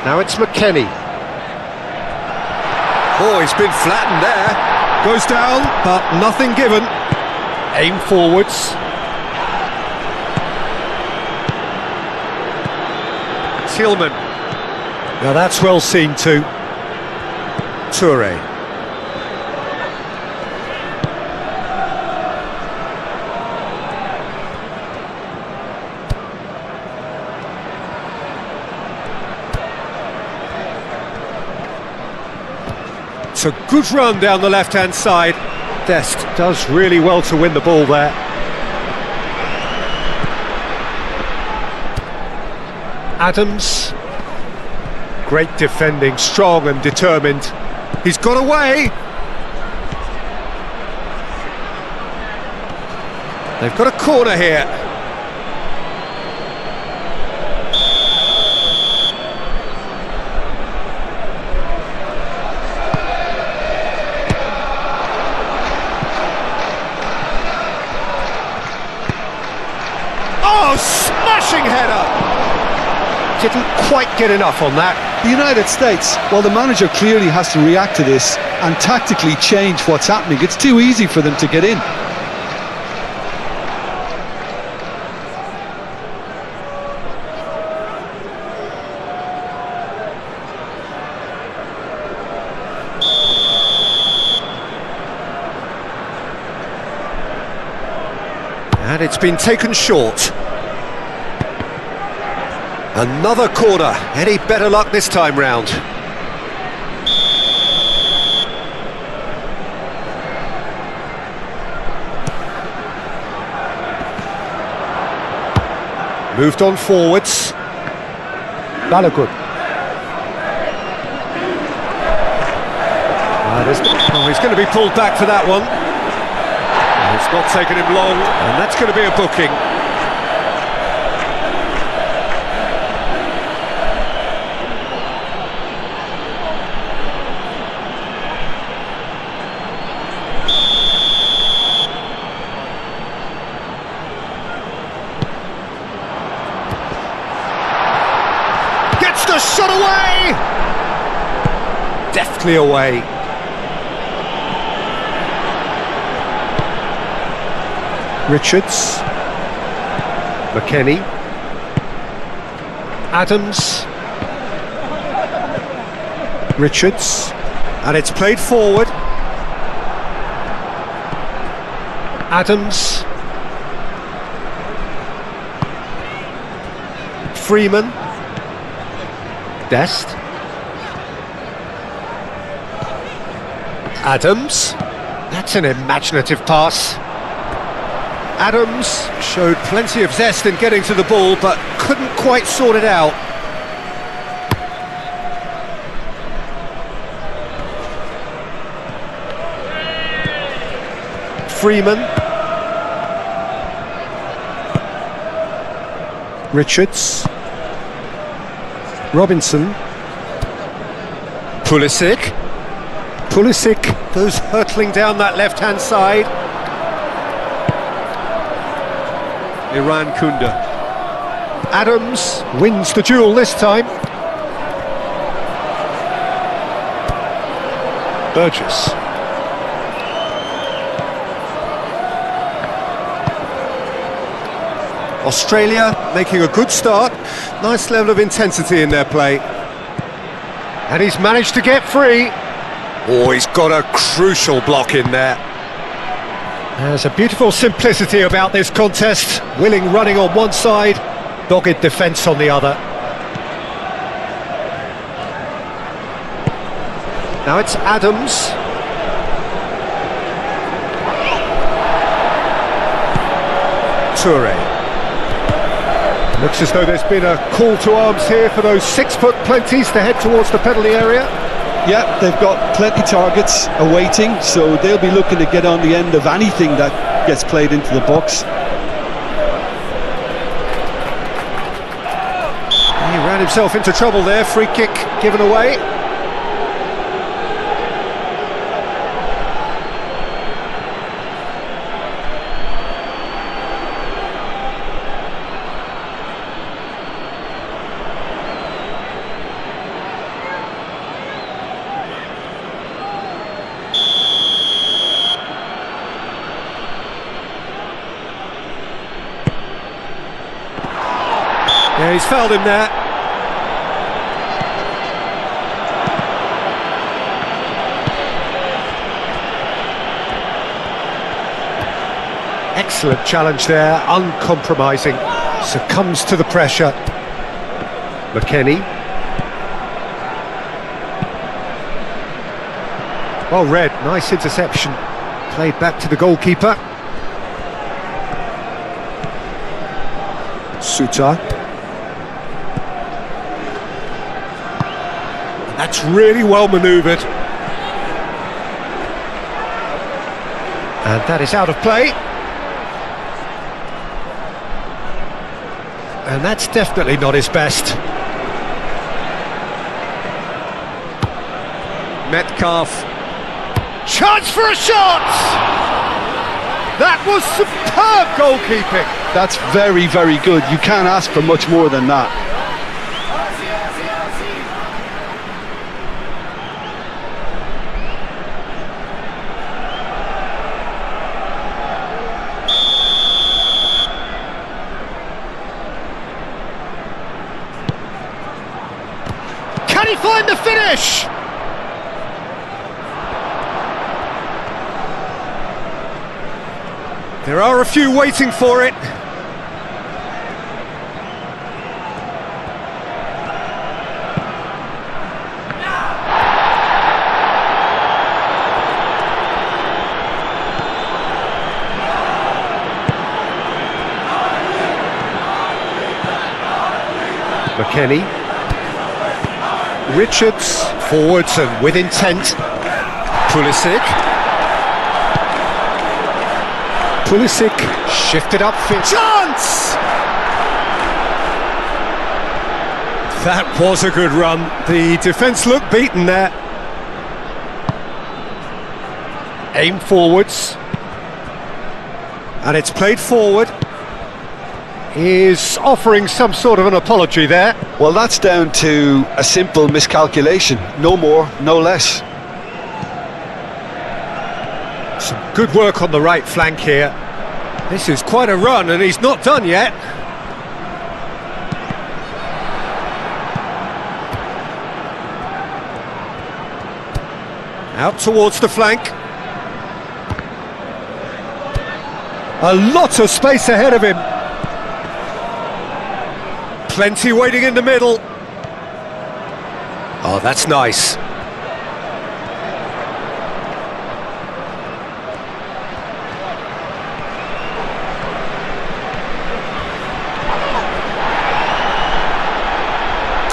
Now it's McKennie. Oh, he's been flattened there. Goes down, but nothing given. Aim forwards. Tillman. Now that's well seen too. Toure. It's a good run down the left-hand side. Dest does really well to win the ball there. Adams. Great defending, strong and determined. He's got away. They've got a corner here. Oh, smashing header! Didn't quite get enough on that. The United States, well, the manager clearly has to react to this and tactically change what's happening. It's too easy for them to get in. And it's been taken short. Another corner. Any better luck this time round? Moved on forwards. Balogun. Oh, he's going to be pulled back for that one. It's not taken him long, and that's going to be a booking. Gets the shot away! Deftly away. Richards. McKennie. Adams. Richards. And it's played forward. Adams. Freeman. Dest. Adams. That's an imaginative pass. Adams showed plenty of zest in getting to the ball, but couldn't quite sort it out. Freeman. Richards. Robinson. Pulisic. Pulisic. Goes hurtling down that left-hand side. Iran Kunda. Adams wins the duel this time. Burgess. Australia making a good start. Nice level of intensity in their play. And he's managed to get free. Oh, he's got a crucial block in there. There's a beautiful simplicity about this contest. Willing running on one side, dogged defence on the other. Now it's Adams. Toure. Looks as though there's been a call to arms here for those 6-foot plenties to head towards the penalty area. Yeah, they've got plenty targets awaiting, so they'll be looking to get on the end of anything that gets played into the box. He ran himself into trouble there. Free kick given away. Yeah, he's fouled him there. Excellent challenge there, uncompromising. Succumbs to the pressure. McKennie. Well read, nice interception. Played back to the goalkeeper. Suter. That's really well manoeuvred. And that is out of play. And that's definitely not his best. Metcalf. Chance for a shot! That was superb goalkeeping. That's very, very good. You can't ask for much more than that. Can he find the finish? There are a few waiting for it. McKennie. Richards, forwards and with intent. Pulisic. Pulisic shifted upfield. Chance! That was a good run. The defence looked beaten there. Aim forwards. And it's played forward. Is offering some sort of an apology there. Well, that's down to a simple miscalculation. No more, no less. Some good work on the right flank here. This is quite a run and he's not done yet. Out towards the flank. A lot of space ahead of him. Plenty waiting in the middle. Oh, that's nice.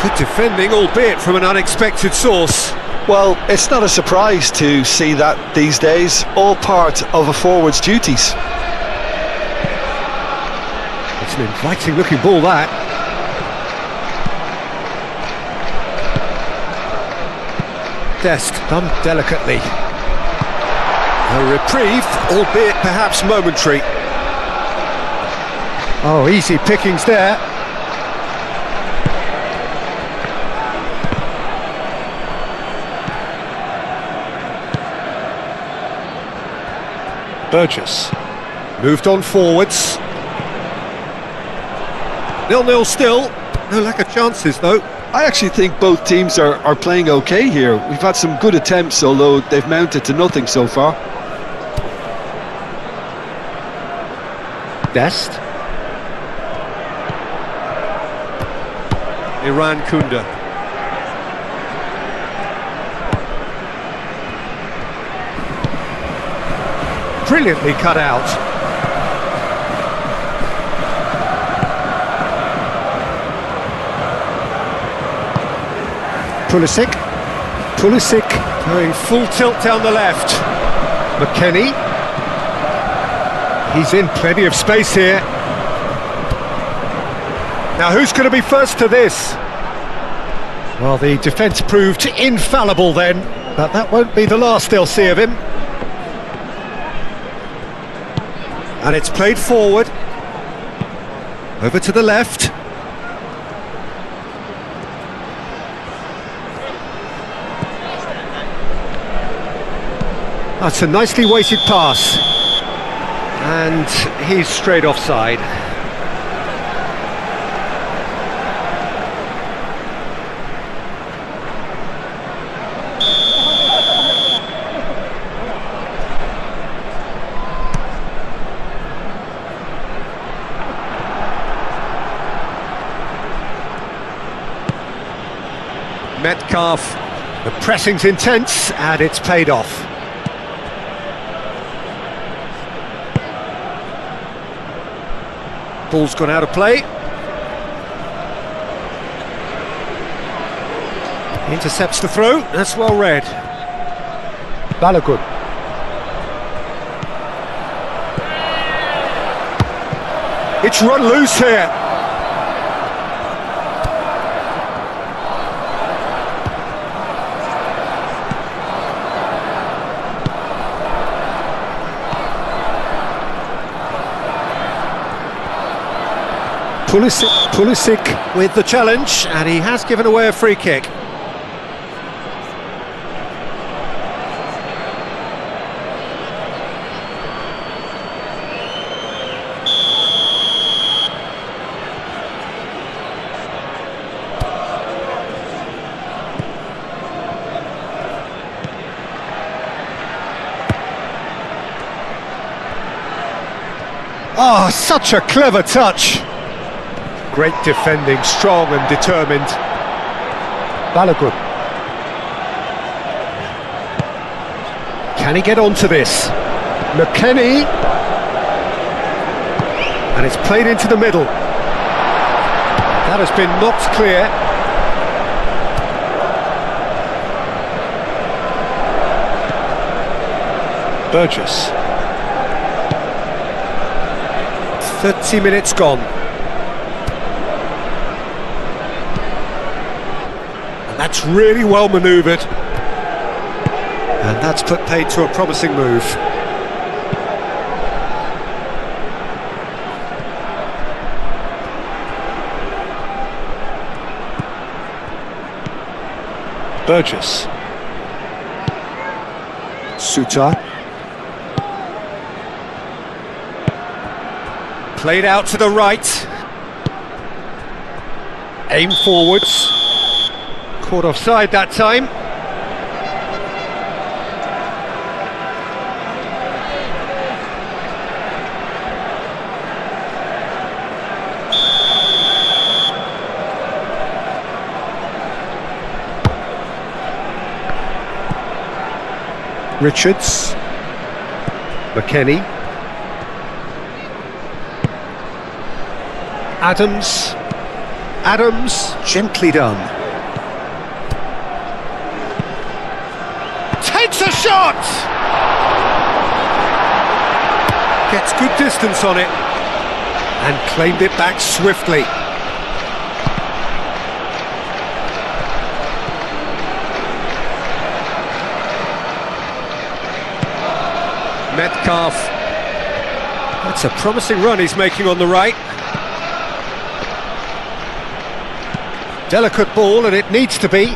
Good defending, albeit from an unexpected source. Well, it's not a surprise to see that these days, all part of a forward's duties. It's an inviting looking ball, that. Dest done delicately. A reprieve, albeit perhaps momentary. Oh, easy pickings there. Burgess moved on forwards. 0-0 still. No lack of chances though. I actually think both teams are playing okay here. We've had some good attempts, although they've mounted to nothing so far. Dest. Iran Kunda. Brilliantly cut out. Pulisic. Pulisic Going full tilt down the left. McKennie. He's in plenty of space here. Now who's going to be first to this? Well, the defence proved infallible then, but that won't be the last they'll see of him. And it's played forward. Over to the left. That's a nicely weighted pass. And he's straight offside. Metcalf. The pressing's intense and it's paid off. Ball's gone out of play. Intercepts the throw, that's well read. Balogun. It's run loose here. Pulisic with the challenge, and he has given away a free kick. Oh, such a clever touch. Great defending, strong and determined. Balogun. Can he get onto this? McKennie. And it's played into the middle. That has been knocked clear. Burgess. 30 minutes gone. And that's really well manoeuvred. And that's put paid to a promising move. Burgess. Suter. Played out to the right. Aim forwards. Caught offside that time. Richards. McKennie. Adams, gently done. Takes a shot! Gets good distance on it and claimed it back swiftly. Metcalf. That's a promising run he's making on the right. Delicate ball, and it needs to be.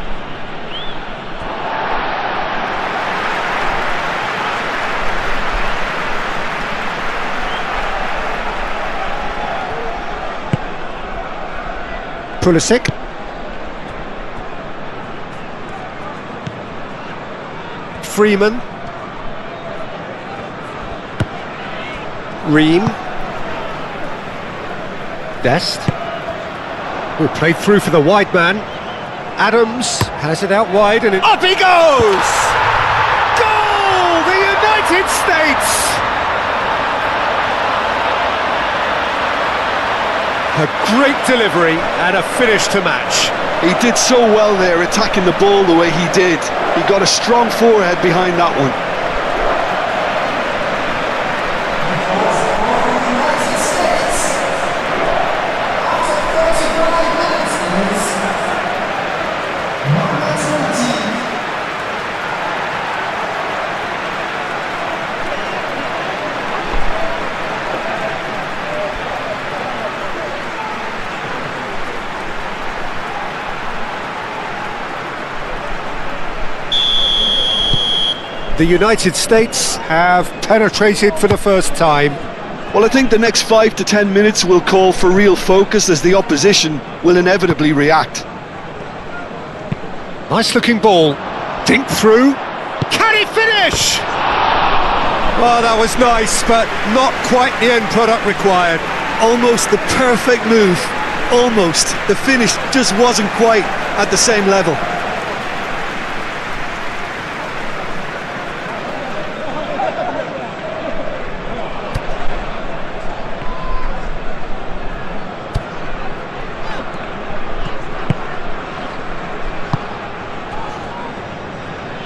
Pulisic. Freeman. Ream. Dest. Who played through for the wide man. Adams has it out wide and up he goes! Goal! The United States! A great delivery and a finish to match. He did so well there, attacking the ball the way he did. He got a strong forehead behind that one. The United States have penetrated for the first time. Well, I think the next 5 to 10 minutes will call for real focus as the opposition will inevitably react. Nice looking ball. Think through. Can he finish? Well, that was nice, but not quite the end product required. Almost the perfect move. Almost. The finish just wasn't quite at the same level.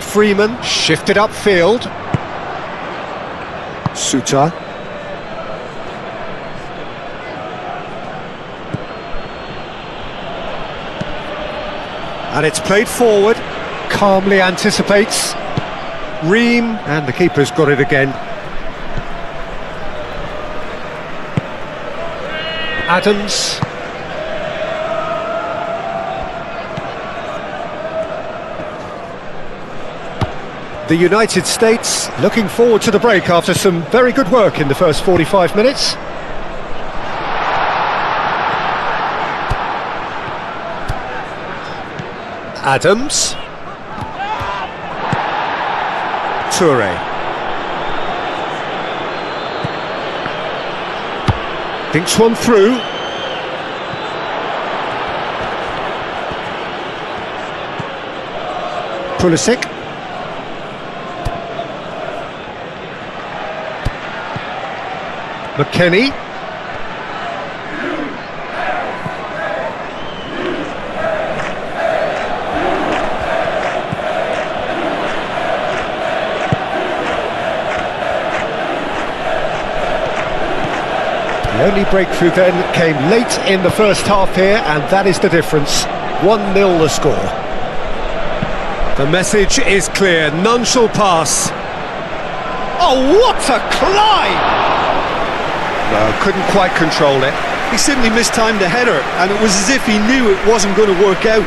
Freeman shifted upfield. Suter. And it's played forward. Calmly anticipates. Ream, and the keeper's got it again. Adams. The United States looking forward to the break after some very good work in the first 45 minutes. Adams. Toure. Thinks one through. Pulisic. McKennie. The only breakthrough then came late in the first half here, and that is the difference. 1-0 the score. The message is clear, none shall pass. Oh, what a climb! No, couldn't quite control it. He simply mistimed the header, and it was as if he knew it wasn't going to work out.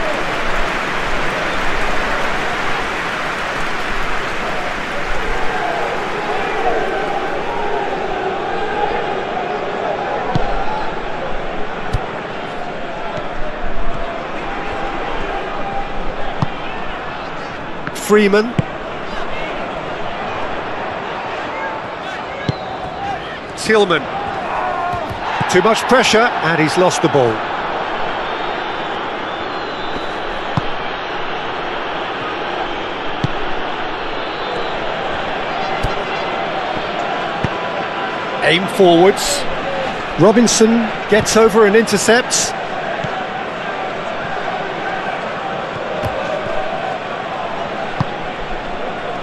Freeman. Tillman. Too much pressure, and he's lost the ball. Aim forwards. Robinson gets over and intercepts.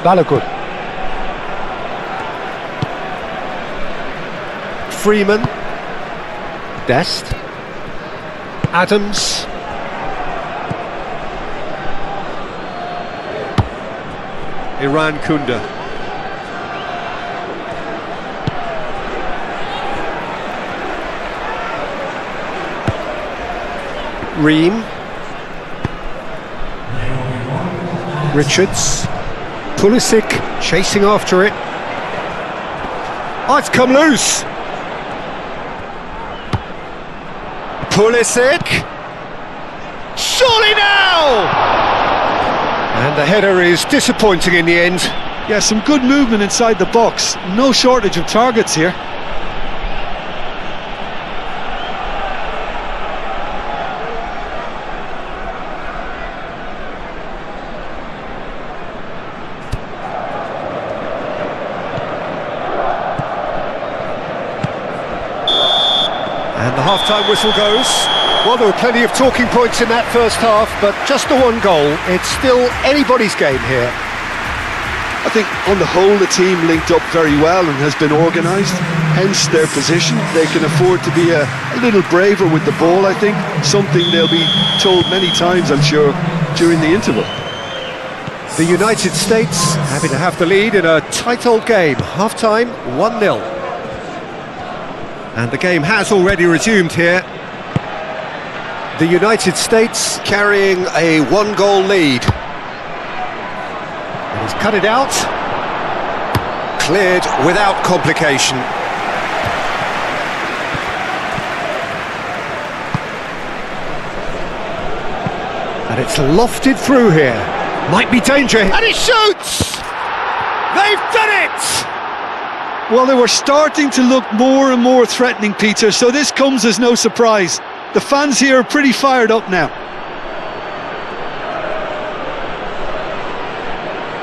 Balogun. Freeman. Dest. Adams. Iran Kunda. Ream. Richards. Pulisic chasing after it. Oh, it's come loose. Pulisic. Surely now! And the header is disappointing in the end. Yeah, some good movement inside the box. No shortage of targets here. And the half-time whistle goes. Well, there were plenty of talking points in that first half, but just the one goal. It's still anybody's game here. I think on the whole the team linked up very well and has been organised, hence their position. They can afford to be a little braver with the ball, I think, something they'll be told many times, I'm sure, during the interval. The United States having to have the lead in a tight old game. Half-time, 1-0. And the game has already resumed here. The United States carrying a one-goal lead. And he's cut it out. Cleared without complication. And it's lofted through here. Might be danger. And he shoots! They've done it! Well, they were starting to look more and more threatening, Peter, so this comes as no surprise. The fans here are pretty fired up now.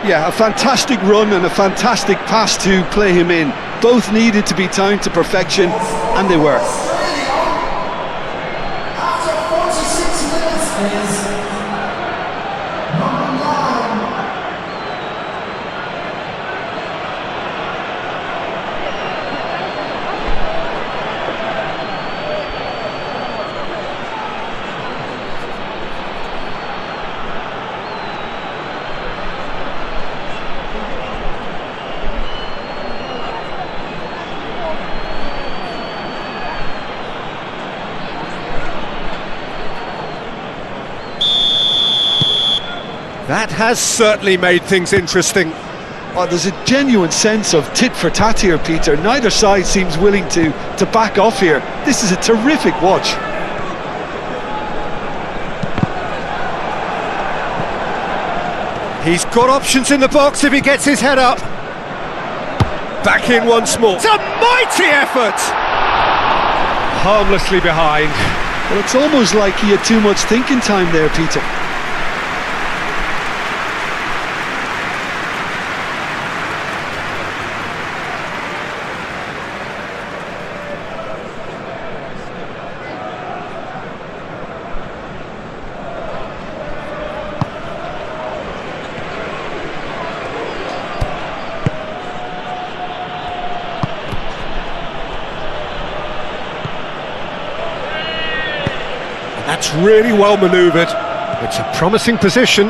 Yeah, a fantastic run and a fantastic pass to play him in. Both needed to be timed to perfection, and they were. After 46 minutes is number 9, That has certainly made things interesting. Oh, there's a genuine sense of tit for tat here, Peter. Neither side seems willing to back off here. This is a terrific watch. He's got options in the box if he gets his head up. Back in once more. It's a mighty effort! Harmlessly behind. Well, it's almost like he had too much thinking time there, Peter. That's really well manoeuvred. It's a promising position.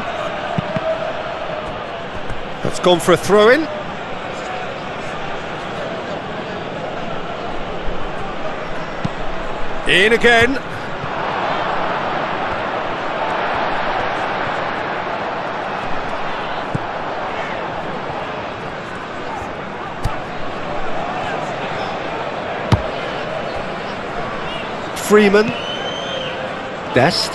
That's gone for a throw-in. In again. Freeman. Dest.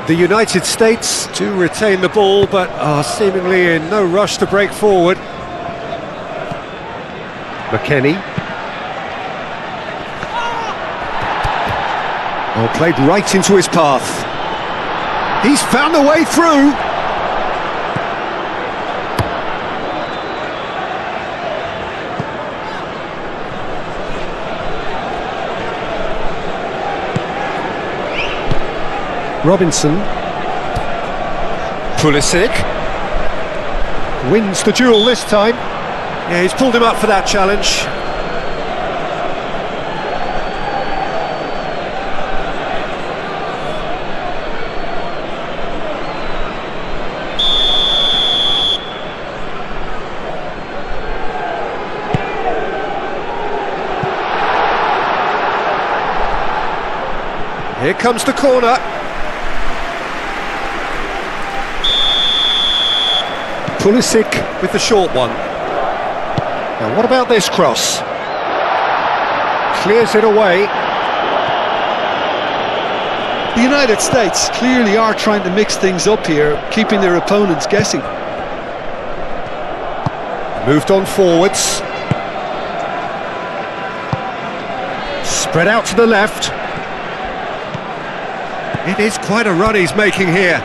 The United States do retain the ball, but are seemingly in no rush to break forward. McKennie. Oh, played right into his path. He's found a way through. Robinson. Pulisic wins the duel this time. Yeah, he's pulled him up for that challenge. Here comes the corner. Pulisic with the short one. Now what about this cross? Clears it away. The United States clearly are trying to mix things up here, keeping their opponents guessing. Moved on forwards. Spread out to the left. It is quite a run he's making here.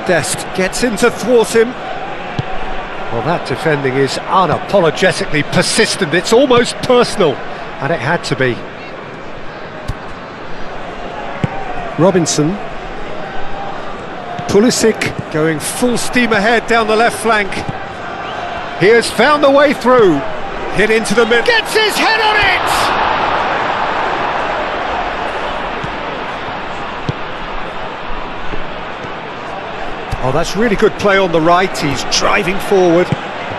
Dest gets in to thwart him. Well, that defending is unapologetically persistent. It's almost personal, and it had to be. Robinson. Pulisic going full steam ahead down the left flank. He has found the way through. Hit into the middle. Gets his head on it! Oh, that's really good play on the right. He's driving forward.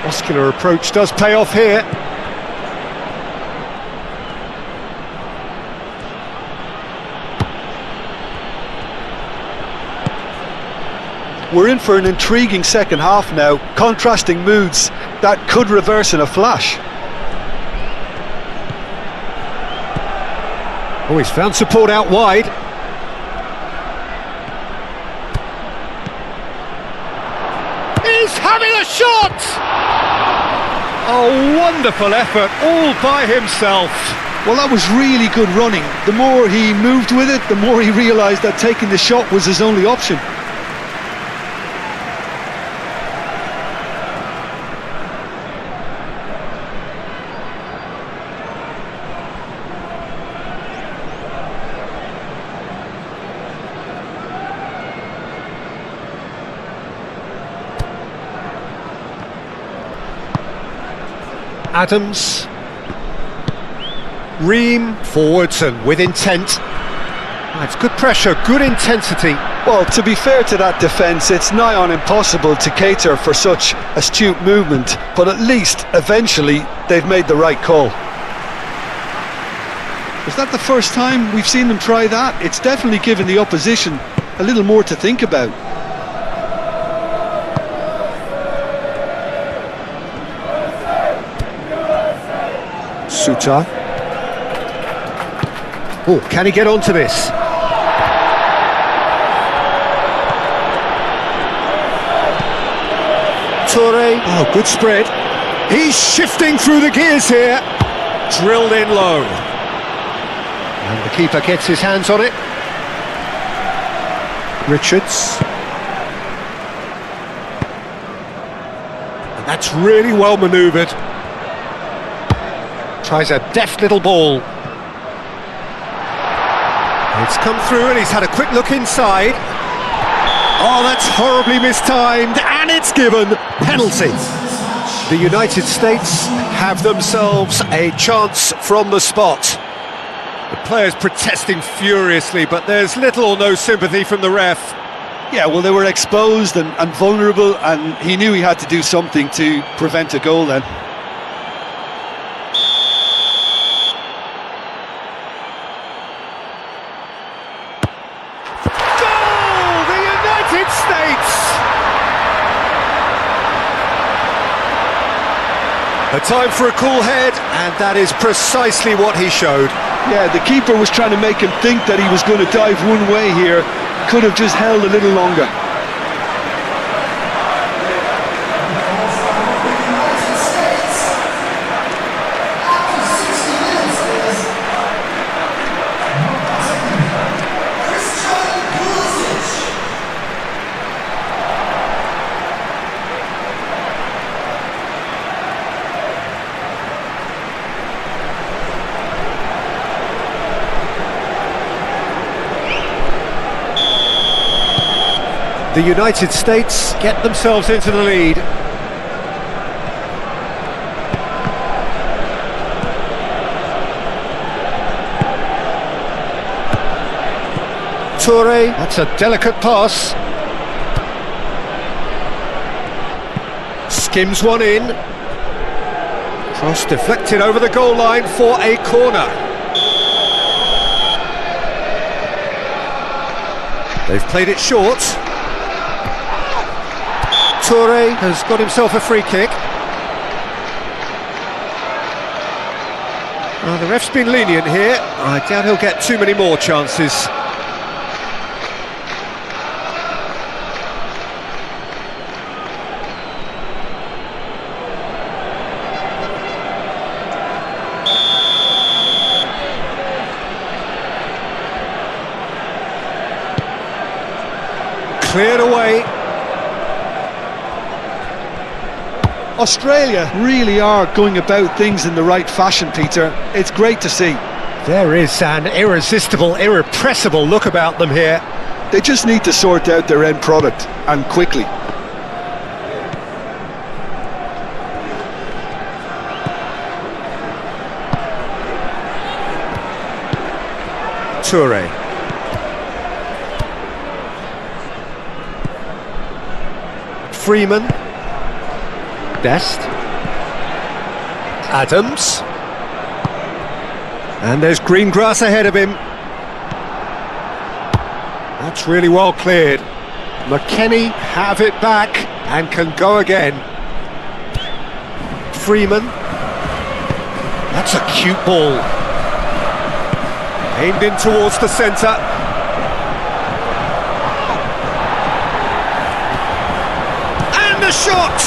Muscular approach does pay off here. We're in for an intriguing second half now. Contrasting moods that could reverse in a flash. Oh, he's found support out wide. He's having a shot! Oh, wonderful effort, all by himself. Well, that was really good running. The more he moved with it, the more he realised that taking the shot was his only option. Adams. Ream forwards and with intent. It's good pressure, good intensity. Well, to be fair to that defence, it's nigh on impossible to cater for such astute movement, but at least, eventually, they've made the right call. Is that the first time we've seen them try that? It's definitely given the opposition a little more to think about. Suta. Oh, can he get onto this? Toure. Oh, good spread. He's shifting through the gears here. Drilled in low. And the keeper gets his hands on it. Richards. And that's really well manoeuvred. Tries a deft little ball. It's come through and he's had a quick look inside. Oh, that's horribly mistimed, and it's given. Penalty. The United States have themselves a chance from the spot. The players protesting furiously, but there's little or no sympathy from the ref. Yeah, well, they were exposed and vulnerable, and he knew he had to do something to prevent a goal then. A time for a cool head, and that is precisely what he showed. Yeah, the keeper was trying to make him think that he was going to dive one way here. Could have just held a little longer. The United States get themselves into the lead. Toure, that's a delicate pass. Skims one in. Cross deflected over the goal line for a corner. They've played it short. Toure has got himself a free kick. The ref's been lenient here. I doubt he'll get too many more chances. Cleared away. Australia really are going about things in the right fashion, Peter. It's great to see. There is an irresistible, irrepressible look about them here. They just need to sort out their end product, and quickly. Toure. Freeman. Best. Adams. And there's green grass ahead of him. That's really well cleared. McKennie have it back and can go again. Freeman. That's a cute ball. Aimed in towards the centre. And the shot!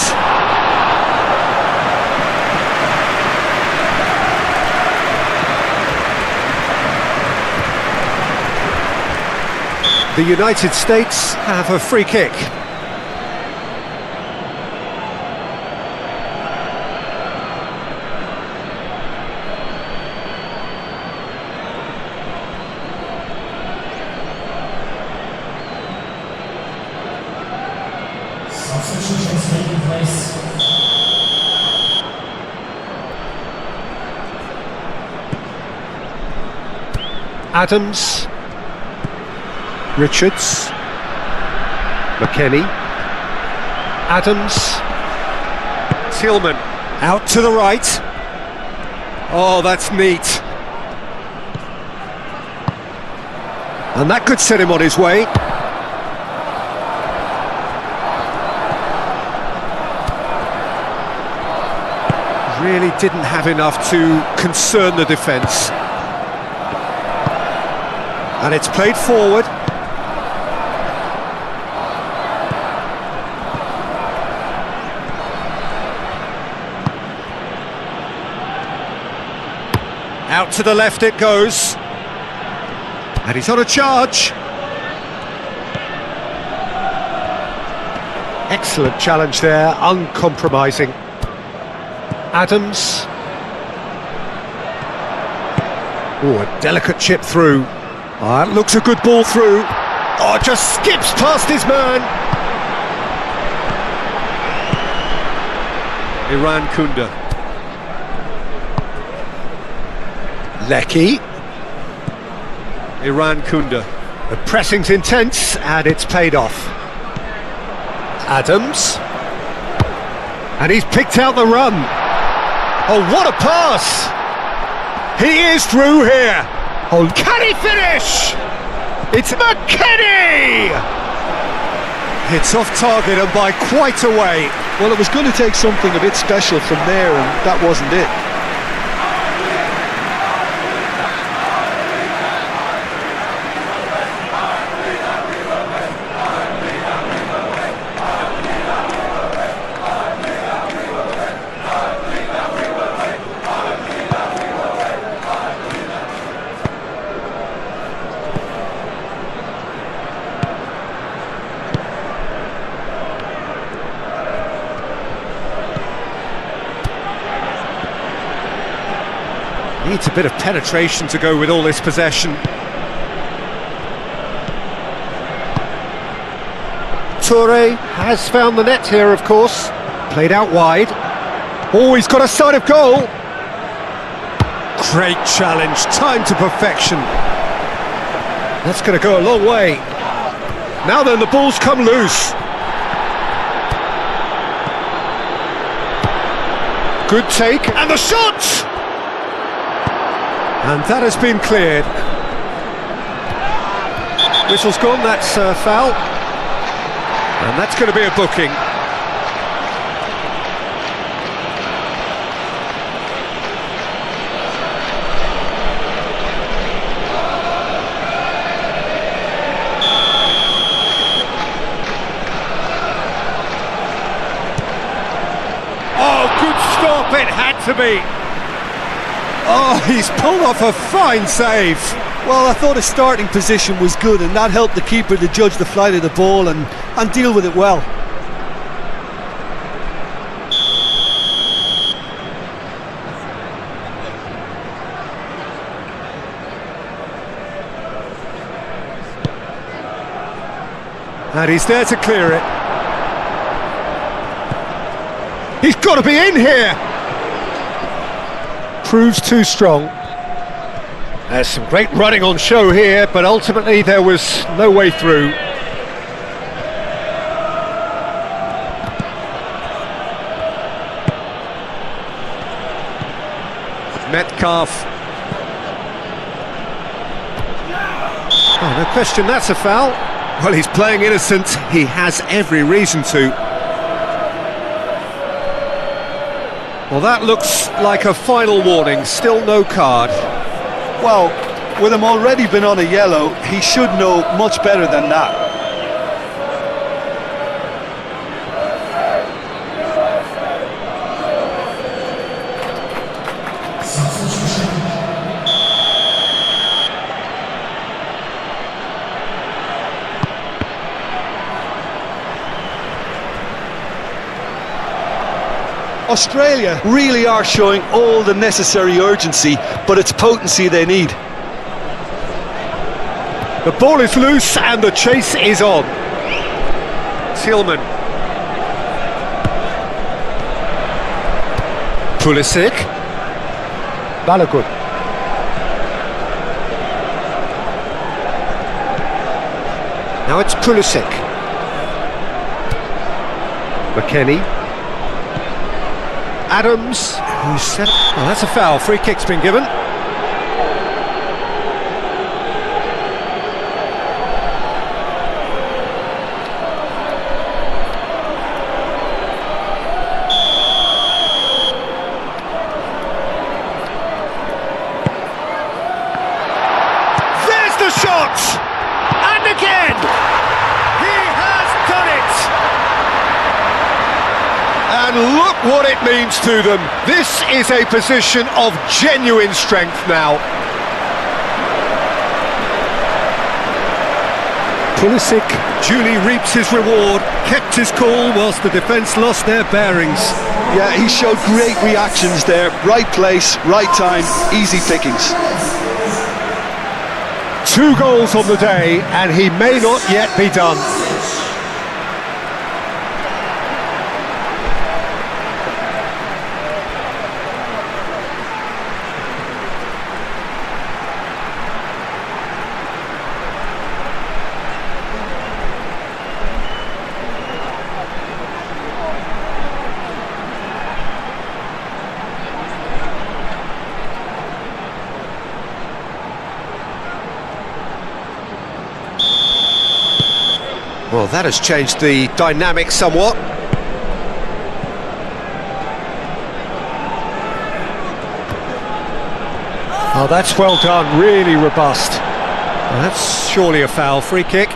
The United States have a free kick. Substitutions taking place. Adams. Richards. McKennie. Adams. Tillman. Out to the right. Oh, that's neat. And that could set him on his way. Really didn't have enough to concern the defence. And it's played forward. Out to the left it goes. And he's on a charge. Excellent challenge there, uncompromising. Adams. Oh, a delicate chip through. Oh, that looks a good ball through. Oh, just skips past his man. Iran Kunda. Lecky. Iran Kunda. The pressing's intense and it's paid off. Adams. And he's picked out the run. Oh, what a pass! He is through here. Oh, can he finish? It's McKennie! It's off target and by quite a way. Well, it was going to take something a bit special from there, and that wasn't it. Needs a bit of penetration to go with all this possession. Toure has found the net here, of course. Played out wide. Oh, he's got a sight of goal. Great challenge, time to perfection. That's going to go a long way. Now then, the ball's come loose. Good take, and the shot! And that has been cleared. Whistle's gone, that's a foul. And that's going to be a booking. Oh, good stop, it had to be. Oh, he's pulled off a fine save. Well, I thought his starting position was good, and that helped the keeper to judge the flight of the ball and deal with it well. And he's there to clear it. He's got to be in here. Proves too strong. There's some great running on show here, but ultimately there was no way through. Metcalf. Oh, no question, that's a foul. Well, he's playing innocent. He has every reason to. Well, that looks like a final warning, still no card. Well, with him already been on a yellow, he should know much better than that. Australia really are showing all the necessary urgency, but it's potency they need. The ball is loose and the chase is on. Tillman. Pulisic. Balogun. Now it's Pulisic. McKennie. Adams, who set up... Oh, that's a foul. Free kick's been given. what it means to them. This is a position of genuine strength now. Pulisic duly reaps his reward, kept his cool whilst the defence lost their bearings. Yeah, he showed great reactions there. Right place, right time, easy pickings. 2 goals on the day, and he may not yet be done. Well, that has changed the dynamic somewhat. Oh, that's well done, really robust. Well, that's surely a foul. Free kick.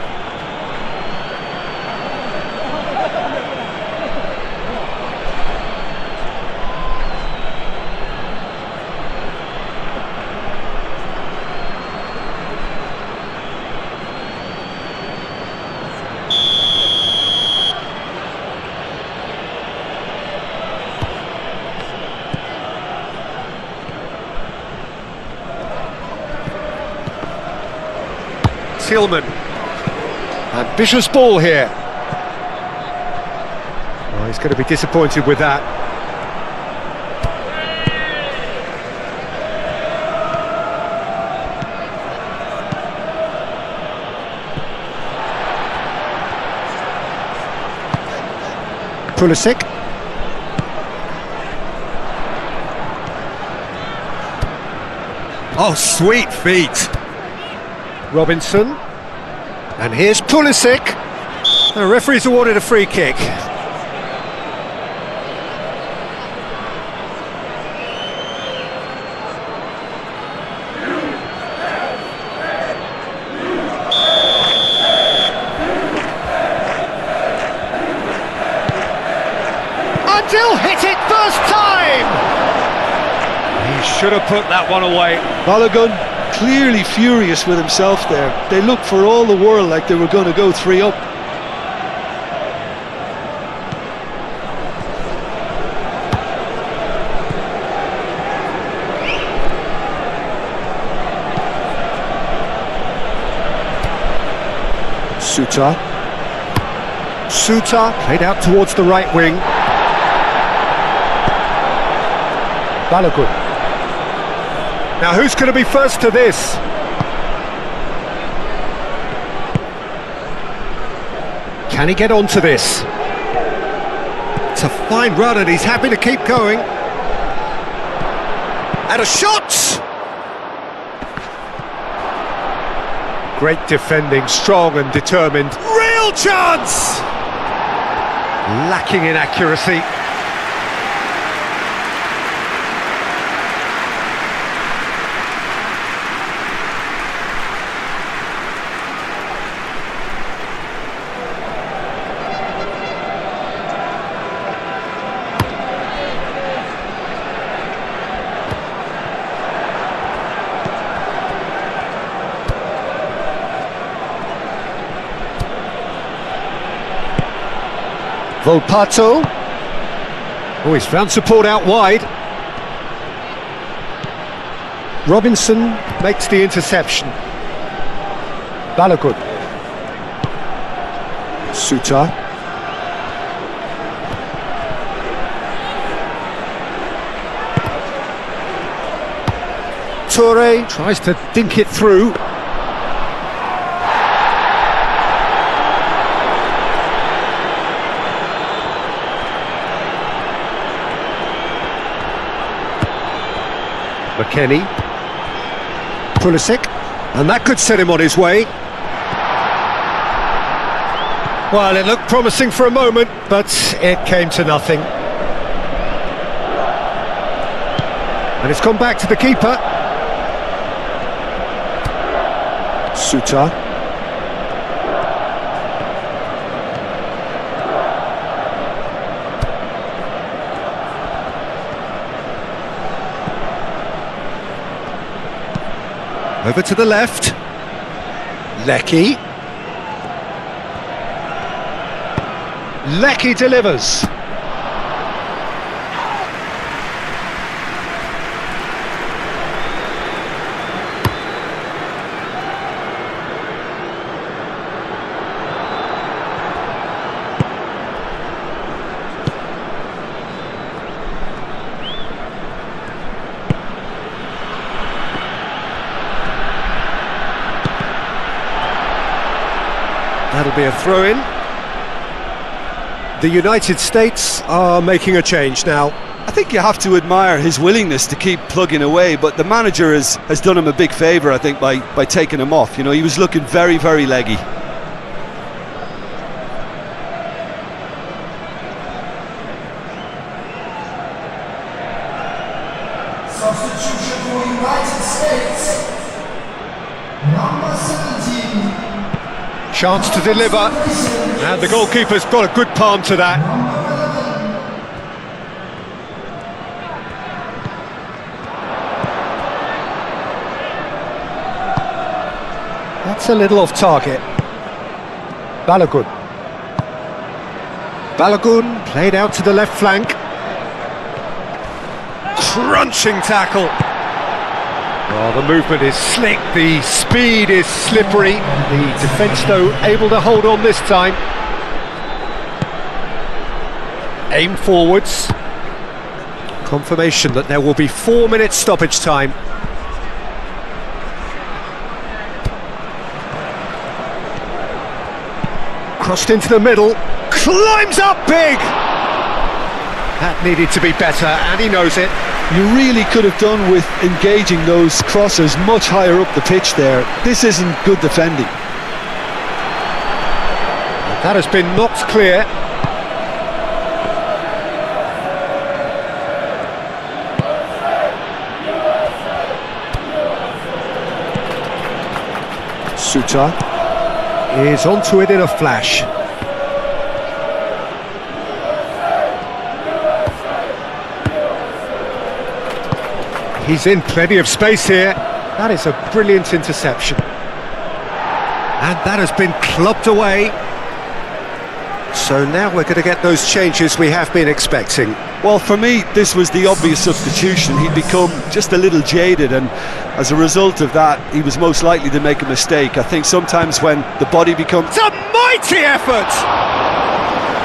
Tillman. Ambitious ball here. Oh, he's going to be disappointed with that. Pulisic. Oh, sweet feet. Robinson. And here's Pulisic. The referee's awarded a free kick. Until hit it first time! He should have put that one away. Balogun clearly furious with himself there. They looked for all the world like they were going to go 3 up. Suter. Suter played out towards the right wing. Balogun. Now who's going to be first to this? Can he get onto this? It's a fine run and he's happy to keep going. And a shot! Great defending, strong and determined. Real chance! Lacking in accuracy. Volpato. Oh, he's found support out wide. Robinson makes the interception. Balogun. Suter. Toure tries to dink it through. McKennie. Pulisic. And that could set him on his way. Well, it looked promising for a moment, but it came to nothing. And it's gone back to the keeper. Suter. Over to the left. Lecky. Lecky delivers. That'll be a throw-in. The United States are making a change now. I think you have to admire his willingness to keep plugging away, but the manager has done him a big favour, I think, by taking him off. You know, he was looking very, very leggy. Substitution for United States. Number 17. Chance to deliver, and the goalkeeper's got a good palm to that. That's a little off target. Balogun. Balogun played out to the left flank. Crunching tackle. Oh, the movement is slick, the speed is slippery. The defence, though, able to hold on this time. Aim forwards. Confirmation that there will be 4 minutes stoppage time. Crossed into the middle, climbs up big! That needed to be better, and he knows it. You really could have done with engaging those crossers much higher up the pitch there. This isn't good defending. That has been knocked clear. Suter is onto it in a flash. He's in plenty of space here. That is a brilliant interception. And that has been clubbed away. So now we're going to get those changes we have been expecting. Well, for me, this was the obvious substitution. He'd become just a little jaded, and as a result of that, he was most likely to make a mistake. I think sometimes when the body becomes... It's a mighty effort!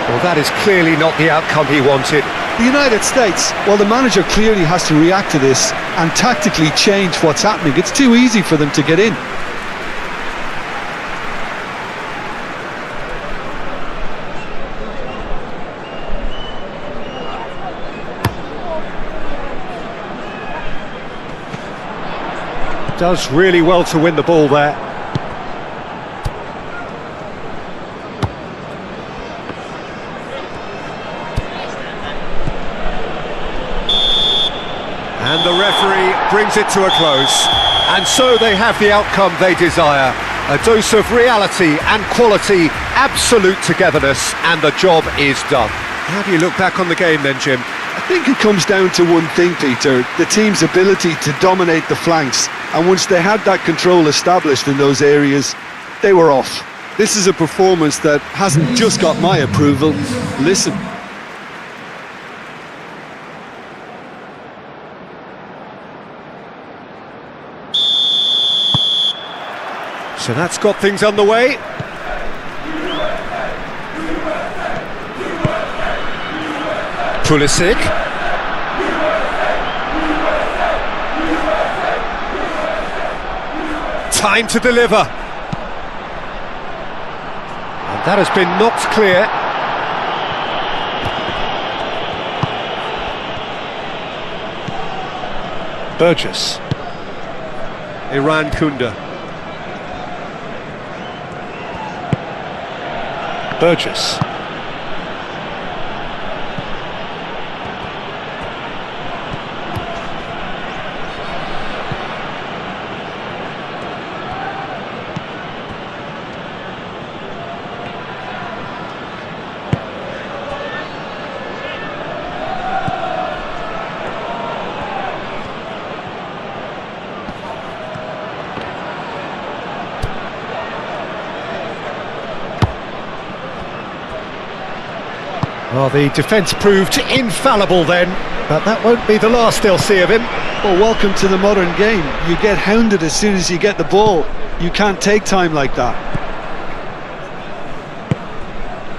Well, that is clearly not the outcome he wanted. The United States, well, the manager clearly has to react to this and tactically change what's happening. It's too easy for them to get in. Does really well to win the ball there. And the referee brings it to a close. And so they have the outcome they desire. A dose of reality and quality, absolute togetherness, and the job is done. How do you look back on the game then, Jim? I think it comes down to one thing, Peter, the team's ability to dominate the flanks. And once they had that control established in those areas, they were off. This is a performance that hasn't just got my approval. Listen. So that's got things underway. Pulisic. Time to deliver. And that has been knocked clear. Burgess. Iran Kunda. Burgess. Well, the defence proved infallible then, but that won't be the last they'll see of him. Well, welcome to the modern game. You get hounded as soon as you get the ball. You can't take time like that.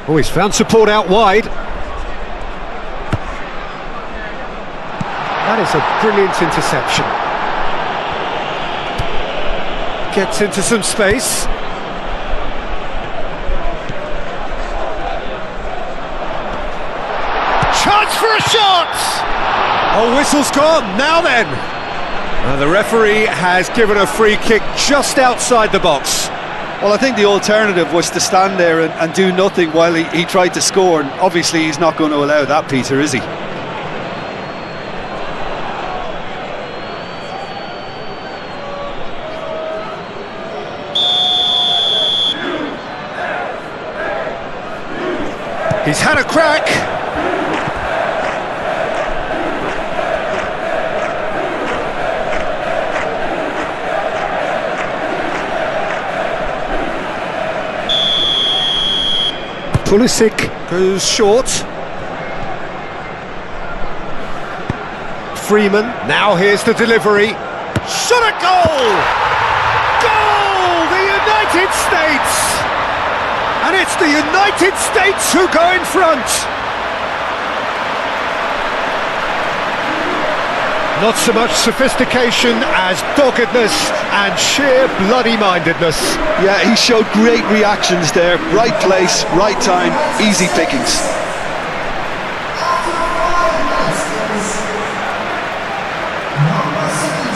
Oh, he's found support out wide. That is a brilliant interception. Gets into some space. Chance for a shot! Oh, whistle's gone, now then! The referee has given a free kick just outside the box. Well, I think the alternative was to stand there and do nothing while he tried to score, and obviously he's not going to allow that, Peter, is he? He's had a crack. Pulisic goes short. Freeman, now here's the delivery. Shot at goal! Goal! The United States! And it's the United States who go in front! Not so much sophistication as doggedness and sheer bloody-mindedness. Yeah, he showed great reactions there. Right place, right time, easy pickings. Number 17.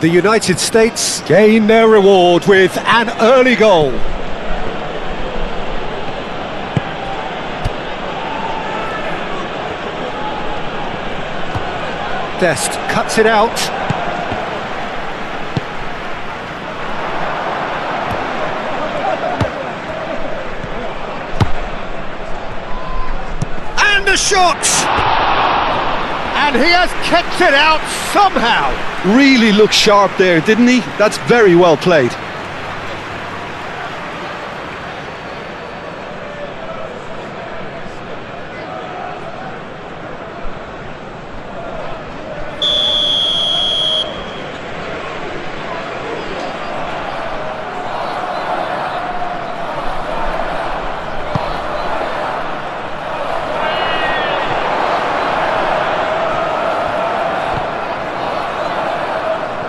The United States gain their reward with an early goal. Dest cuts it out. And a shot! And he has kept it out somehow. Really looked sharp there, didn't he? That's very well played.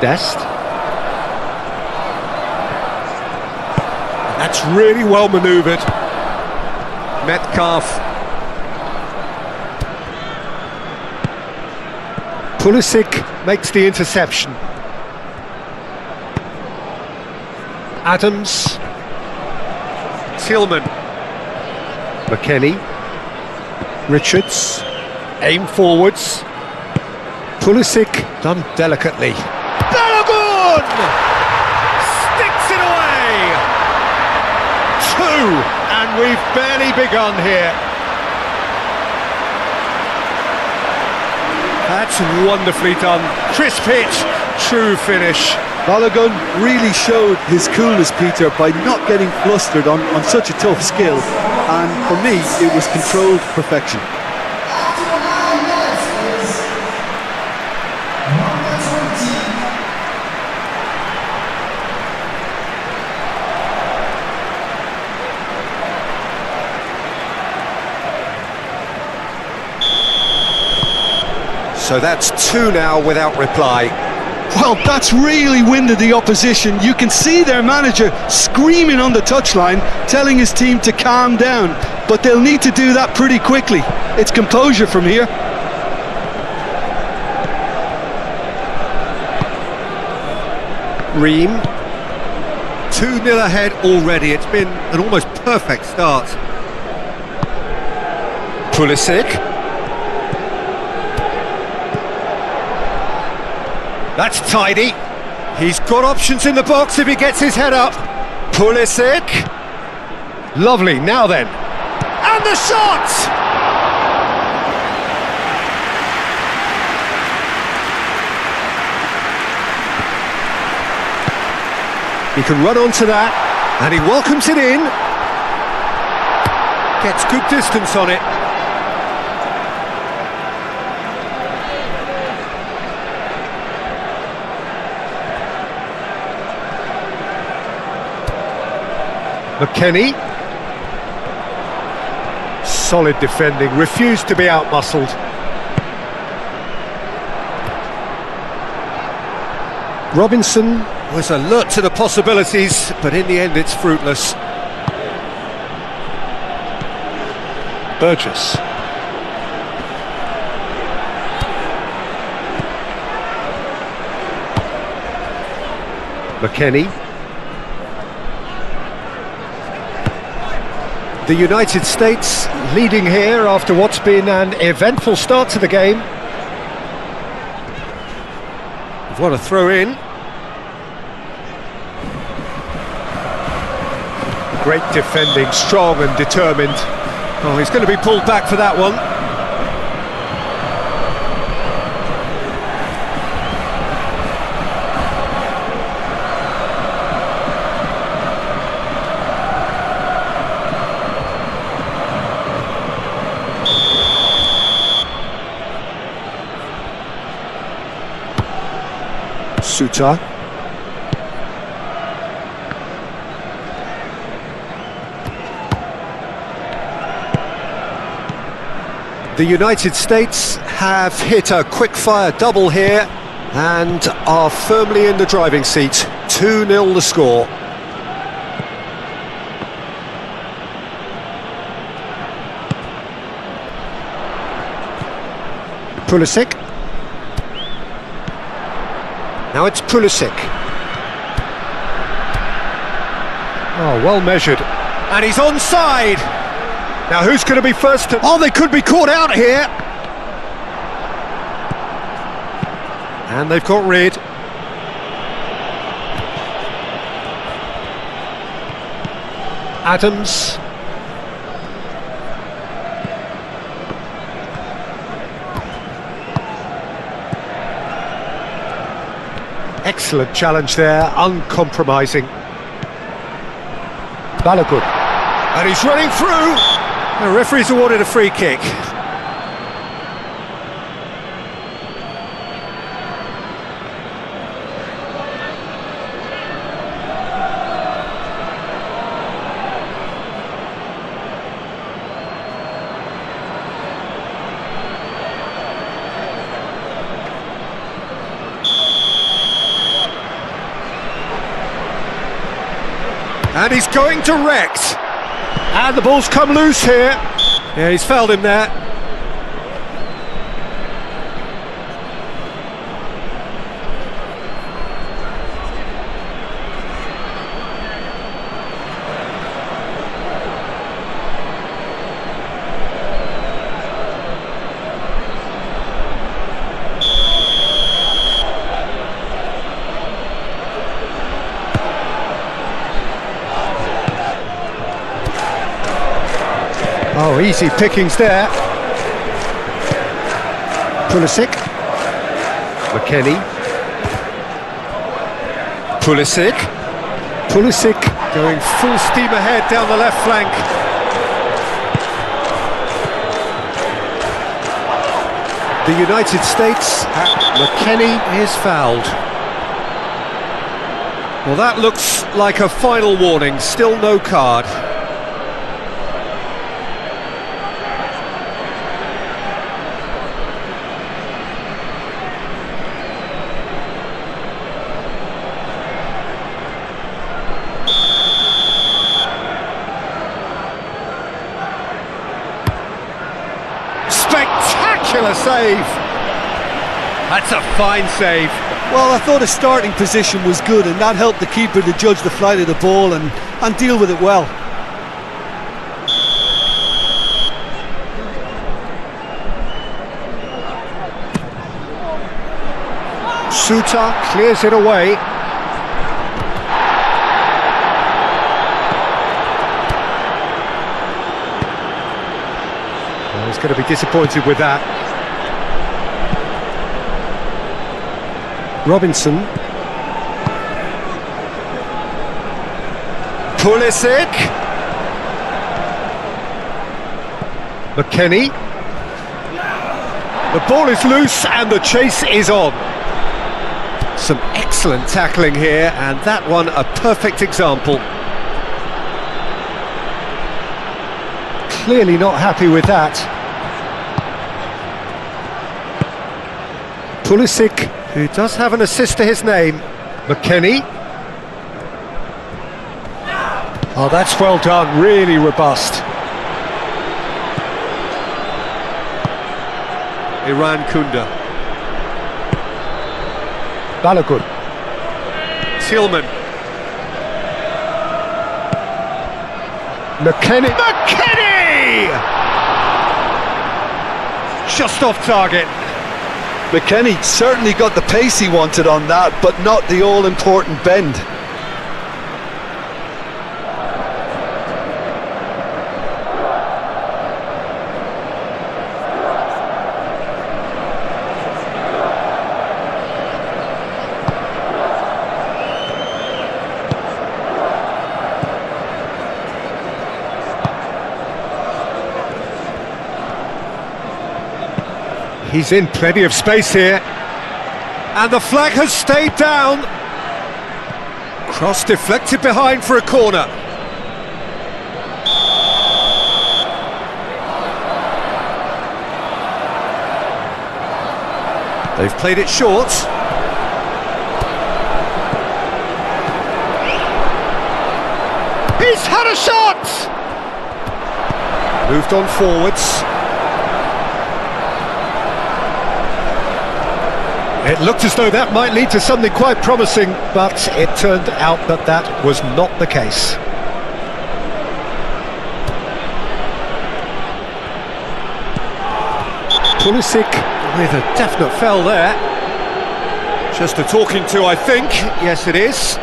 Dest. That's really well manoeuvred. Metcalf. Pulisic makes the interception. Adams. Tillman. McKennie. Richards. Aim forwards. Pulisic done delicately. Sticks it away! 2, and we've barely begun here. That's wonderfully done. Crisp hit, true finish. Balogun really showed his coolness, Peter, by not getting flustered on such a tough skill. And for me, it was controlled perfection. After 9 minutes is number 20. So that's 2 now without reply. Well, that's really winded the opposition. You can see their manager screaming on the touchline, telling his team to calm down. But they'll need to do that pretty quickly. It's composure from here. Ream. 2-0 ahead already. It's been an almost perfect start. Pulisic. That's tidy. He's got options in the box if he gets his head up. Pulisic. Lovely, now then. And the shot! He can run onto that, and he welcomes it in. Gets good distance on it. McKennie. Solid defending, refused to be outmuscled. Robinson was alert to the possibilities, but in the end it's fruitless. Burgess. McKennie. The United States leading here after what's been an eventful start to the game. What a throw in. Great defending, strong and determined. Oh, he's going to be pulled back for that one. Suter. The United States have hit a quick-fire double here and are firmly in the driving seat. 2-0 the score. Pulisic. Now it's Pulisic. Oh, well measured. And he's onside! Now who's going to be first to... Oh, they could be caught out here! And they've got rid. Adams. Excellent challenge there, uncompromising. Balogun. And he's running through! The referee's awarded a free kick. And he's going direct. And the ball's come loose here. Yeah, he's fouled him there. Oh, easy pickings there. Pulisic. McKennie. Pulisic. Pulisic going full steam ahead down the left flank. The United States, McKennie is fouled. Well, that looks like a final warning, still no card. Spectacular save! That's a fine save. Well, I thought his starting position was good, and that helped the keeper to judge the flight of the ball and deal with it well. Suter clears it away. Well, he's going to be disappointed with that. Robinson. Pulisic. McKennie. The ball is loose and the chase is on. Some excellent tackling here, and that one a perfect example. Clearly not happy with that. Pulisic, who does have an assist to his name. McKennie. Oh, that's well done, really robust. Iran Kunda. Balogun. Tillman. McKennie. McKennie! Just off target. McKennie certainly got the pace he wanted on that, but not the all-important bend. He's in plenty of space here. And the flag has stayed down. Cross deflected behind for a corner. They've played it short. He's had a shot! Moved on forwards. It looked as though that might lead to something quite promising, but it turned out that that was not the case. Pulisic with a definite foul there. Just a talking to, I think. Yes, it is.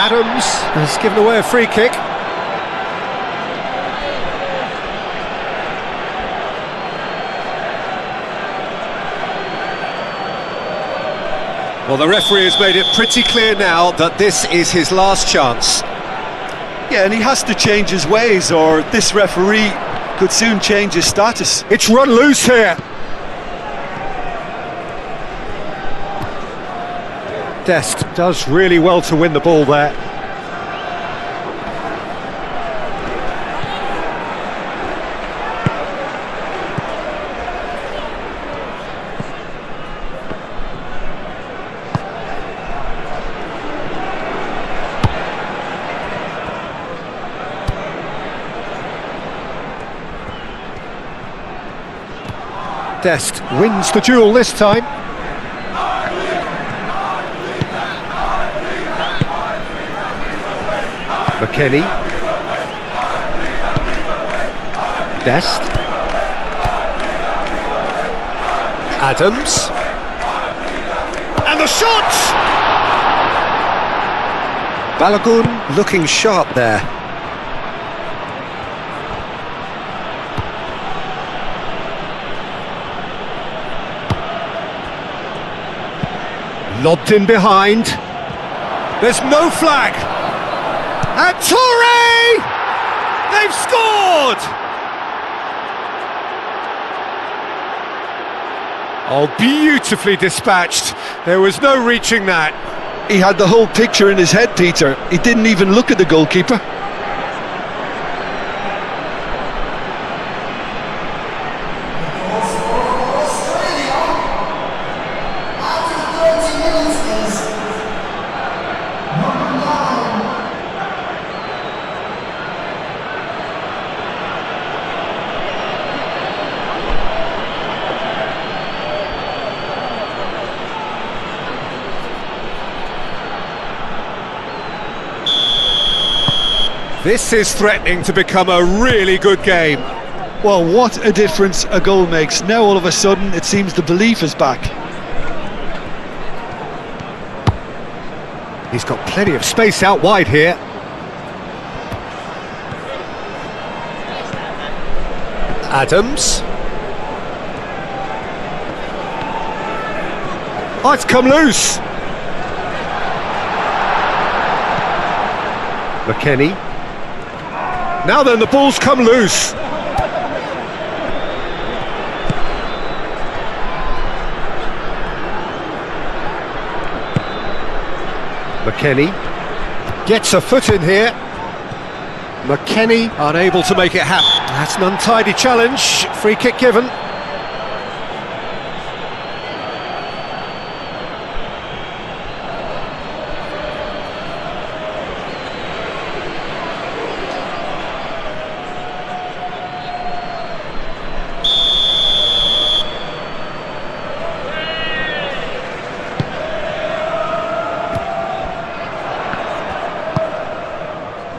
Adams has given away a free kick. Well, the referee has made it pretty clear now that this is his last chance. Yeah, and he has to change his ways, or this referee could soon change his status. It's run loose here. Dest does really well to win the ball there. Dest wins the duel this time. McKennie. Dest. Adams. And the shot! Balogun looking sharp there. Lobbed in behind. There's no flag. And Toure! They've scored! Oh, beautifully dispatched. There was no reaching that. He had the whole picture in his head, Peter. He didn't even look at the goalkeeper. This is threatening to become a really good game. Well, what a difference a goal makes. Now all of a sudden it seems the belief is back. He's got plenty of space out wide here. Adams. Oh, it's come loose. McKennie. Now then, the ball's come loose. McKennie gets a foot in here. McKennie unable to make it happen. That's an untidy challenge. Free kick given.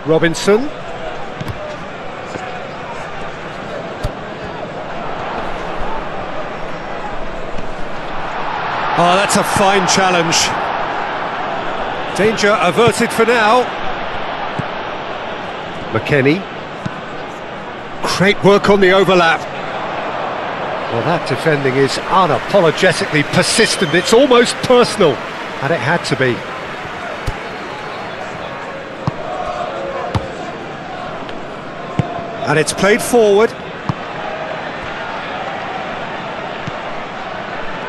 Robinson. Oh, that's a fine challenge. Danger averted for now. McKennie. Great work on the overlap. Well, that defending is unapologetically persistent. It's almost personal, and it had to be. And it's played forward.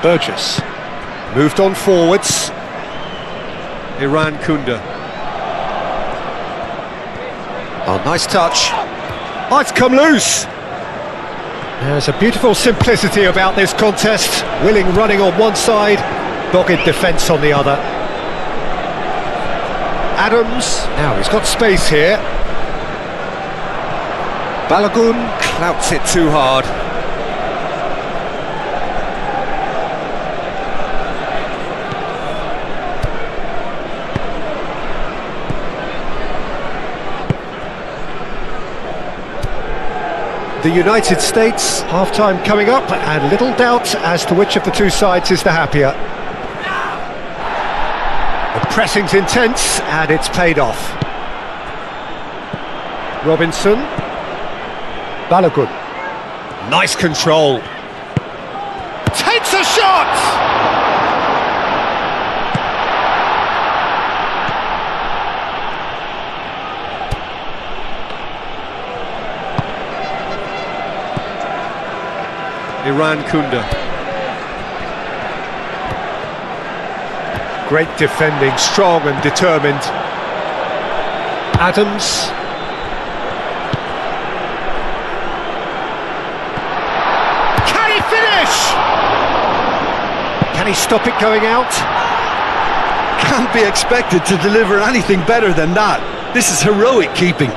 Burgess moved on forwards. Iran Kunda. Oh, nice touch. Oh, it's come loose. There's a beautiful simplicity about this contest. Willing running on one side, dogged defence on the other. Adams, now he's got space here. Balogun clouts it too hard. The United States, half-time coming up, and little doubt as to which of the two sides is the happier. The pressing's intense, and it's paid off. Robinson. Balogun. Nice control. Takes a shot! Iran Kunda. Great defending, strong and determined. Adams. Can he stop it going out? Can't be expected to deliver anything better than that. This is heroic keeping.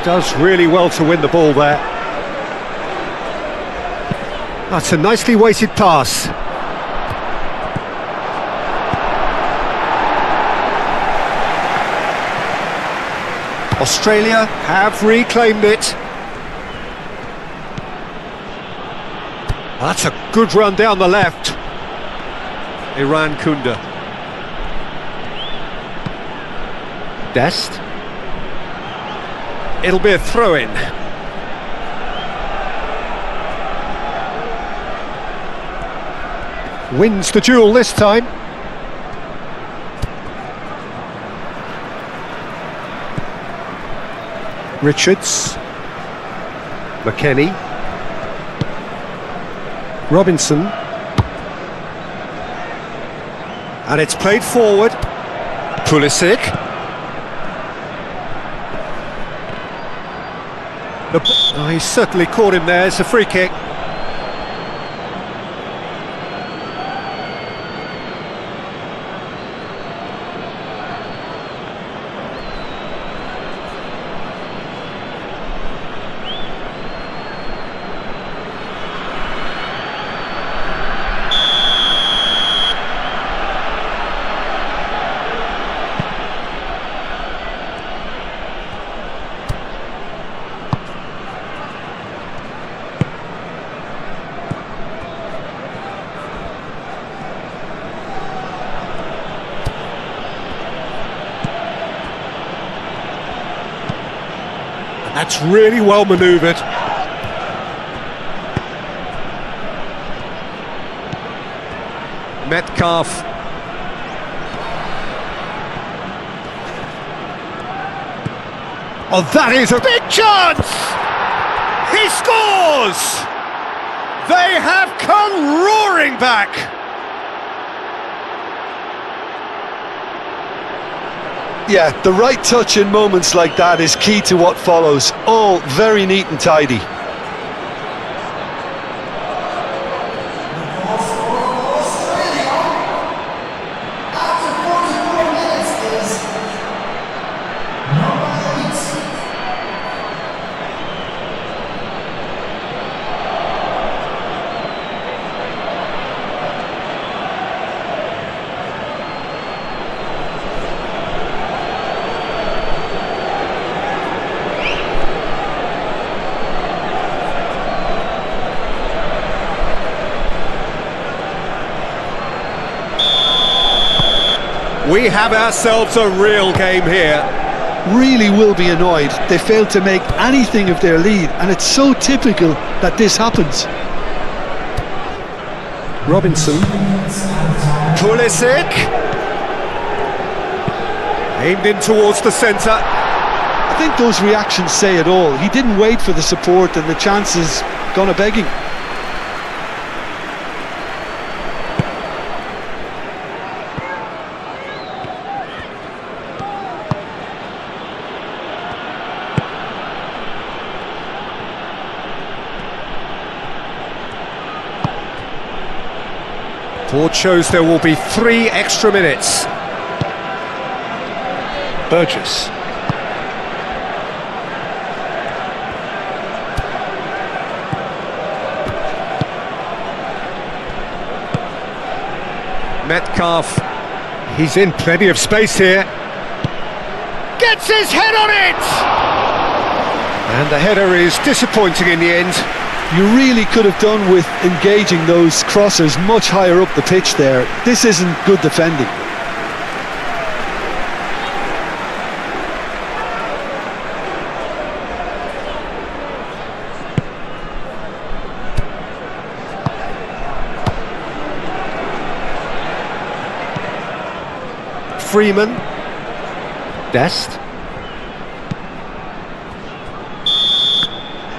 Does really well to win the ball there. That's a nicely weighted pass. Australia have reclaimed it. That's a good run down the left. Iran Kunda. Dest. It'll be a throw-in. Wins the duel this time. Richards. McKennie. Robinson. And it's played forward. Pulisic. Oh, he certainly caught him there. It's a free kick. That's really well manoeuvred. Metcalf. Oh, that is a big chance! He scores! They have come roaring back! Yeah, the right touch in moments like that is key to what follows. All very neat and tidy. We have ourselves a real game here. Really will be annoyed. They failed to make anything of their lead, and it's so typical that this happens. Robinson. Pulisic. Aimed in towards the centre. I think those reactions say it all. He didn't wait for the support, and the chances gone a-begging. Board shows there will be 3 extra minutes. Burgess. Metcalf. He's in plenty of space here. Gets his head on it! And the header is disappointing in the end. You really could have done with engaging those crossers much higher up the pitch there. This isn't good defending. Freeman. Dest.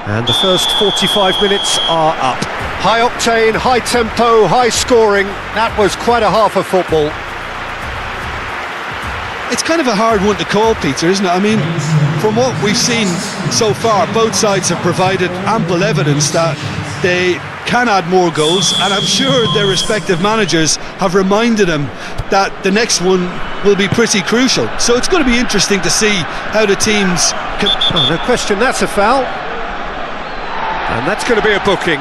And the first 45 minutes are up. High octane, high tempo, high scoring. That was quite a half of football. It's kind of a hard one to call, Peter, isn't it? I mean, from what we've seen so far, both sides have provided ample evidence that they can add more goals, and I'm sure their respective managers have reminded them that the next one will be pretty crucial. So it's going to be interesting to see how the teams can... Oh, no question, that's a foul. And that's going to be a booking.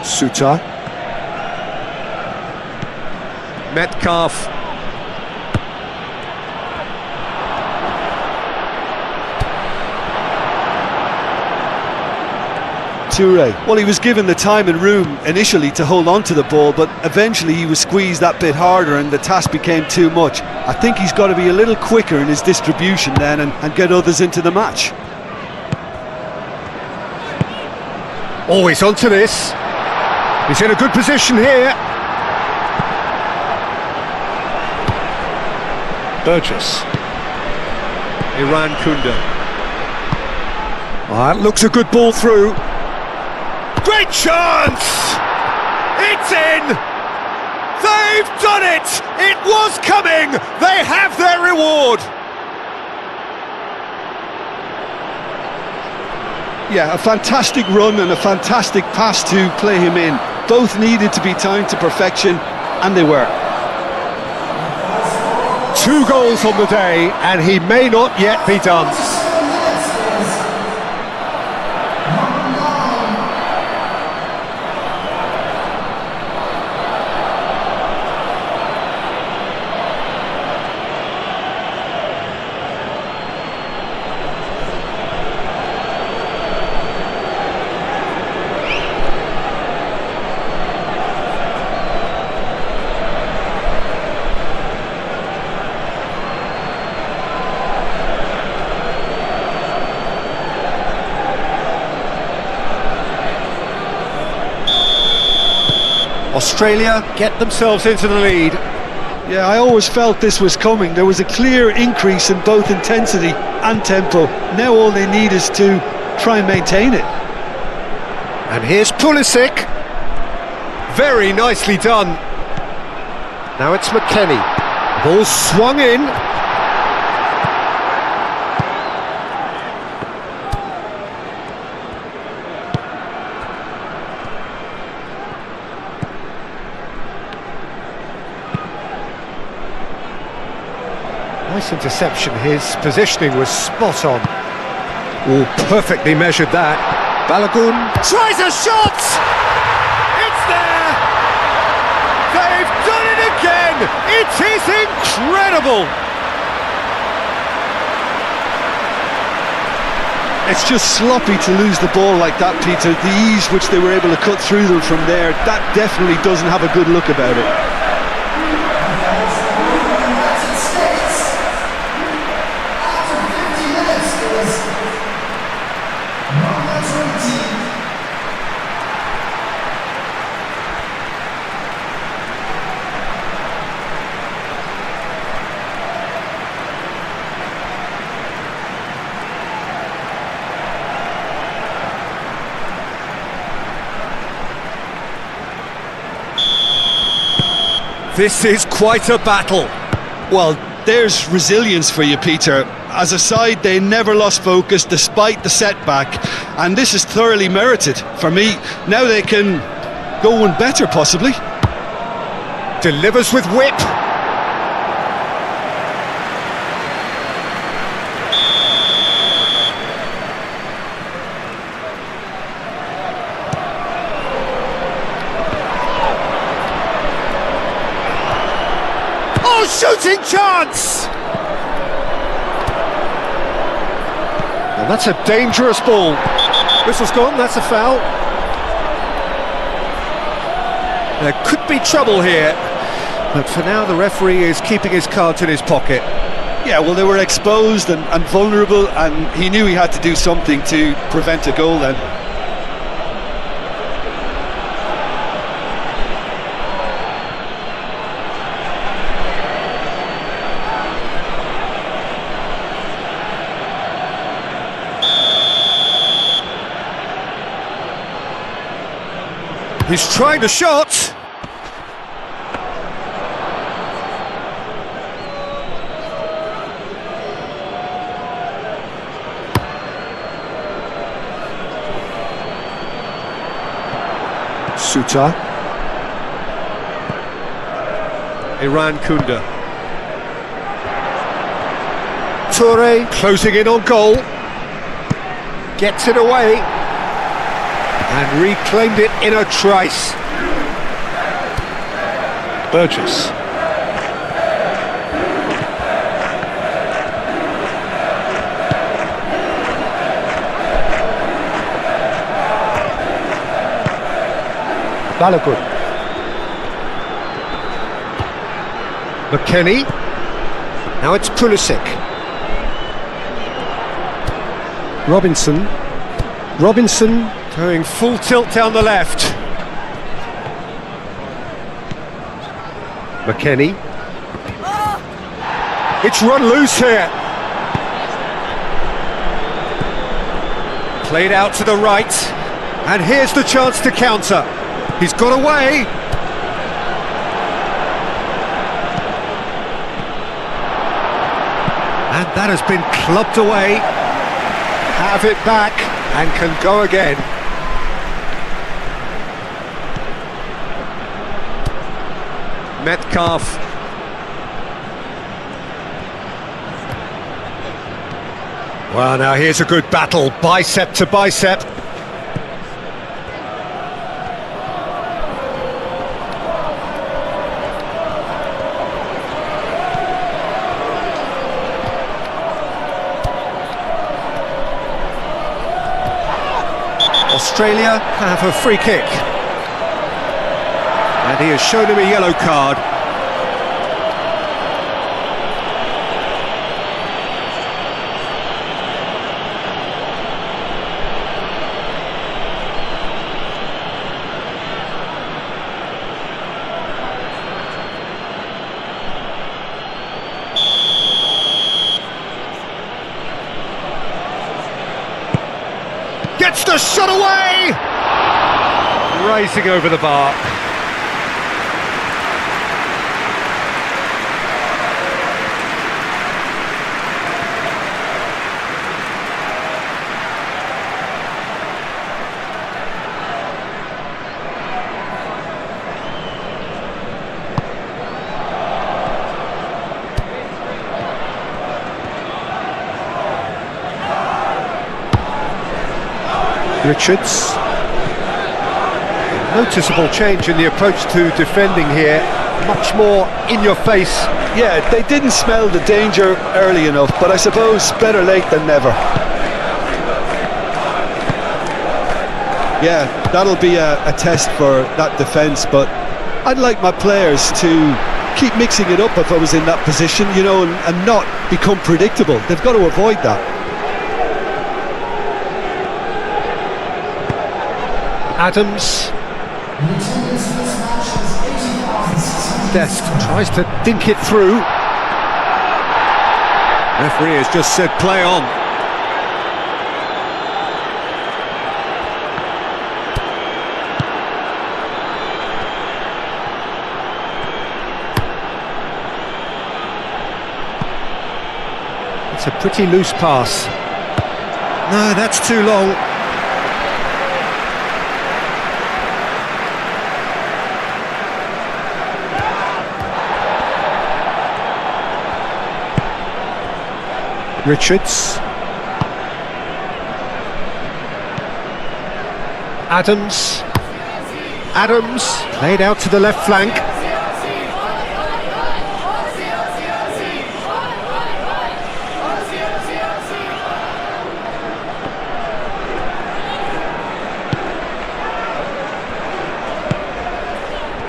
Suter. Metcalf. Toure. Well, he was given the time and room initially to hold on to the ball, but eventually he was squeezed that bit harder and the task became too much. I think he's got to be a little quicker in his distribution then and get others into the match. Oh, he's onto this. He's in a good position here. Burgess. Iran Kunda. That looks a good ball through. Great chance! It's in! They've done it! It was coming! They have their reward! Yeah, a fantastic run and a fantastic pass to play him in. Both needed to be timed to perfection, and they were. 2 goals on the day, and he may not yet be done. Australia get themselves into the lead. Yeah, I always felt this was coming. There was a clear increase in both intensity and tempo. Now all they need is to try and maintain it. And here's Pulisic. Very nicely done. Now it's McKennie. Ball swung in. Nice interception. His positioning was spot on. Oh, perfectly measured that. Balogun tries a shot! It's there! They've done it again! It is incredible! It's just sloppy to lose the ball like that, Peter. The ease which they were able to cut through them from there, that definitely doesn't have a good look about it. United States, after 50 minutes, is number 20. This is quite a battle. Well, there's resilience for you, Peter. As a side, they never lost focus despite the setback, and this is thoroughly merited. For me, now they can go one better, possibly. Delivers with whip. Oh, shooting chance! And that's a dangerous ball. Whistle's gone, that's a foul. There could be trouble here, but for now the referee is keeping his cards in his pocket. Yeah, well, they were exposed and vulnerable, and he knew he had to do something to prevent a goal then. He's trying a shot. Suta. Iran Kunda. Toure closing in on goal. Gets it away. And reclaimed it in a trice. Burgess. Balogun. McKennie. Now it's Pulisic. Robinson. Going full tilt down the left. McKennie. It's run loose here. Played out to the right. And here's the chance to counter. He's got away. And that has been clubbed away. Have it back and can go again. Metcalf. Well, now here's a good battle, bicep to bicep. Australia have a free kick. And he has shown him a yellow card. That's the shot away! Racing over the bar. Richards. Noticeable change in the approach to defending here. Much more in your face. Yeah, they didn't smell the danger early enough, but I suppose better late than never. Yeah, that'll be a test for that defence, but I'd like my players to keep mixing it up if I was in that position, you know, and not become predictable. They've got to avoid that. Adams. Dest tries to dink it through. Referee has just said play on. It's a pretty loose pass. No, that's too long. Richards. Adams. Adams played out to the left flank.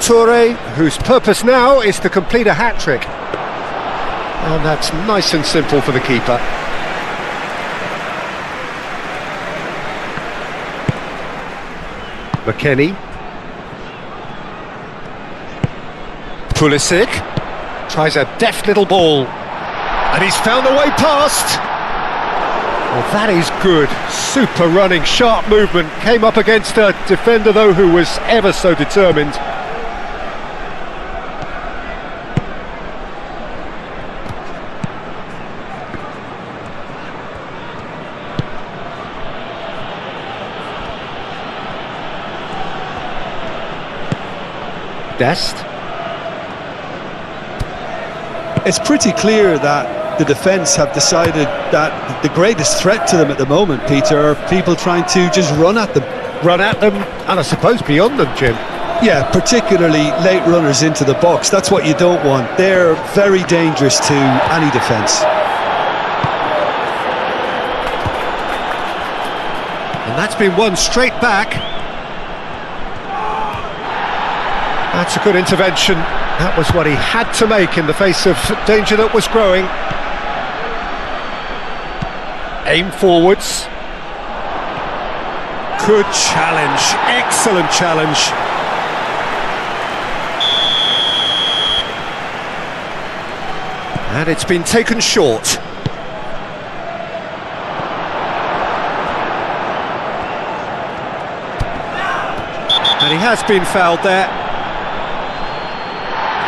Toure, whose purpose now is to complete a hat-trick. And that's nice and simple for the keeper. McKennie. Pulisic tries a deft little ball. And he's found the way past. Well, that is good. Super running, sharp movement. Came up against a defender, though, who was ever so determined. Dest. It's pretty clear that the defence have decided that the greatest threat to them at the moment, Peter, are people trying to just run at them. Run at them, and I suppose beyond them, Jim. Yeah, particularly late runners into the box. That's what you don't want. They're very dangerous to any defence. And that's been won straight back. That's a good intervention. That was what he had to make in the face of danger that was growing. Aim forwards. Good challenge, excellent challenge. And it's been taken short. And he has been fouled there.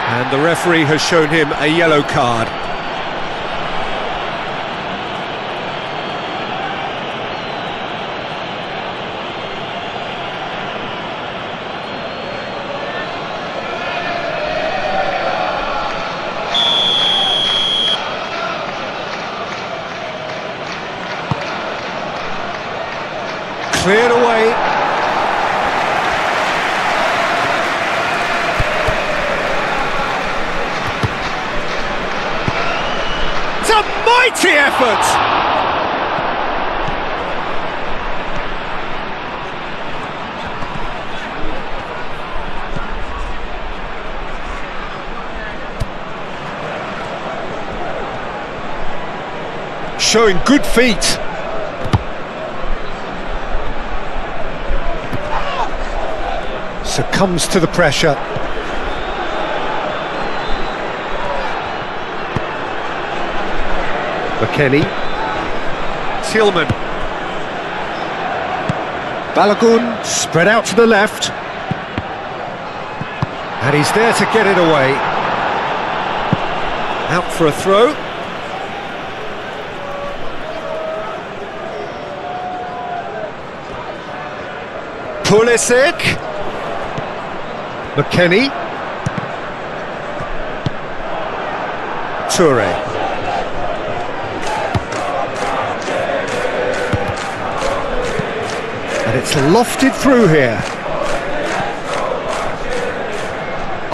And the referee has shown him a yellow card. Cleared away. It's a mighty effort! Showing good feet. Succumbs to the pressure. McKennie. Tillman. Balogun spread out to the left. And he's there to get it away. Out for a throw. Pulisic. McKennie. Toure. And it's lofted through here.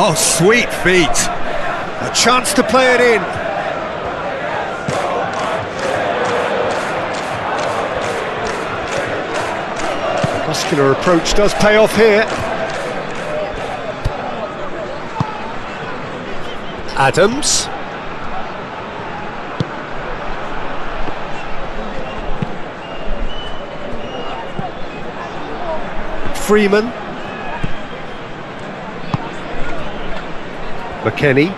Oh, sweet feet. A chance to play it in. The muscular approach does pay off here. Adams. Freeman. McKennie.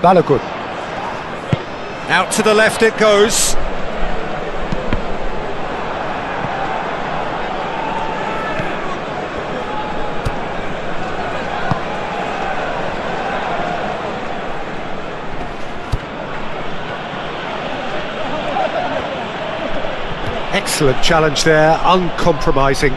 Balogun. Out to the left it goes. Excellent challenge there, uncompromising.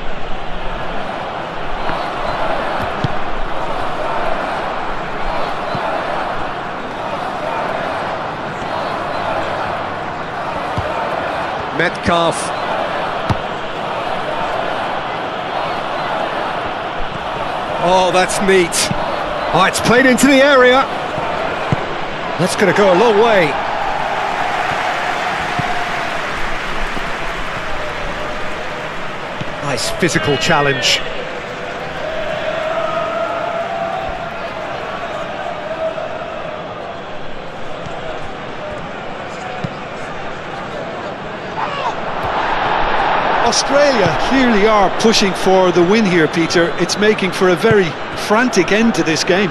Metcalf. Oh, that's neat. Oh, it's played into the area. That's going to go a long way. Nice physical challenge. Australia clearly are pushing for the win here, Peter. It's making for a very frantic end to this game.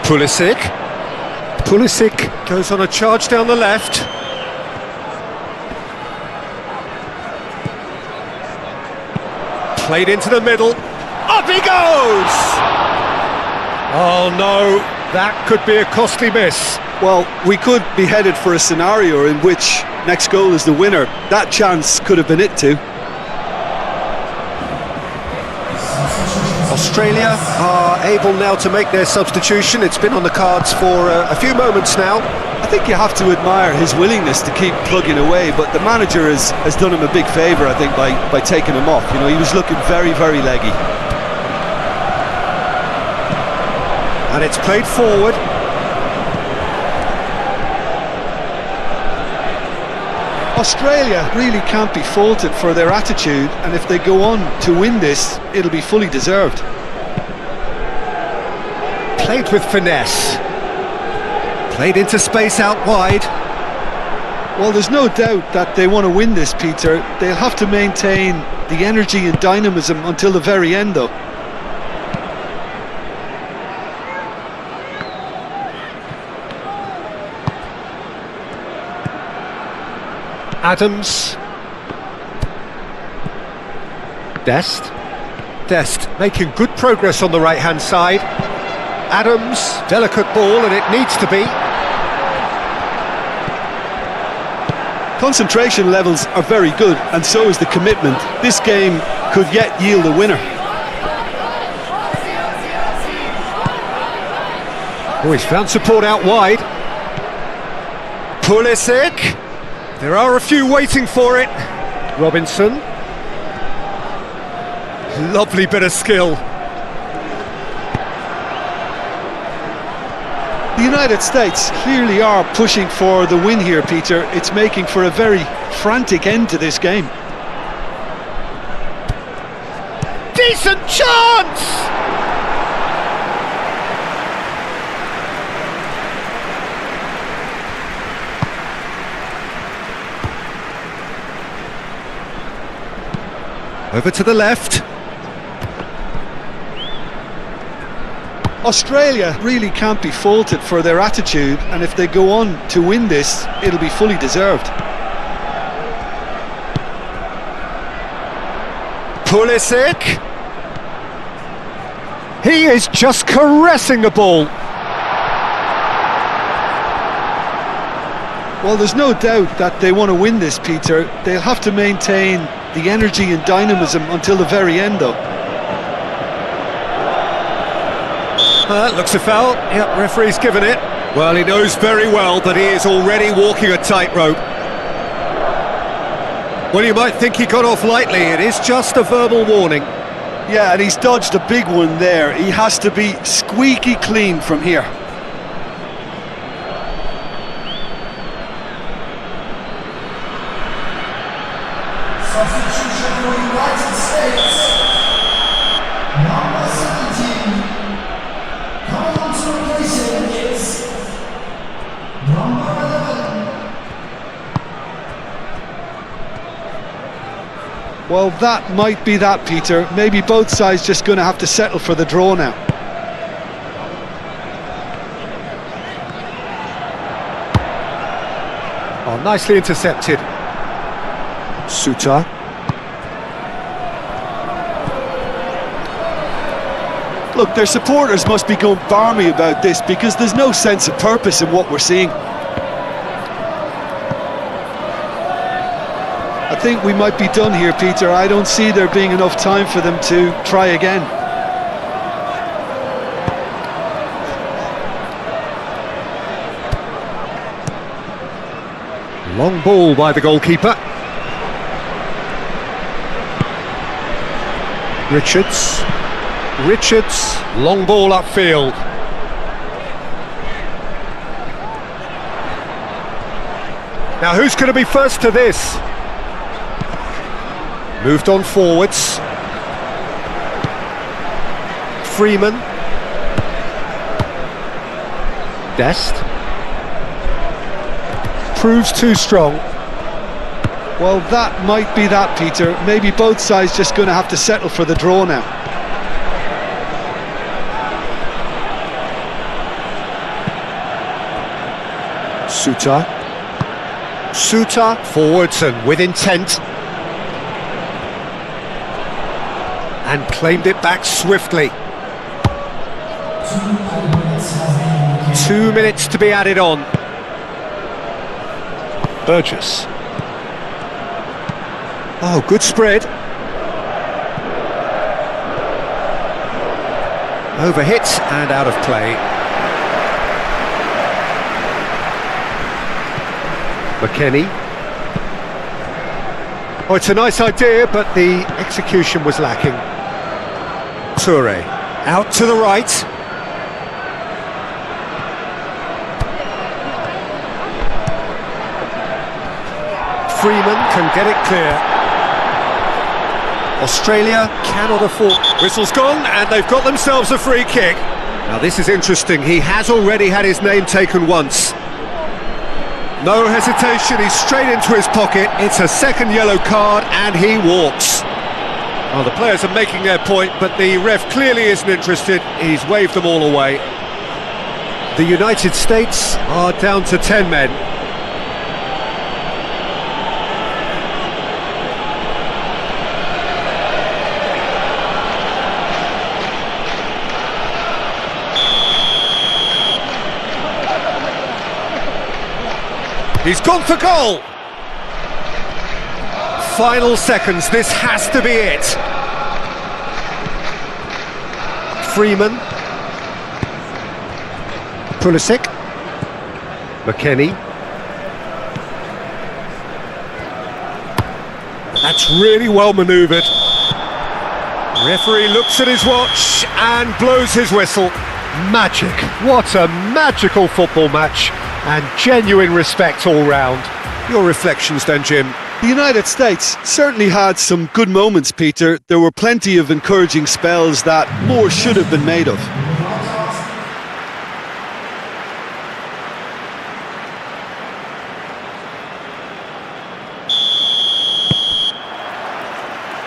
Pulisic. Pulisic goes on a charge down the left. Played into the middle. Up he goes! Oh no, that could be a costly miss. Well, we could be headed for a scenario in which next goal is the winner. That chance could have been it too. Australia are able now to make their substitution. It's been on the cards for a few moments now. I think you have to admire his willingness to keep plugging away, but the manager has done him a big favour, I think, by taking him off. You know, he was looking very, very leggy. And it's played forward. Australia really can't be faulted for their attitude, and if they go on to win this, it'll be fully deserved. Played with finesse. Played into space out wide. Well, there's no doubt that they want to win this, Peter. They'll have to maintain the energy and dynamism until the very end, though. Adams. Dest making good progress on the right-hand side. Adams, delicate ball, and it needs to be. Concentration levels are very good, and so is the commitment. This game could yet yield a winner. Oh, he's found support out wide. Pulisic. There are a few waiting for it. Robinson. Lovely bit of skill. The United States clearly are pushing for the win here, Peter. It's making for a very frantic end to this game. Decent chance! Over to the left. Australia really can't be faulted for their attitude, and if they go on to win this, it'll be fully deserved. Pulisic. He is just caressing the ball. Well, there's no doubt that they want to win this, Peter. They'll have to maintain the energy and dynamism until the very end, though. That looks a foul. Yep, referee's given it. Well, he knows very well that he is already walking a tightrope. Well, you might think he got off lightly. It is just a verbal warning. Yeah, and he's dodged a big one there. He has to be squeaky clean from here. Substitution for United States. Number 17. Coming on to replace him is number 11. Well, that might be that, Peter. Maybe both sides just going to have to settle for the draw now. Oh, nicely intercepted. Suter. Look, their supporters must be going barmy about this because there's no sense of purpose in what we're seeing. I think we might be done here, Peter. I don't see there being enough time for them to try again. Long ball by the goalkeeper. Richards, long ball upfield. Now who's going to be first to this? Moved on forwards. Freeman. Dest. Proves too strong. Well, that might be that, Peter. Maybe both sides just going to have to settle for the draw now. Suter, forwards and with intent. And claimed it back swiftly. 2 minutes to be added on. Burgess. Oh, good spread. Overhit and out of play. McKennie. Oh, it's a nice idea, but the execution was lacking. Toure. Out to the right. Freeman can get it clear. Australia cannot afford... Whistle's gone, and they've got themselves a free kick. Now this is interesting. He has already had his name taken once. No hesitation, he's straight into his pocket. It's a second yellow card, and he walks. Well, the players are making their point, but the ref clearly isn't interested. He's waved them all away. The United States are down to 10 men. He's gone for goal! Final seconds, this has to be it. Freeman. Pulisic. McKennie. That's really well manoeuvred. Referee looks at his watch and blows his whistle. Magic. What a magical football match. And genuine respect all round. Your reflections then, Jim? The United States certainly had some good moments, Peter. There were plenty of encouraging spells that more should have been made of.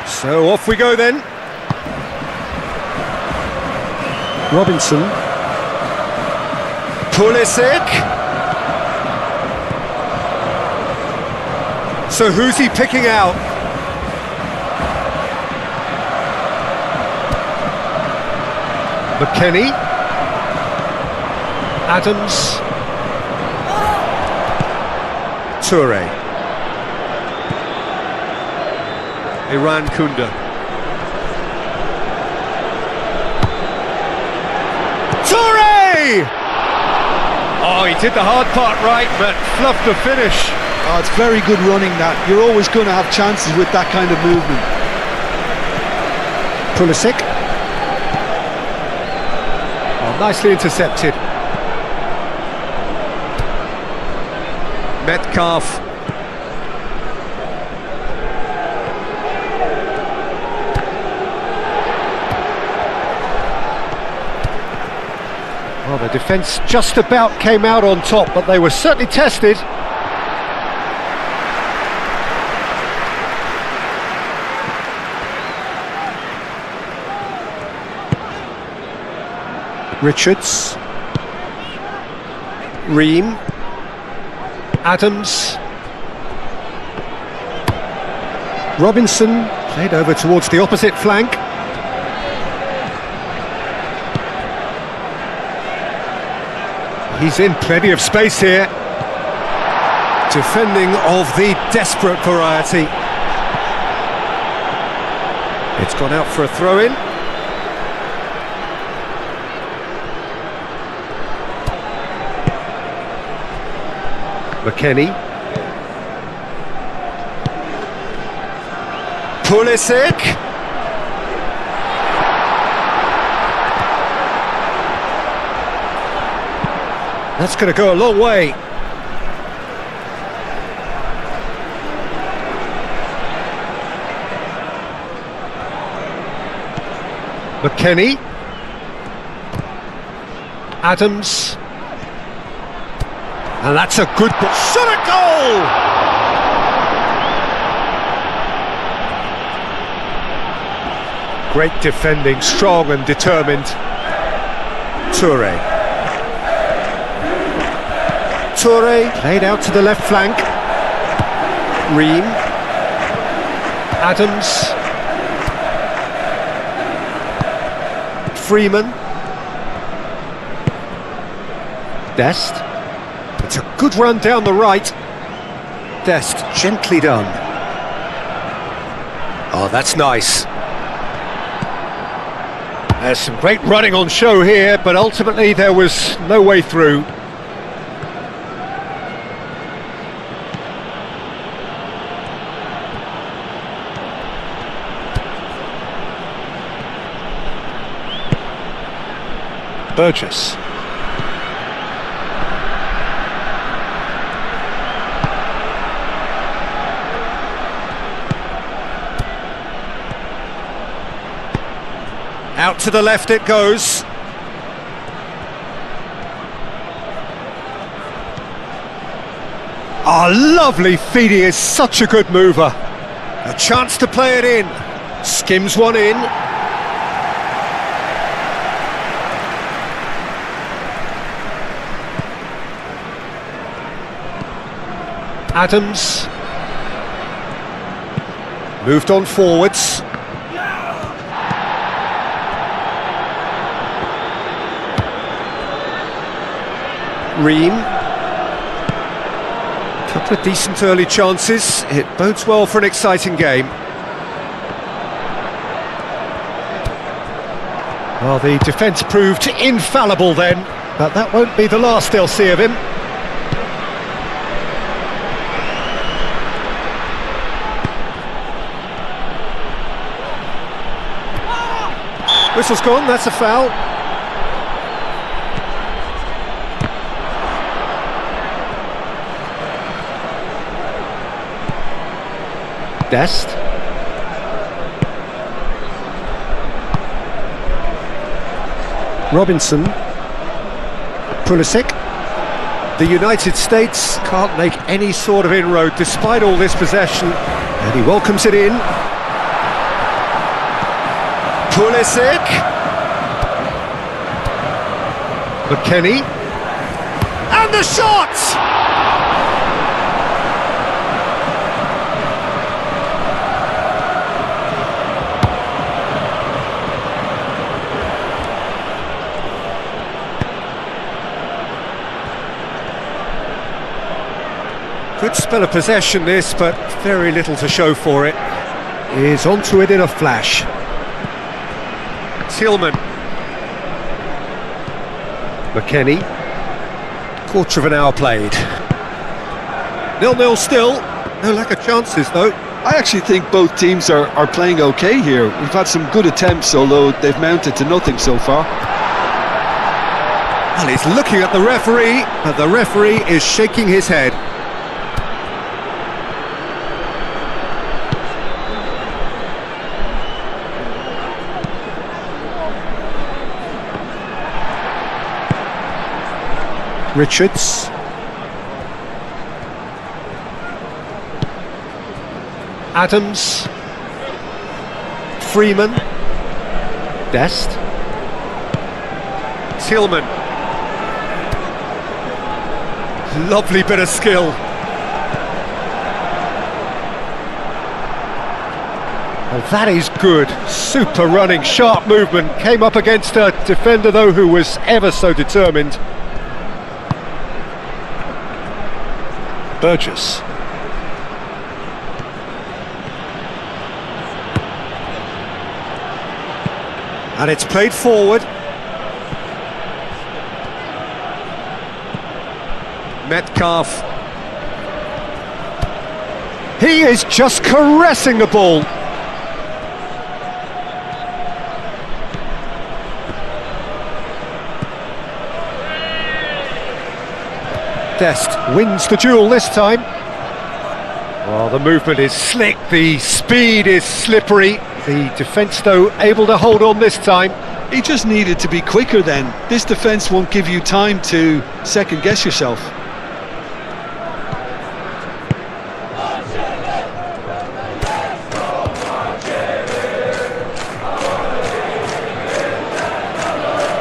So off we go then. Robinson. Pulisic. So who's he picking out? McKennie. Adams. Toure. Iran Kunda. Toure! Oh, he did the hard part right, but fluffed the finish. Oh, it's very good running that. You're always going to have chances with that kind of movement. Pulisic. Oh, nicely intercepted. Metcalf. Well, the defence just about came out on top, but they were certainly tested. Richards. Ream. Adams. Robinson played over towards the opposite flank. He's in plenty of space here. Defending of the desperate variety. It's gone out for a throw-in. McKennie. Pulisic. That's going to go a long way. McKennie. Adams. And that's a good ball. Shot a goal! Great defending, strong and determined. Toure. Toure played out to the left flank. Ream. Adams. Freeman. Dest. It's a good run down the right. Dest, gently done. Oh, that's nice. There's some great running on show here, but ultimately there was no way through. Burgess. Out to the left it goes. Oh, lovely feed, he is such a good mover. A chance to play it in. Skims one in. Adams. Moved on forwards. Ream. Couple of decent early chances. It bodes well for an exciting game. Well, the defence proved infallible then, but that won't be the last they'll see of him. Whistle's gone, that's a foul. Dest. Robinson. Pulisic. The United States can't make any sort of inroad despite all this possession, and he welcomes it in. Pulisic. McKennie. And the shot! Good spell of possession this, but very little to show for it. Is onto it in a flash. Tillman. McKennie. Quarter of an hour played. 0-0 still. No lack of chances though. I actually think both teams are playing okay here. We've had some good attempts, although they've mounted to nothing so far. Well, he's looking at the referee, but the referee is shaking his head. Richards. Adams. Freeman. Dest. Tillman. Lovely bit of skill. Oh, that is good. Super running, sharp movement. Came up against a defender, though, who was ever so determined. Burgess. And it's played forward. Metcalf. He is just caressing the ball. Dest wins the duel this time. Oh, the movement is slick, the speed is slippery. The defence, though, able to hold on this time. He just needed to be quicker then. This defence won't give you time to second-guess yourself.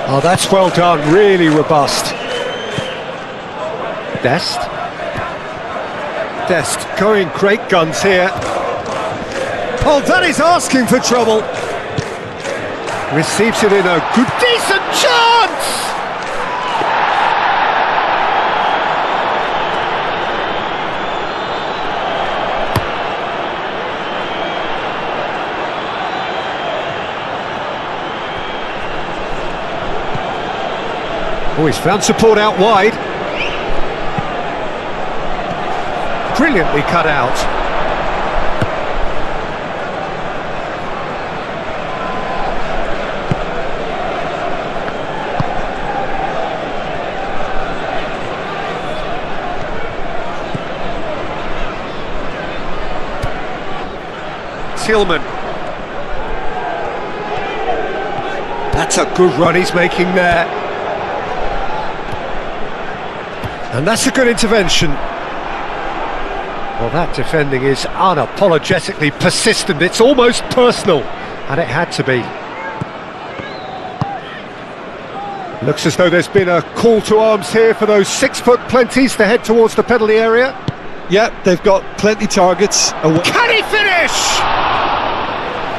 Oh, that's well done, really robust. Dest. Dest going great guns here. Oh, that is asking for trouble. Receives it in a good, decent chance! Oh, he's found support out wide. Brilliantly cut out. Tillman. That's a good run he's making there. And that's a good intervention. Well, that defending is unapologetically persistent. It's almost personal, and it had to be. Looks as though there's been a call to arms here for those 6-foot plenties to head towards the penalty area. Yeah, they've got plenty targets. Can he finish?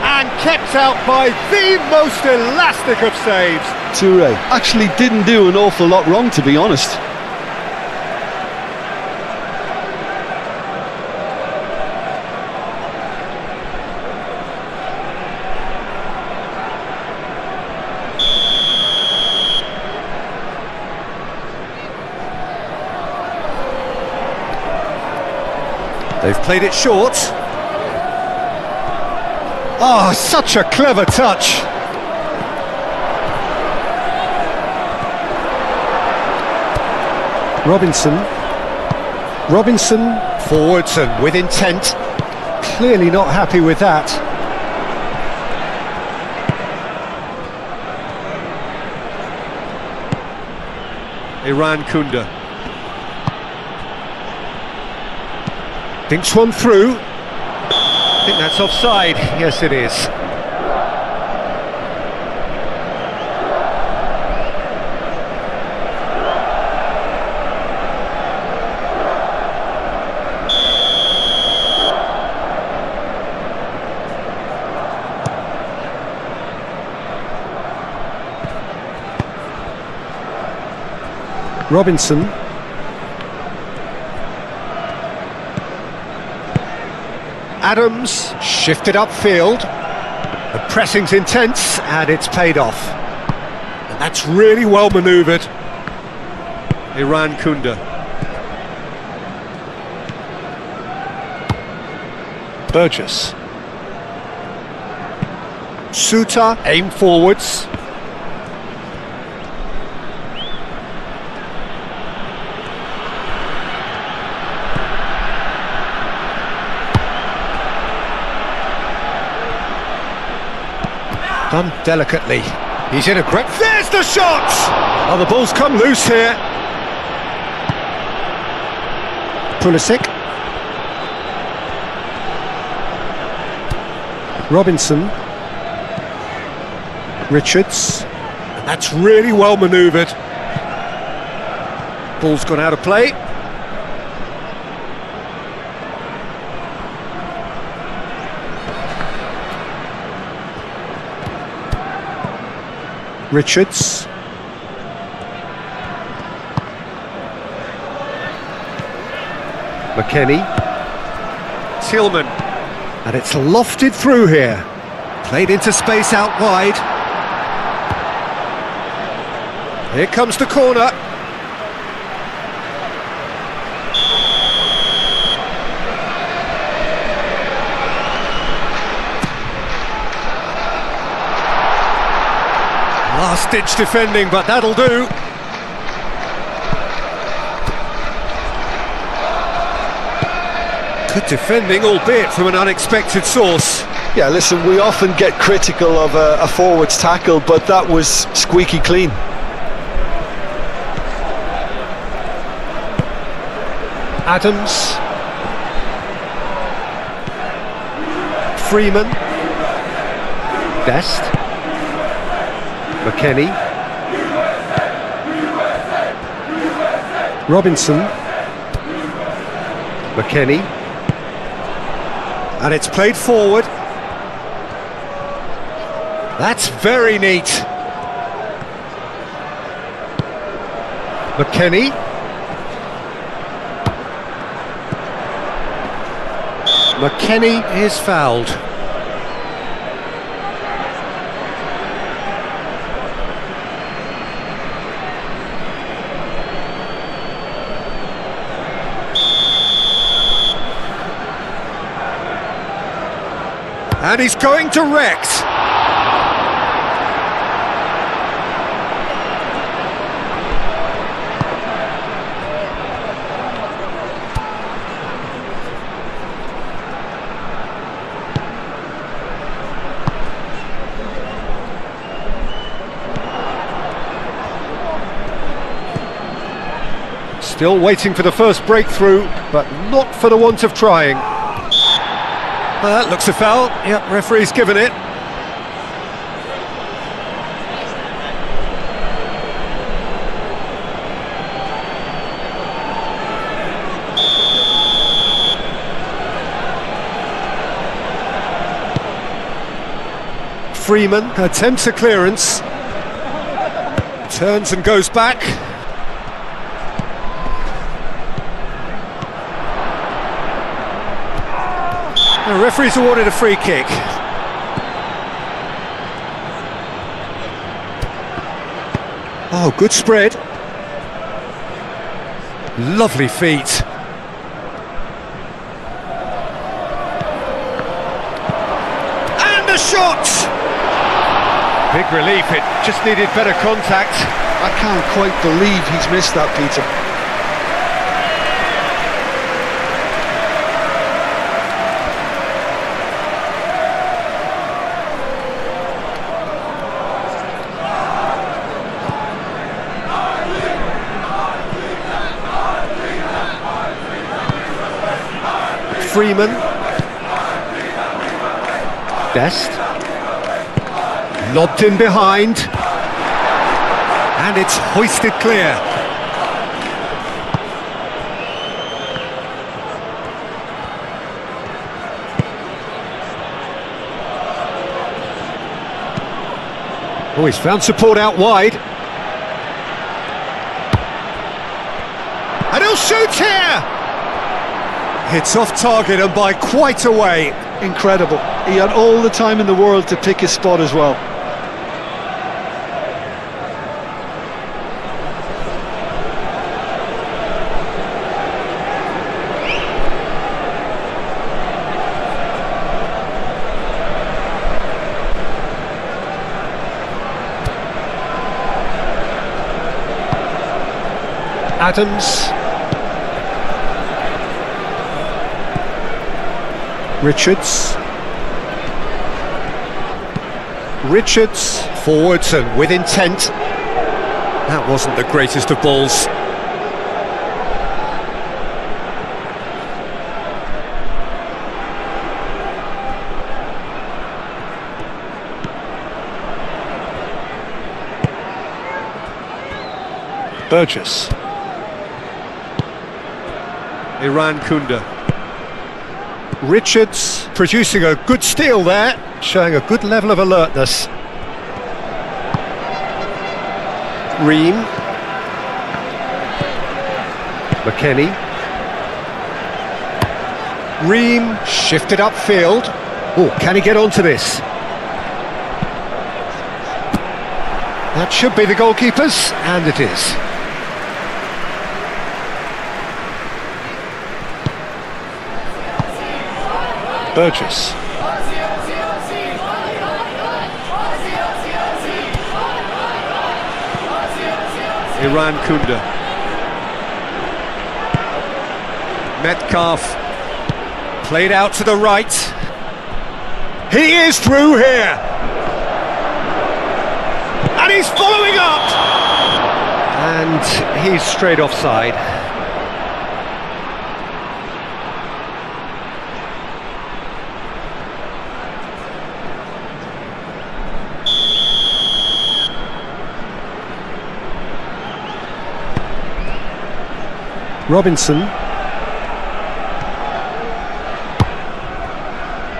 And kept out by the most elastic of saves. Toure actually didn't do an awful lot wrong, to be honest. They've played it short. Oh, such a clever touch. Robinson. Forwards and with intent. Clearly not happy with that. Iran Kunda. Thinks one through. I think that's offside. Yes, it is. Robinson. Adams, shifted upfield. The pressing's intense, and it's paid off. And that's really well manoeuvred. Iran Kunda. Burgess. Suter, aim forwards. Done delicately. He's in a great... There's the shot! Oh, the ball's come loose here. Pulisic. Robinson. Richards. And that's really well manoeuvred. Ball's gone out of play. Richards. McKennie. Tillman. And it's lofted through here. Played into space out wide. Here comes the corner. Last-ditch defending, but that'll do. Good defending, albeit from an unexpected source. Yeah, listen, we often get critical of a forward's tackle, but that was squeaky clean. Adams. Freeman. Best. McKennie. Robinson. McKennie. And it's played forward. That's very neat. McKennie. McKennie is fouled. And he's going direct. Still waiting for the first breakthrough, but not for the want of trying. That looks a foul. Yep, referee's given it. Freeman attempts a clearance. Turns and goes back. The referee's awarded a free kick. Oh, good spread. Lovely feet. And a shot! Big relief, it just needed better contact. I can't quite believe he's missed that, Peter. Freeman. Best. Lobbed in behind. And it's hoisted clear. Oh, he's found support out wide. he'll shoot here! It's off target and by quite a way. Incredible. He had all the time in the world to pick his spot as well. Adams. Richards, forwards and with intent. That wasn't the greatest of balls. Burgess. Iran Kunda. Richards producing a good steal there, showing a good level of alertness. Ream. McKennie. Ream shifted upfield. Oh, can he get onto this? That should be the goalkeeper's, and it is. Burgess. Iran Kunda. Metcalf. Played out to the right. He is through here. And he's following up. And he's straight offside. Robinson.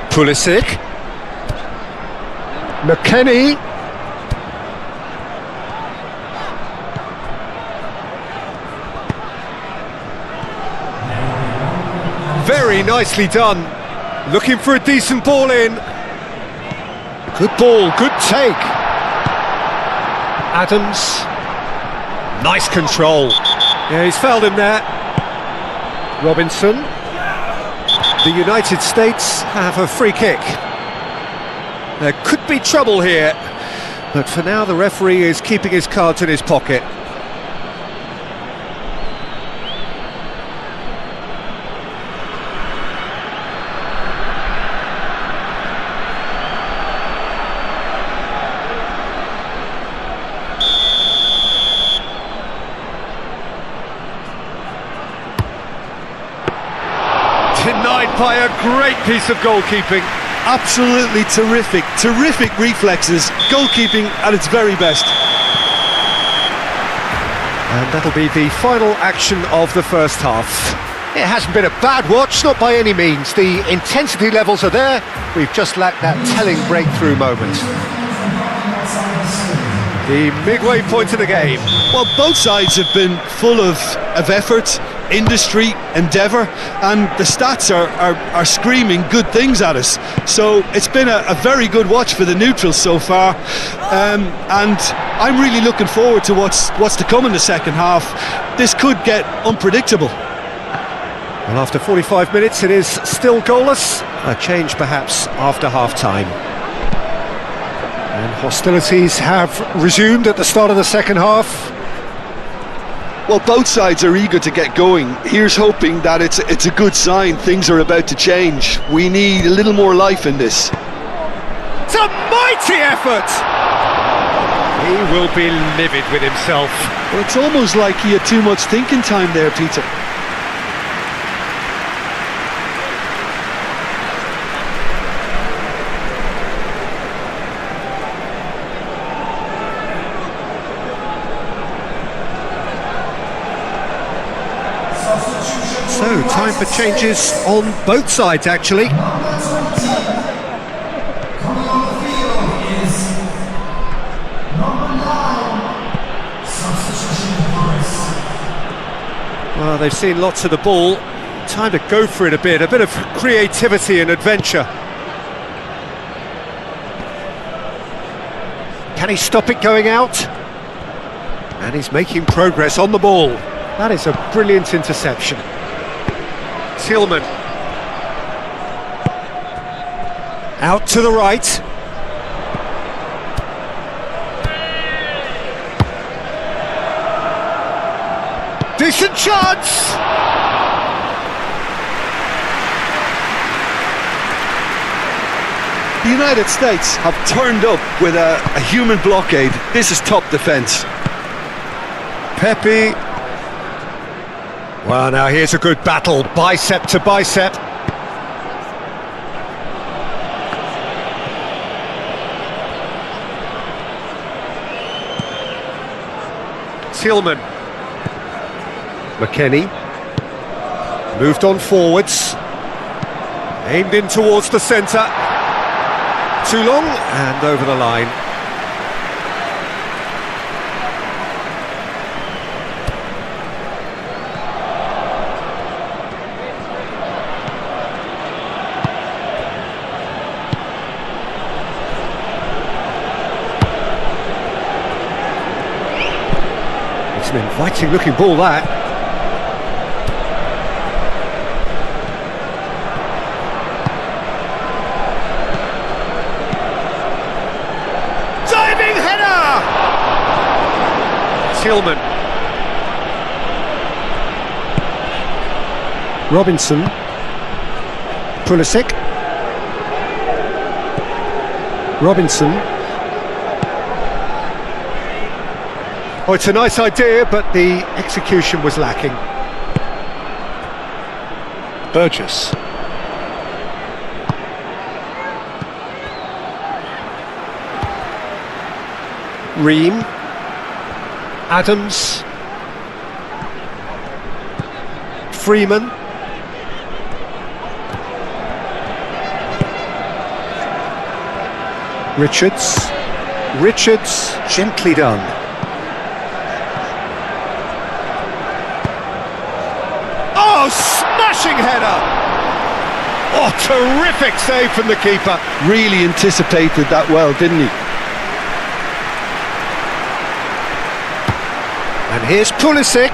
Pulisic. McKennie. Very nicely done. Looking for a decent ball in. Good ball, good take. Adams. Nice control. Yeah, he's fouled him there. Robinson. The United States have a free kick. There could be trouble here, but for now the referee is keeping his cards in his pocket. Denied by a great piece of goalkeeping. Absolutely terrific reflexes, goalkeeping at its very best. And that'll be the final action of the first half. It hasn't been a bad watch, not by any means. The intensity levels are there, we've just lacked that telling breakthrough moment. The midway point of the game. Well, both sides have been full of effort, industry, endeavour, and the stats are screaming good things at us. So it's been a very good watch for the neutrals so far, and I'm really looking forward to what's to come in the second half. This could get unpredictable. Well, after 45 minutes it is still goalless. A change perhaps after half-time. And hostilities have resumed at the start of the second half. Well, both sides are eager to get going. Here's hoping that it's a good sign. Things are about to change. We need a little more life in this. It's a mighty effort! He will be livid with himself. Well, it's almost like he had too much thinking time there, Peter. So, time for changes on both sides, actually. Number 20. Coming on the field is number 9. Substitution Paris. Well, they've seen lots of the ball. Time to go for it a bit of creativity and adventure. Can he stop it going out? And he's making progress on the ball. That is a brilliant interception. Tillman. Out to the right. Decent chance! The United States have turned up with a human blockade. This is top defence. Pepe. Well, now here's a good battle, bicep to bicep. Tillman. McKennie. Moved on forwards. Aimed in towards the centre. Too long, and over the line. It's an inviting looking ball, that. Tillman. Robinson. Pulisic. Robinson. Oh, it's a nice idea, but the execution was lacking. Burgess. Ream. Adams. Freeman. Richards. Richards, gently done. Oh, smashing header! Oh, terrific save from the keeper. Really anticipated that well, didn't he? And here's Pulisic.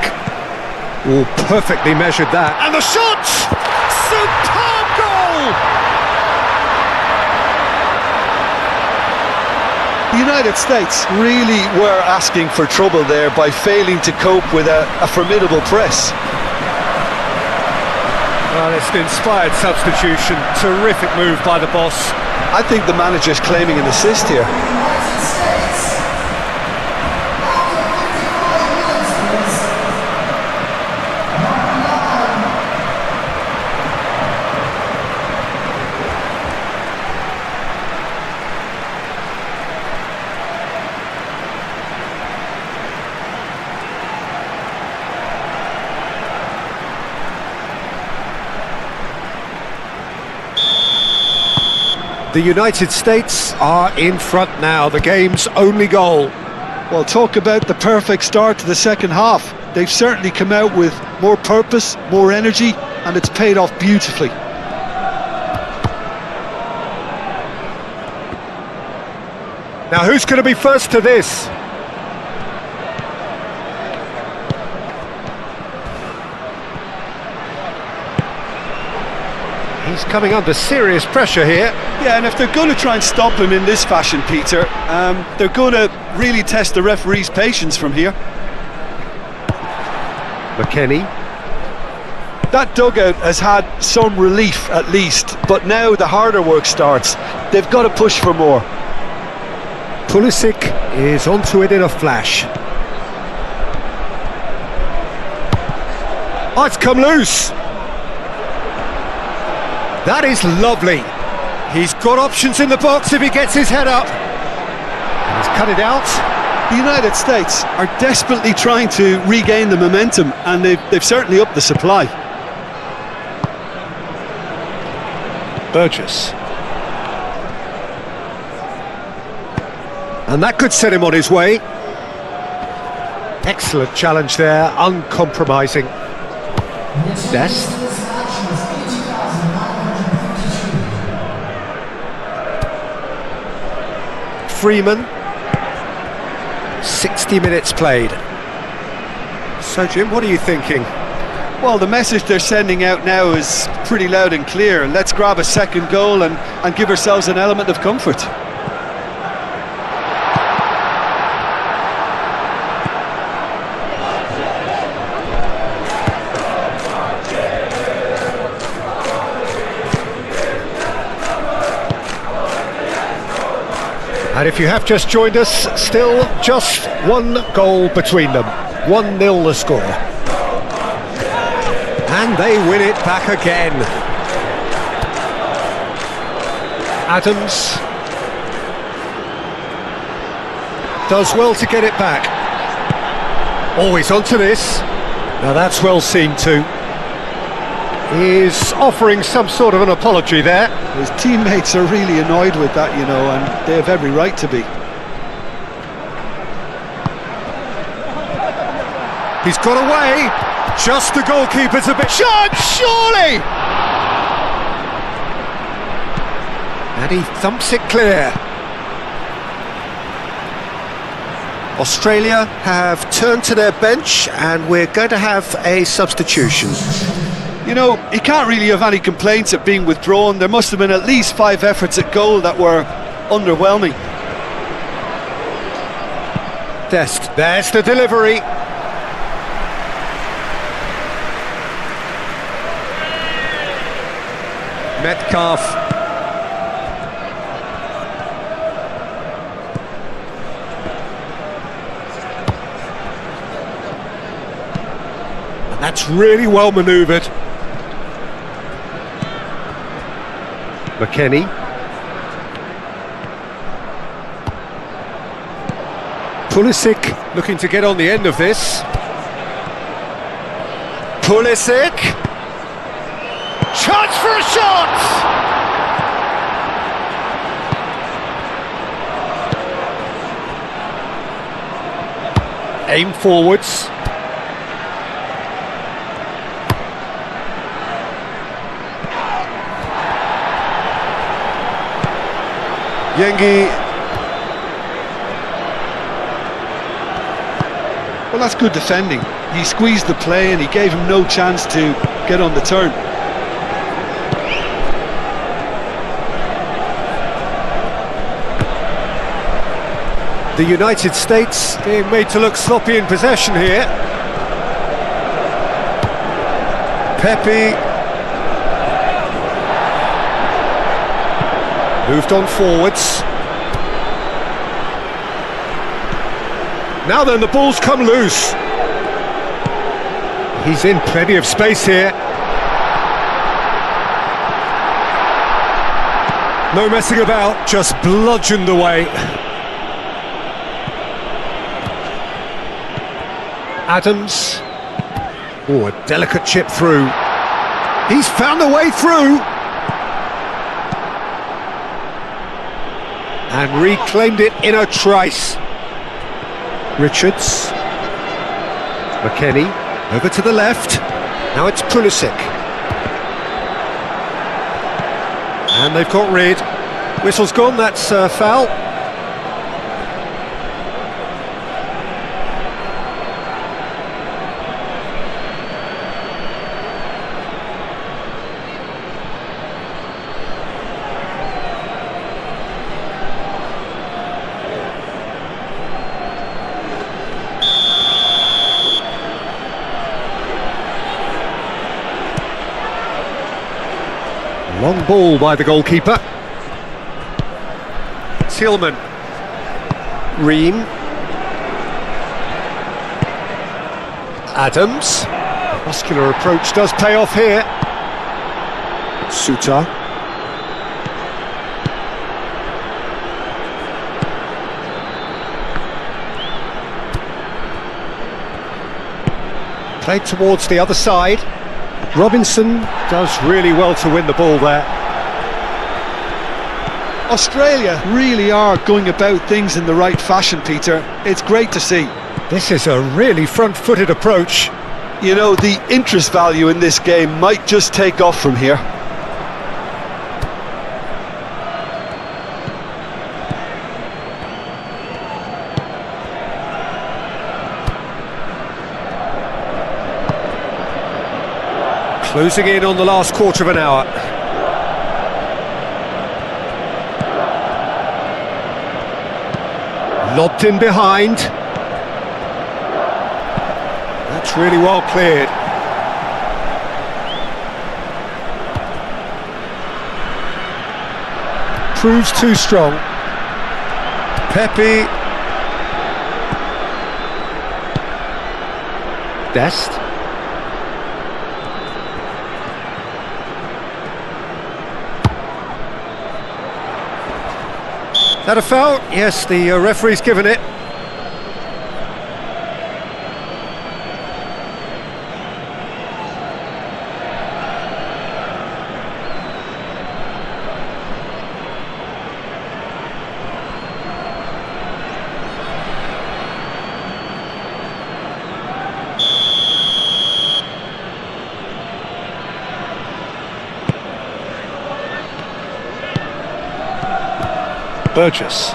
Oh, perfectly measured that. And the shot! Superb goal! The United States really were asking for trouble there by failing to cope with a formidable press. Well, it's an inspired substitution. Terrific move by the boss. I think the manager's claiming an assist here. The United States are in front now, the game's only goal. Well, talk about the perfect start to the second half. They've certainly come out with more purpose, more energy, and it's paid off beautifully. Now, who's going to be first to this? He's coming under serious pressure here. Yeah, and if they're going to try and stop him in this fashion, Peter, they're going to really test the referee's patience from here. McKennie. That dugout has had some relief at least, but now the harder work starts. They've got to push for more. Pulisic is onto it in a flash. Oh, it's come loose. That is lovely. He's got options in the box if he gets his head up. And he's cut it out. The United States are desperately trying to regain the momentum, and they've certainly upped the supply. Burgess. And that could set him on his way. Excellent challenge there, uncompromising. Dest. Freeman. 60 minutes played. So Jim, what are you thinking? Well, the message they're sending out now is pretty loud and clear. Let's grab a second goal and give ourselves an element of comfort. And if you have just joined us, still just one goal between them. 1-0 the score. And they win it back again. Adams does well to get it back. Always onto this. Now that's well seen too. He's offering some sort of an apology there. His teammates are really annoyed with that, you know, and they have every right to be. He's got away. Just the goalkeeper's a bit shot, surely! And he thumps it clear. Australia have turned to their bench and we're going to have a substitution. You know, he can't really have any complaints at being withdrawn. There must have been at least 5 efforts at goal that were underwhelming. Dest, there's the delivery. Metcalf. And that's really well manoeuvred. McKennie. Pulisic looking to get on the end of this. Pulisic. Chance for a shot! Aim forwards. Yengi. Well, that's good defending. He squeezed the play and he gave him no chance to get on the turn. The United States being made to look sloppy in possession here. Pepe moved on forwards. Now then, the ball's come loose. He's in plenty of space here. No messing about, just bludgeoned away. Adams. Oh, a delicate chip through. He's found a way through. And reclaimed it in a trice. Richards. McKennie. Over to the left. Now it's Pulisic. And they've got rid. Whistle's gone, that's foul. Long ball by the goalkeeper. Tillman. Ream. Adams. Muscular approach does pay off here. Suter. Played towards the other side. Robinson does really well to win the ball there. Australia really are going about things in the right fashion, Peter. It's great to see. This is a really front-footed approach. You know, the interest value in this game might just take off from here. Closing in on the last quarter of an hour. Lobbed in behind. That's really well cleared. Proves too strong. Pepe. Dest. That a foul? Yes, the referee's given it. Burgess.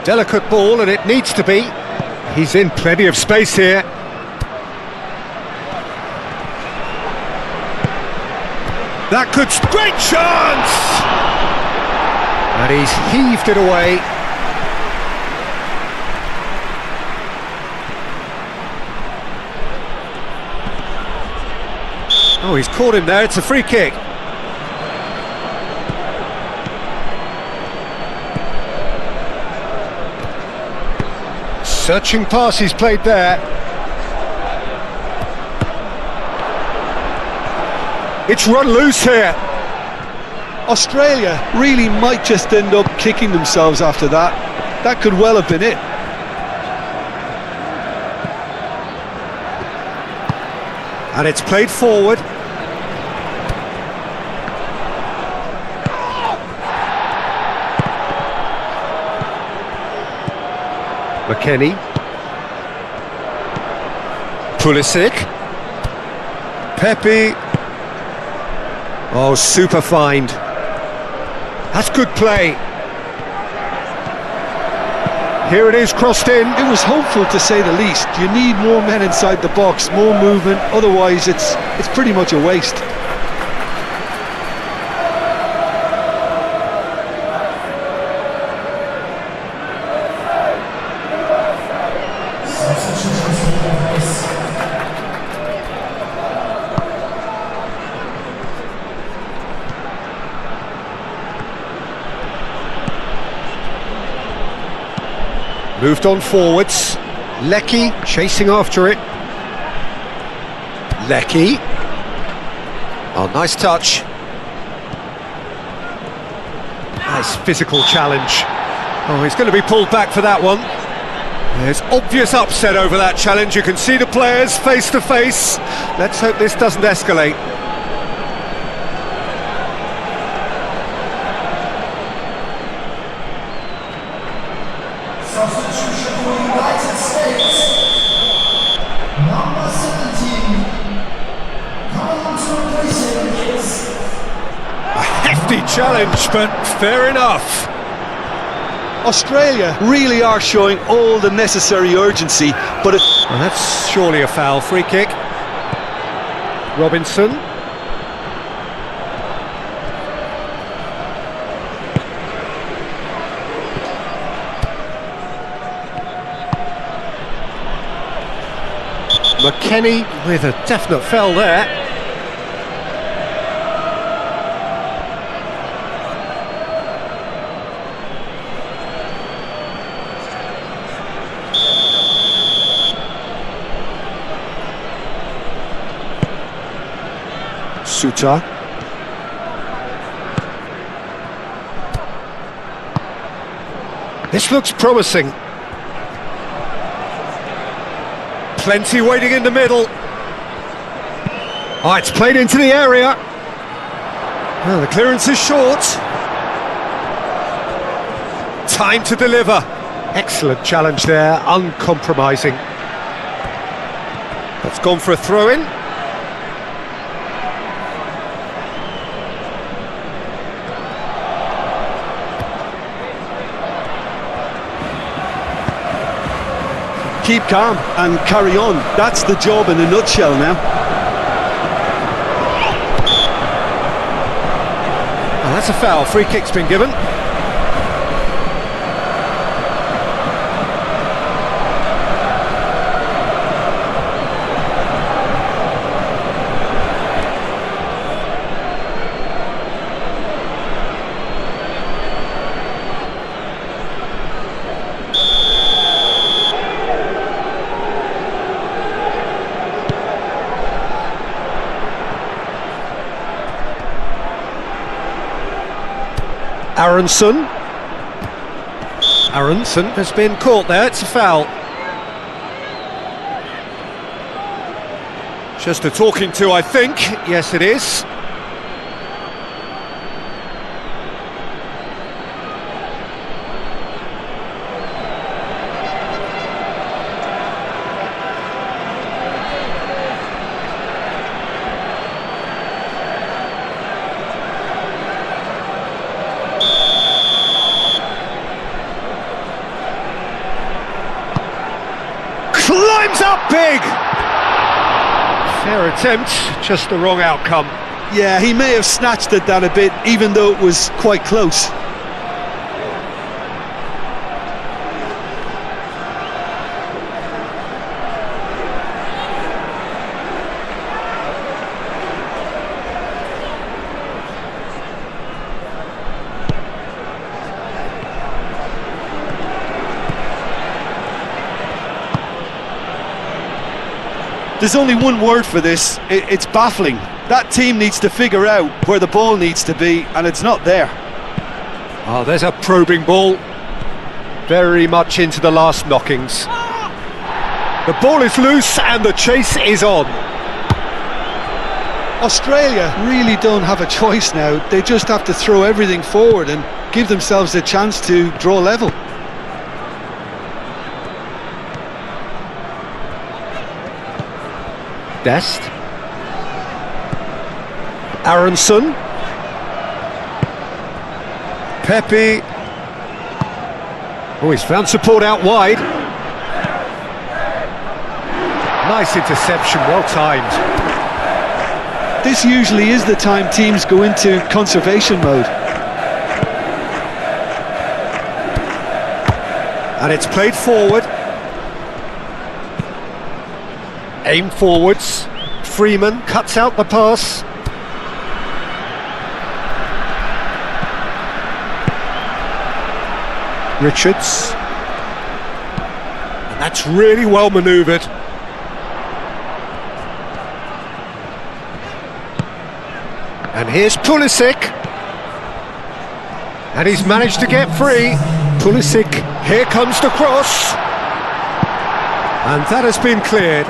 Delicate ball, and it needs to be. He's in plenty of space here. That could... Great chance! And he's heaved it away. Oh, he's caught him there. It's a free kick. Searching pass he's played there. It's run loose here. Australia really might just end up kicking themselves after that. That could well have been it. And it's played forward. McKennie. Pulisic. Pepe. Oh, super find. That's good play. Here it is, crossed in. It was hopeful, to say the least. You need more men inside the box, more movement, otherwise it's pretty much a waste. Moved on forwards. Lecky chasing after it. Lecky. Oh, nice touch. Nice physical challenge. Oh, he's going to be pulled back for that one. There's obvious upset over that challenge. You can see the players face to face. Let's hope this doesn't escalate. Substitution for United States. Number 17. Coming to replace him is... A hefty challenge, but fair enough. Australia really are showing all the necessary urgency, but Well, that's surely a foul. Free kick. Robinson. McKennie with a definite foul there. Suter. This looks promising. Plenty waiting in the middle. Oh, it's played into the area. Well, the clearance is short. Time to deliver. Excellent challenge there, uncompromising. That's gone for a throw-in. Keep calm and carry on. That's the job in a nutshell now. And that's a foul. Free kick's been given. Aronson has been caught there, it's a foul. Just a talking to, I think. Yes, it is. Climbs up big! Fair attempt, just the wrong outcome. Yeah, he may have snatched at that a bit, even though it was quite close. There's only one word for this, it's baffling. That team needs to figure out where the ball needs to be, and it's not there. Oh, there's a probing ball. Very much into the last knockings. The ball is loose and the chase is on. Australia really don't have a choice now. They just have to throw everything forward and give themselves a chance to draw level. Dest. Aronson. Pepe. Oh, he's found support out wide. Nice interception, well timed. This usually is the time teams go into conservation mode. And it's played forward. Aim forwards. Freeman cuts out the pass. Richards. And that's really well manoeuvred. And here's Pulisic. And he's managed to get free. Pulisic, here comes the cross. And that has been cleared.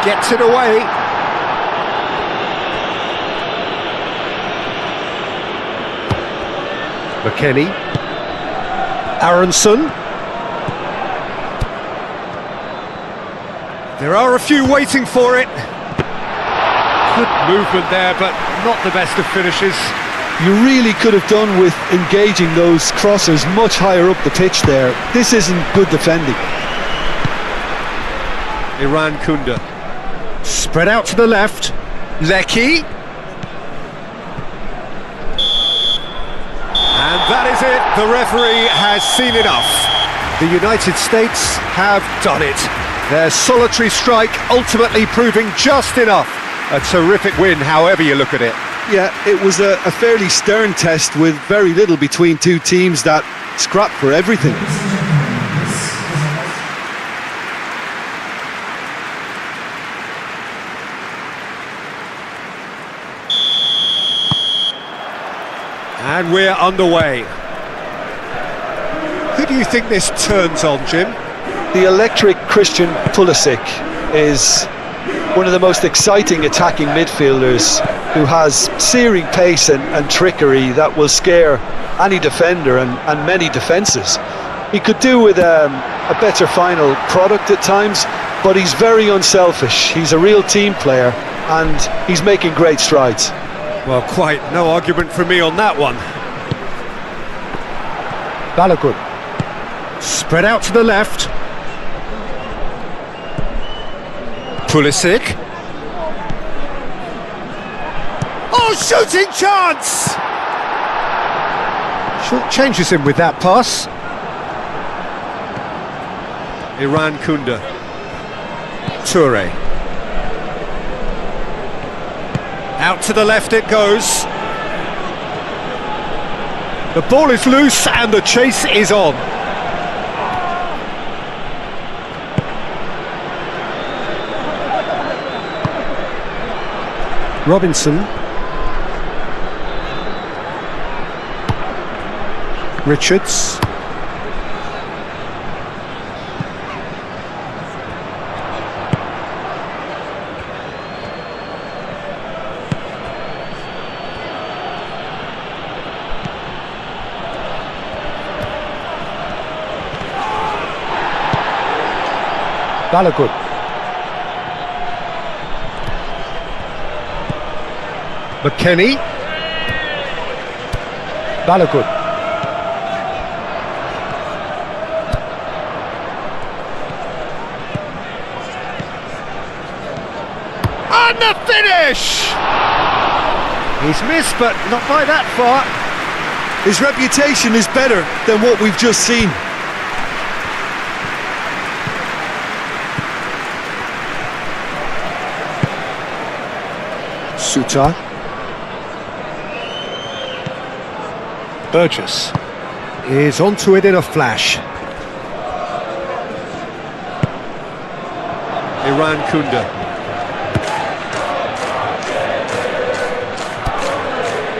Gets it away. McKennie. Aronson. There are a few waiting for it. Good movement there, but not the best of finishes. You really could have done with engaging those crossers much higher up the pitch there. This isn't good defending. Iran Kunda. Spread out to the left. Lecky. And that is it. The referee has seen enough. The United States have done it. Their solitary strike ultimately proving just enough. A terrific win, however you look at it. Yeah, it was a fairly stern test with very little between two teams that scrapped for everything. And we're underway. Who do you think this turns on, Jim? The electric Christian Pulisic is one of the most exciting attacking midfielders, who has searing pace and trickery that will scare any defender and many defences. He could do with a better final product at times, but he's very unselfish. He's a real team player and he's making great strides. Well, quite no argument from me on that one. Balogun. Spread out to the left. Pulisic. Oh, shooting chance! Short changes him with that pass. Iran Kunda. Toure. Out to the left it goes. The ball is loose and the chase is on. Robinson. Richards. Balogun. McKennie. Balogun. And the finish! He's missed, but not by that far. His reputation is better than what we've just seen. Suter. Burgess is onto it in a flash. Iran Kunda.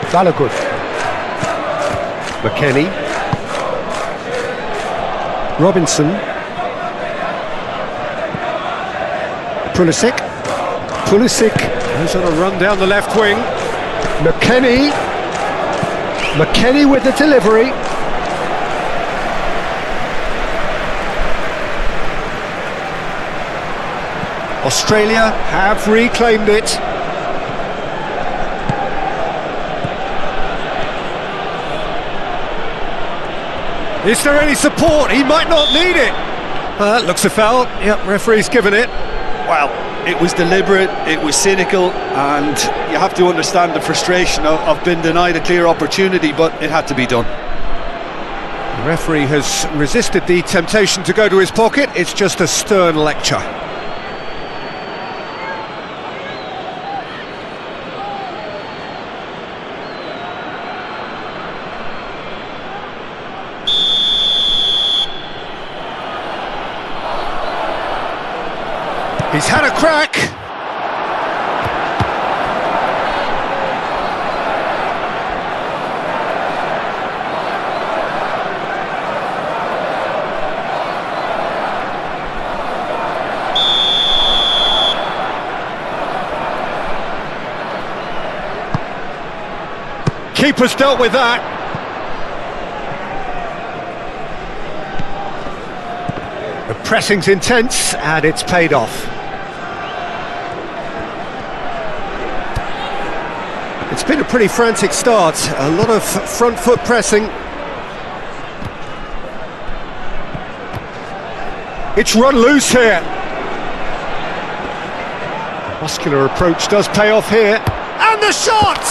Balogun. McKennie. Robinson. Pulisic. Pulisic goes on a run down the left wing. McKennie. McKennie with the delivery. Australia have reclaimed it. Is there any support? He might not need it. Looks a foul. Yep, referee's given it. Well, it was deliberate, it was cynical, and you have to understand the frustration of being denied a clear opportunity, but it had to be done. The referee has resisted the temptation to go to his pocket. It's just a stern lecture. He's had a crack. Keeper's dealt with that. The pressing's intense and it's paid off. It's been a pretty frantic start, a lot of front foot pressing. It's run loose here. Muscular approach does pay off here. And the shot!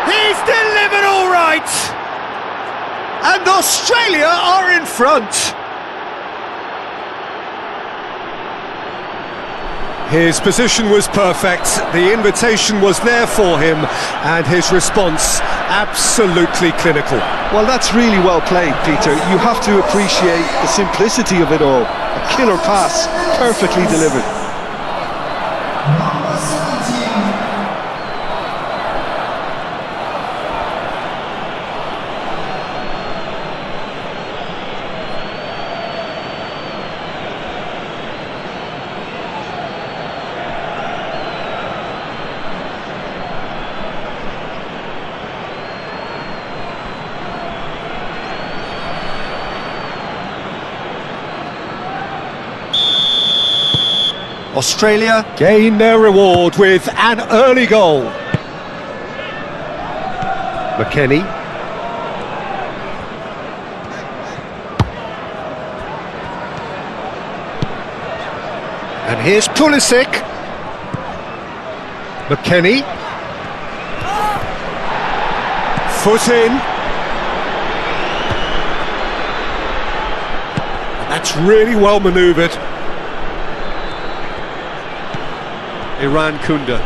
He's delivered all right! And Australia are in front. His position was perfect, the invitation was there for him, and his response absolutely clinical. Well, that's really well played, Peter. You have to appreciate the simplicity of it all. A killer pass, perfectly delivered. Number 17. Australia gain their reward with an early goal. McKennie. And here's Pulisic. McKennie. Foot in. And that's really well manoeuvred. Iran Kunda.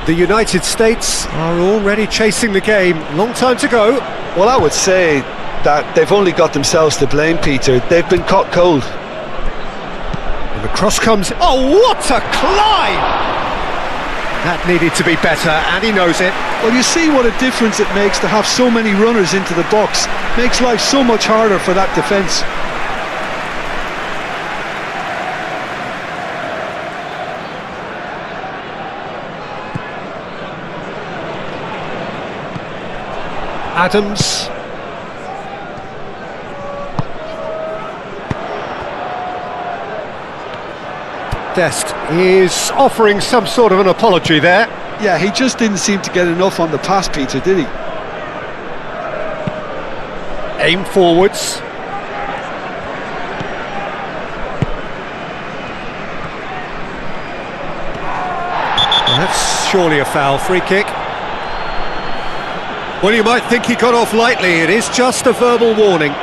The United States are already chasing the game. Long time to go. Well, I would say that they've only got themselves to blame, Peter. They've been caught cold. And the cross comes... Oh, what a climb! That needed to be better, and he knows it. Well, you see what a difference it makes to have so many runners into the box. Makes life so much harder for that defence. Adams. Dest is offering some sort of an apology there. Yeah, he just didn't seem to get enough on the pass, Peter, did he? Aim forwards. Well, that's surely a foul. Free kick. Well, you might think he got off lightly. It is just a verbal warning.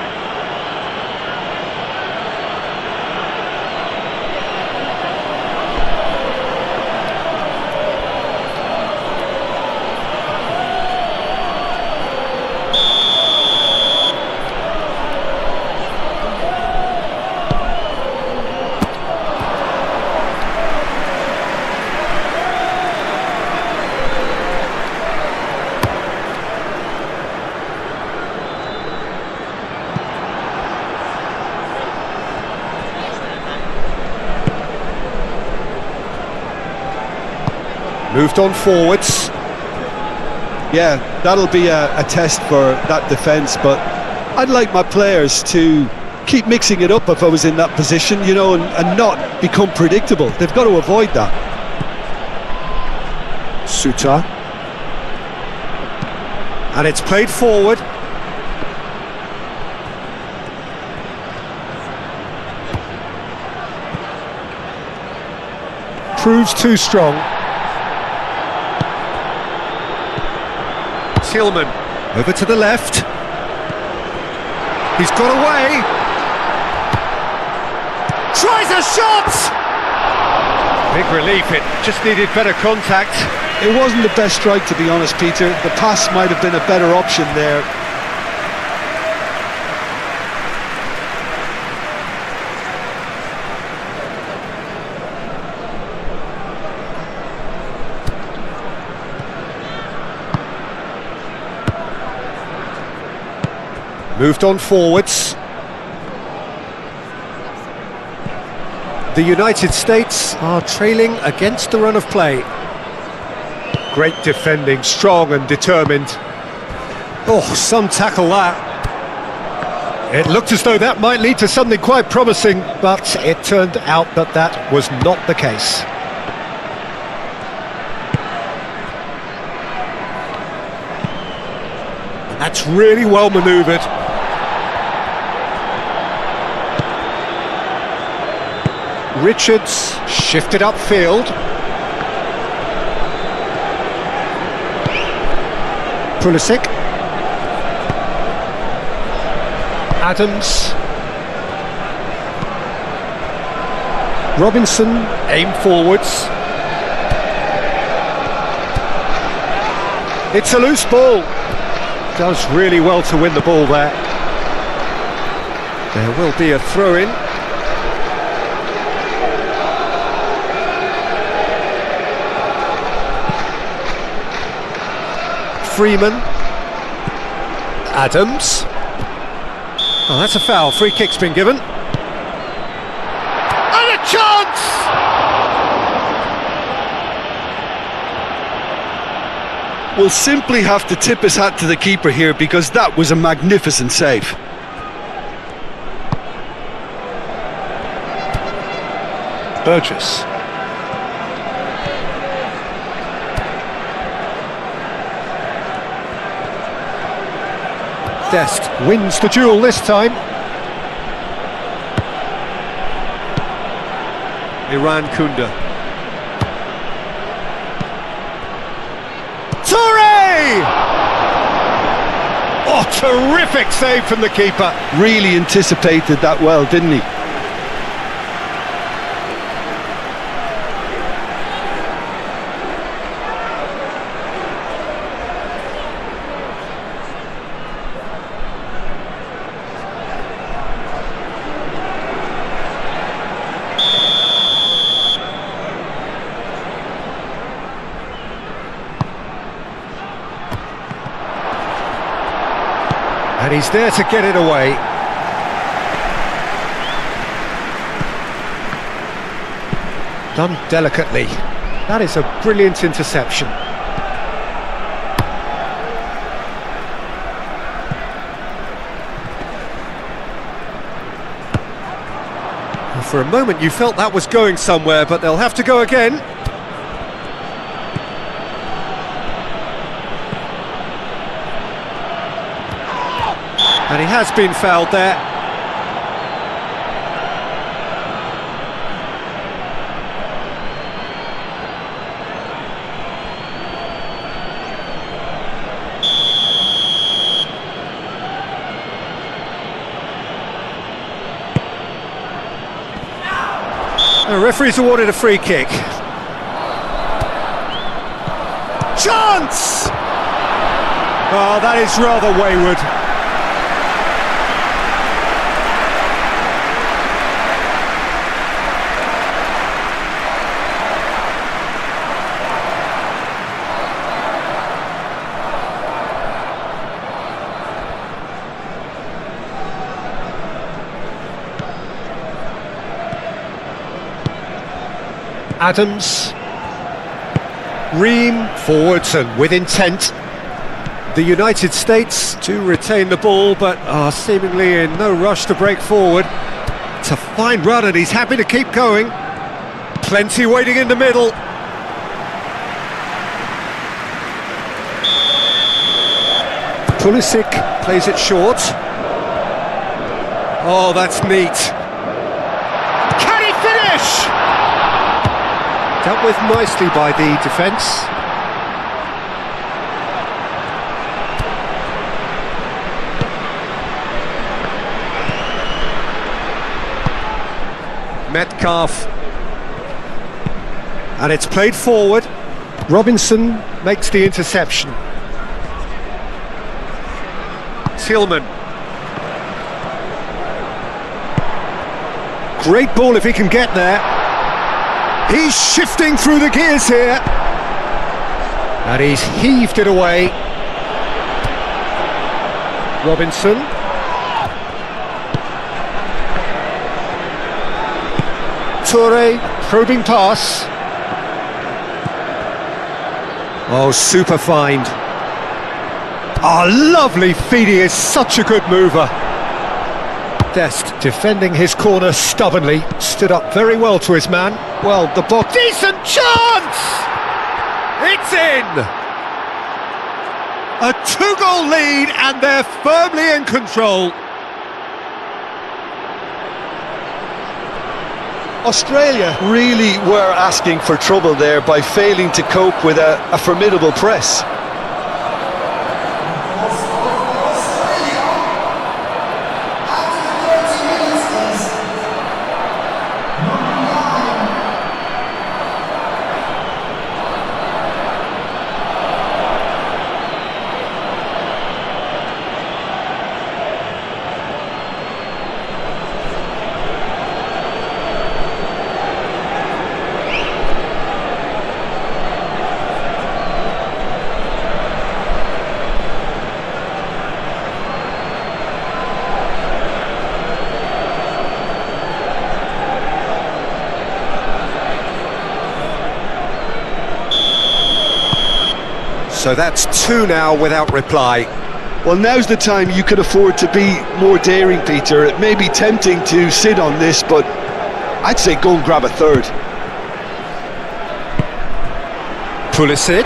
Moved on forwards. Yeah, that'll be a test for that defence, but I'd like my players to keep mixing it up if I was in that position, you know, and not become predictable. They've got to avoid that. Suta. And it's played forward. Proves too strong. Tillman over to the left. He's got away. Tries a shot! Big relief, it just needed better contact. It wasn't the best strike, to be honest, Peter. The pass might have been a better option there. Moved on forwards. The United States are trailing against the run of play. Great defending, strong and determined. Oh, some tackle that. It looked as though that might lead to something quite promising, but it turned out that that was not the case. And that's really well manoeuvred. Richards shifted upfield. Pulisic. Adams. Robinson, aim forwards. It's a loose ball. Does really well to win the ball there. There will be a throw-in. Freeman. Adams. Oh, that's a foul. Free kick's been given. And a chance! We'll simply have to tip his hat to the keeper here, because that was a magnificent save. Burgess. Dest wins the duel this time. Iran Kunda. Toure! Oh, terrific save from the keeper. Really anticipated that well, didn't he? And he's there to get it away. Done delicately. That is a brilliant interception. For a moment you felt that was going somewhere, but they'll have to go again. And he has been fouled there. The referee's awarded a free kick. Chance! Oh, that is rather wayward. Adams, Ream forwards and with intent. The United States to retain the ball, but are seemingly in no rush to break forward. It's a fine run and he's happy to keep going. Plenty waiting in the middle. Pulisic plays it short. Oh, that's neat. Can he finish? Dealt with nicely by the defence. Metcalf. And it's played forward. Robinson makes the interception. Tillman. Great ball if he can get there. He's shifting through the gears here. And he's heaved it away. Robinson. Toure, probing pass. Oh, super find. Oh, lovely feed, he is such a good mover. Dest defending his corner stubbornly, stood up very well to his man. Well, the ball, decent chance! It's in! A 2-goal lead and they're firmly in control. Australia really were asking for trouble there by failing to cope with a formidable press. So that's 2 now without reply. Well, now's the time you could afford to be more daring, Peter. It may be tempting to sit on this, but I'd say go and grab a third. Pulisic.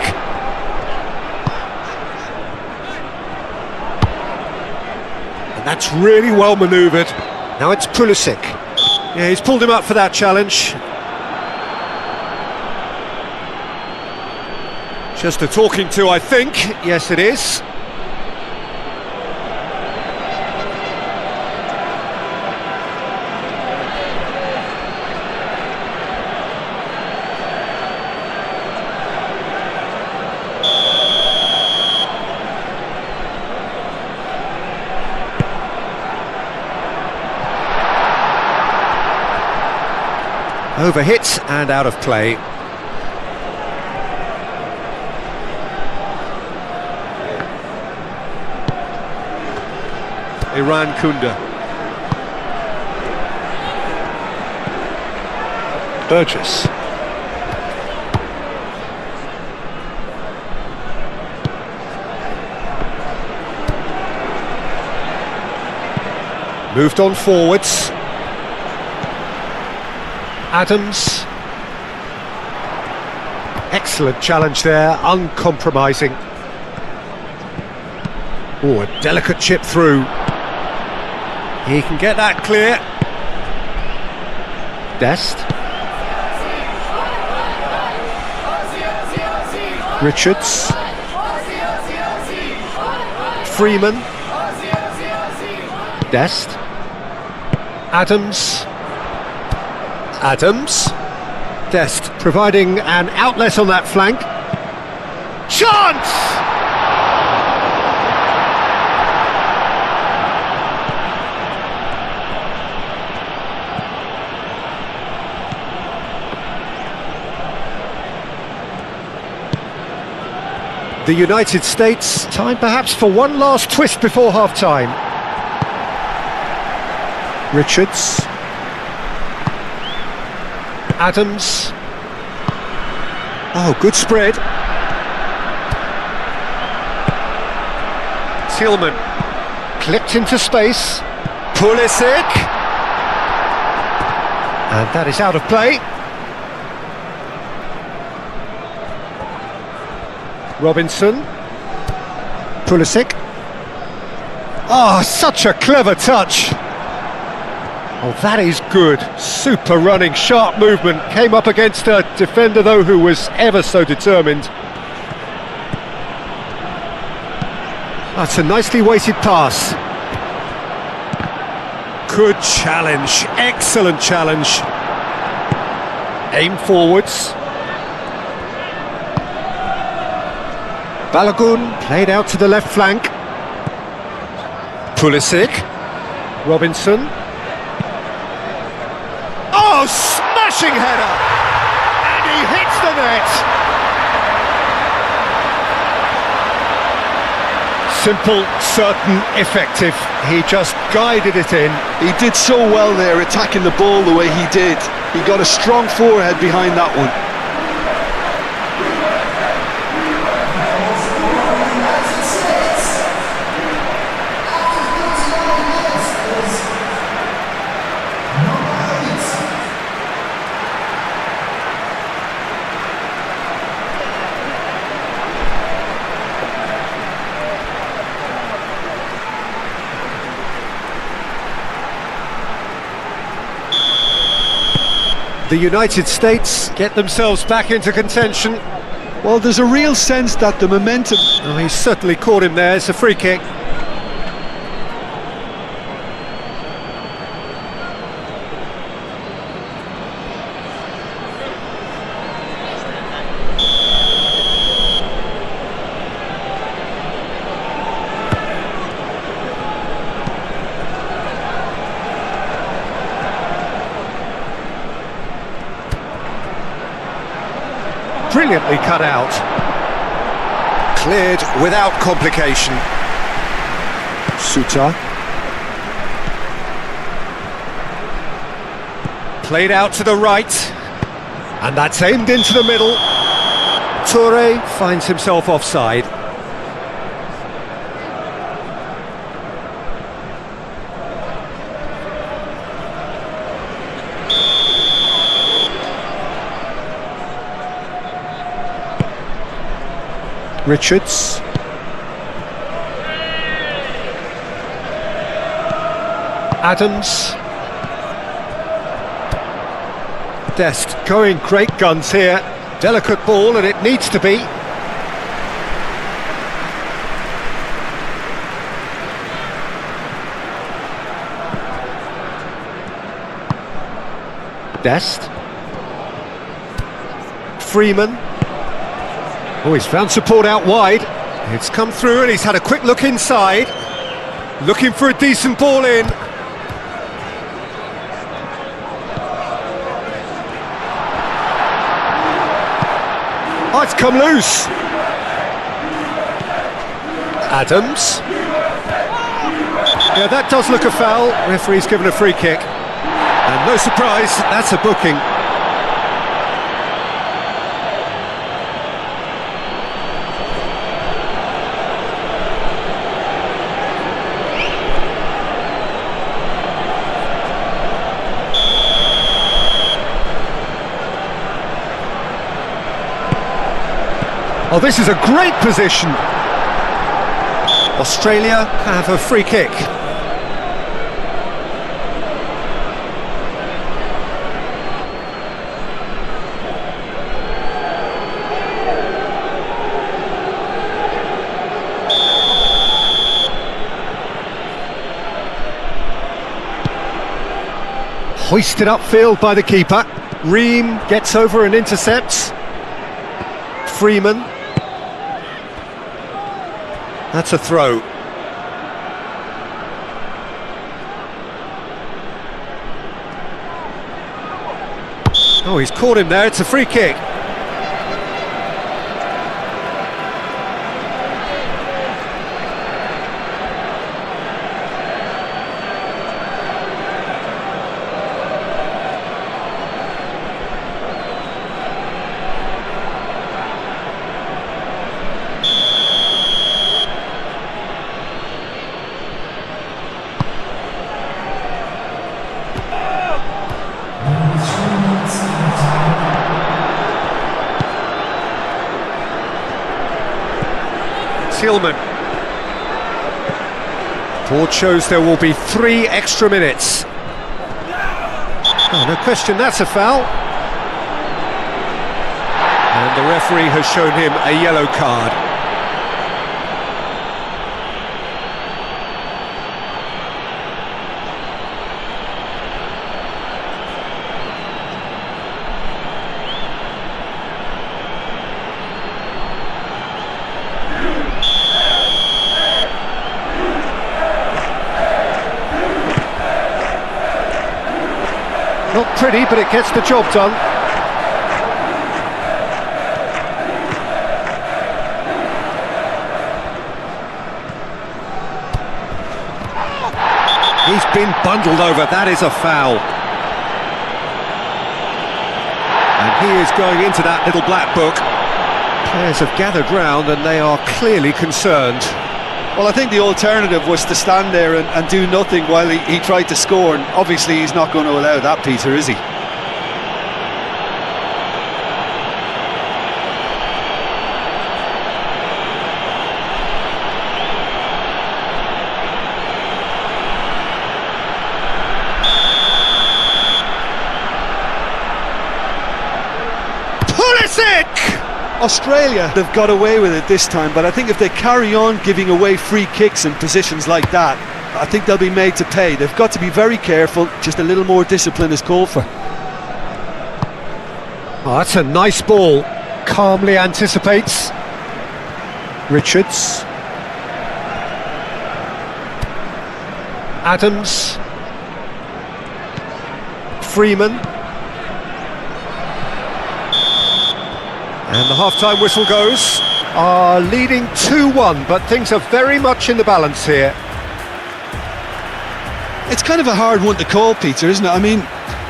And that's really well manoeuvred. Now it's Pulisic. Yeah, he's pulled him up for that challenge. Just a talking to, I think. Yes, it is. Overhit and out of play. Iran Kunda. Burgess. Moved on forwards. Adams. Excellent challenge there, uncompromising. Oh, a delicate chip through. He can get that clear. Dest. Richards. Freeman. Dest. Adams. Adams. Dest providing an outlet on that flank. Chance! The United States, time perhaps for one last twist before half-time. Richards. Adams. Oh, good spread. Tillman. Clipped into space. Pulisic. And that is out of play. Robinson. Pulisic. Oh, such a clever touch. Oh, that is good. Super running, sharp movement. Came up against a defender, though, who was ever so determined. That's a nicely weighted pass. Good challenge. Excellent challenge. Aim forwards. Balogun played out to the left flank. Pulisic. Robinson. Oh, smashing header! And he hits the net! Simple, certain, effective. He just guided it in. He did so well there, attacking the ball the way he did. He got a strong forehead behind that one. The United States get themselves back into contention. Well, there's a real sense that the momentum... Oh, he certainly caught him there. It's a free kick. Brilliantly cut out. Cleared without complication. Suta. Played out to the right. And that's aimed into the middle. Toure finds himself offside. Richards. Adams. Dest going great guns here. Delicate ball, and it needs to be. Dest. Freeman. Oh, he's found support out wide. It's come through and he's had a quick look inside. Looking for a decent ball in. Oh, it's come loose. Adams. Yeah, that does look a foul. Referee's given a free kick. And no surprise, that's a booking. Oh, this is a great position. Australia have a free kick. Hoisted upfield by the keeper. Ream gets over and intercepts. Freeman. That's a throw. Oh, he's caught him there. It's a free kick. Tillman. Board shows there will be 3 extra minutes. Oh, no question, that's a foul. And the referee has shown him a yellow card. Not pretty, but it gets the job done. He's been bundled over, that is a foul. And he is going into that little black book. Players have gathered round and they are clearly concerned. Well, I think the alternative was to stand there and do nothing while he tried to score, and obviously he's not going to allow that, Peter, is he? Australia, they've got away with it this time, but I think if they carry on giving away free kicks in positions like that, I think they'll be made to pay. They've got to be very careful, just a little more discipline is called for. Oh, that's a nice ball. Calmly anticipates. Richards. Adams. Freeman. And the half-time whistle goes. Are leading 2-1, but things are very much in the balance here. It's kind of a hard one to call, Peter, isn't it? I mean,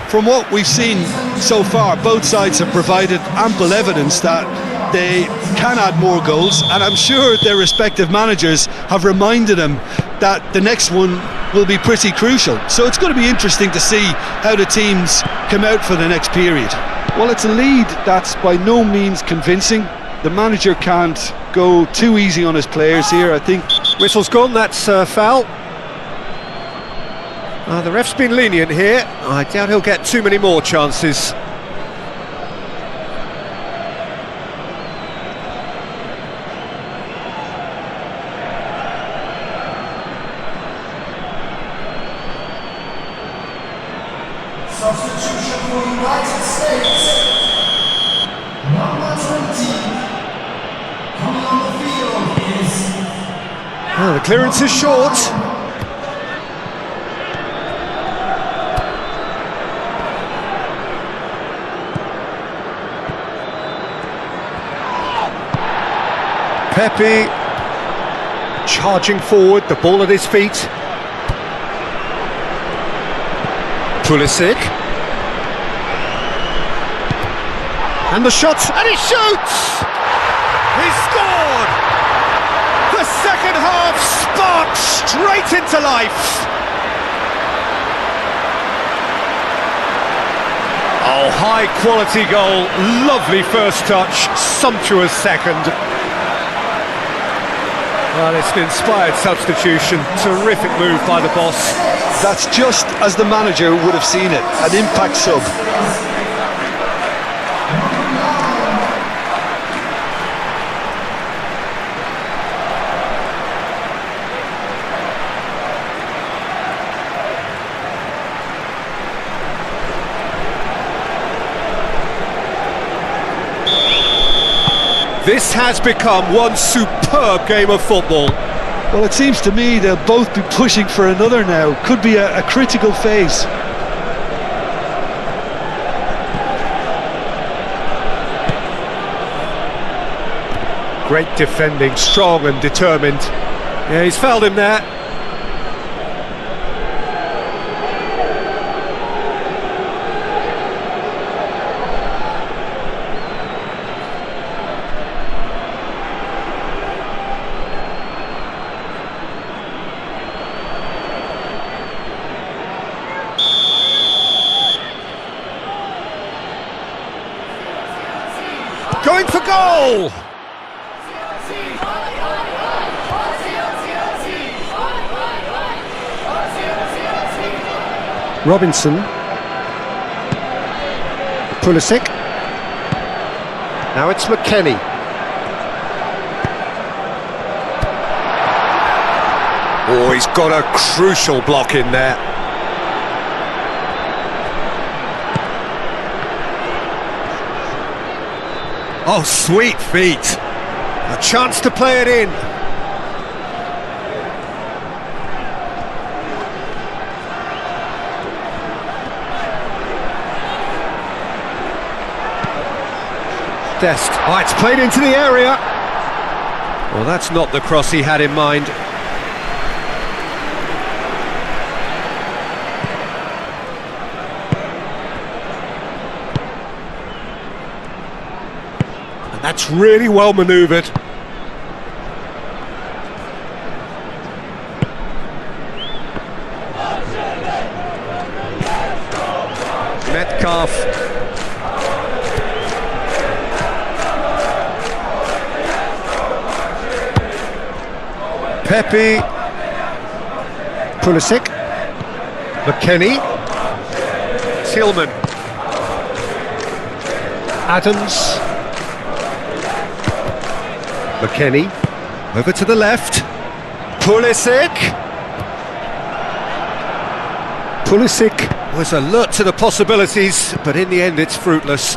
from what we've seen so far, both sides have provided ample evidence that they can add more goals, and I'm sure their respective managers have reminded them that the next one will be pretty crucial. So it's going to be interesting to see how the teams come out for the next period. Well, it's a lead that's by no means convincing. The manager can't go too easy on his players here, I think. Whistle's gone, that's foul. The ref's been lenient here. I doubt he'll get too many more chances. Substitution for United States. Number 20. Coming on the field is... The clearance is short. Pepe charging forward, the ball at his feet. Pulisic. And the shot, and he shoots! He's scored! The second half sparks straight into life! Oh, high quality goal, lovely first touch, sumptuous second. Well, it's an inspired substitution, terrific move by the boss. That's just as the manager would have seen it, an impact sub. This has become one superb game of football. Well, it seems to me they'll both be pushing for another now. Could be a critical phase. Great defending, strong and determined. Yeah, he's fouled him there. Going for goal! Robinson. Pulisic. Now it's McKennie. Oh, he's got a crucial block in there. Oh, sweet feet. A chance to play it in. Dest. Oh, it's played into the area. Well, that's not the cross he had in mind. That's really well manoeuvred. Metcalf. Pepe. Pulisic. McKennie. Tillman. Adams. McKennie, over to the left, Pulisic was alert to the possibilities, but in the end it's fruitless.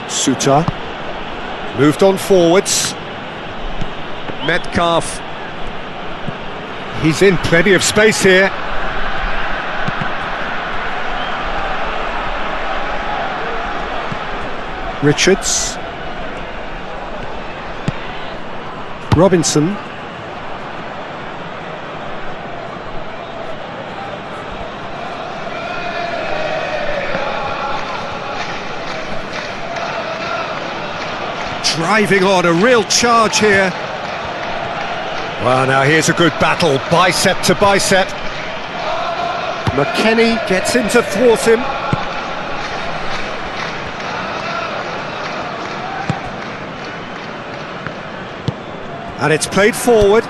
Suter, moved on forwards, Metcalf, he's in plenty of space here. Richards, Robinson, driving on, a real charge here. Well, now here's a good battle, bicep to bicep. McKennie gets in to thwart him. And it's played forward.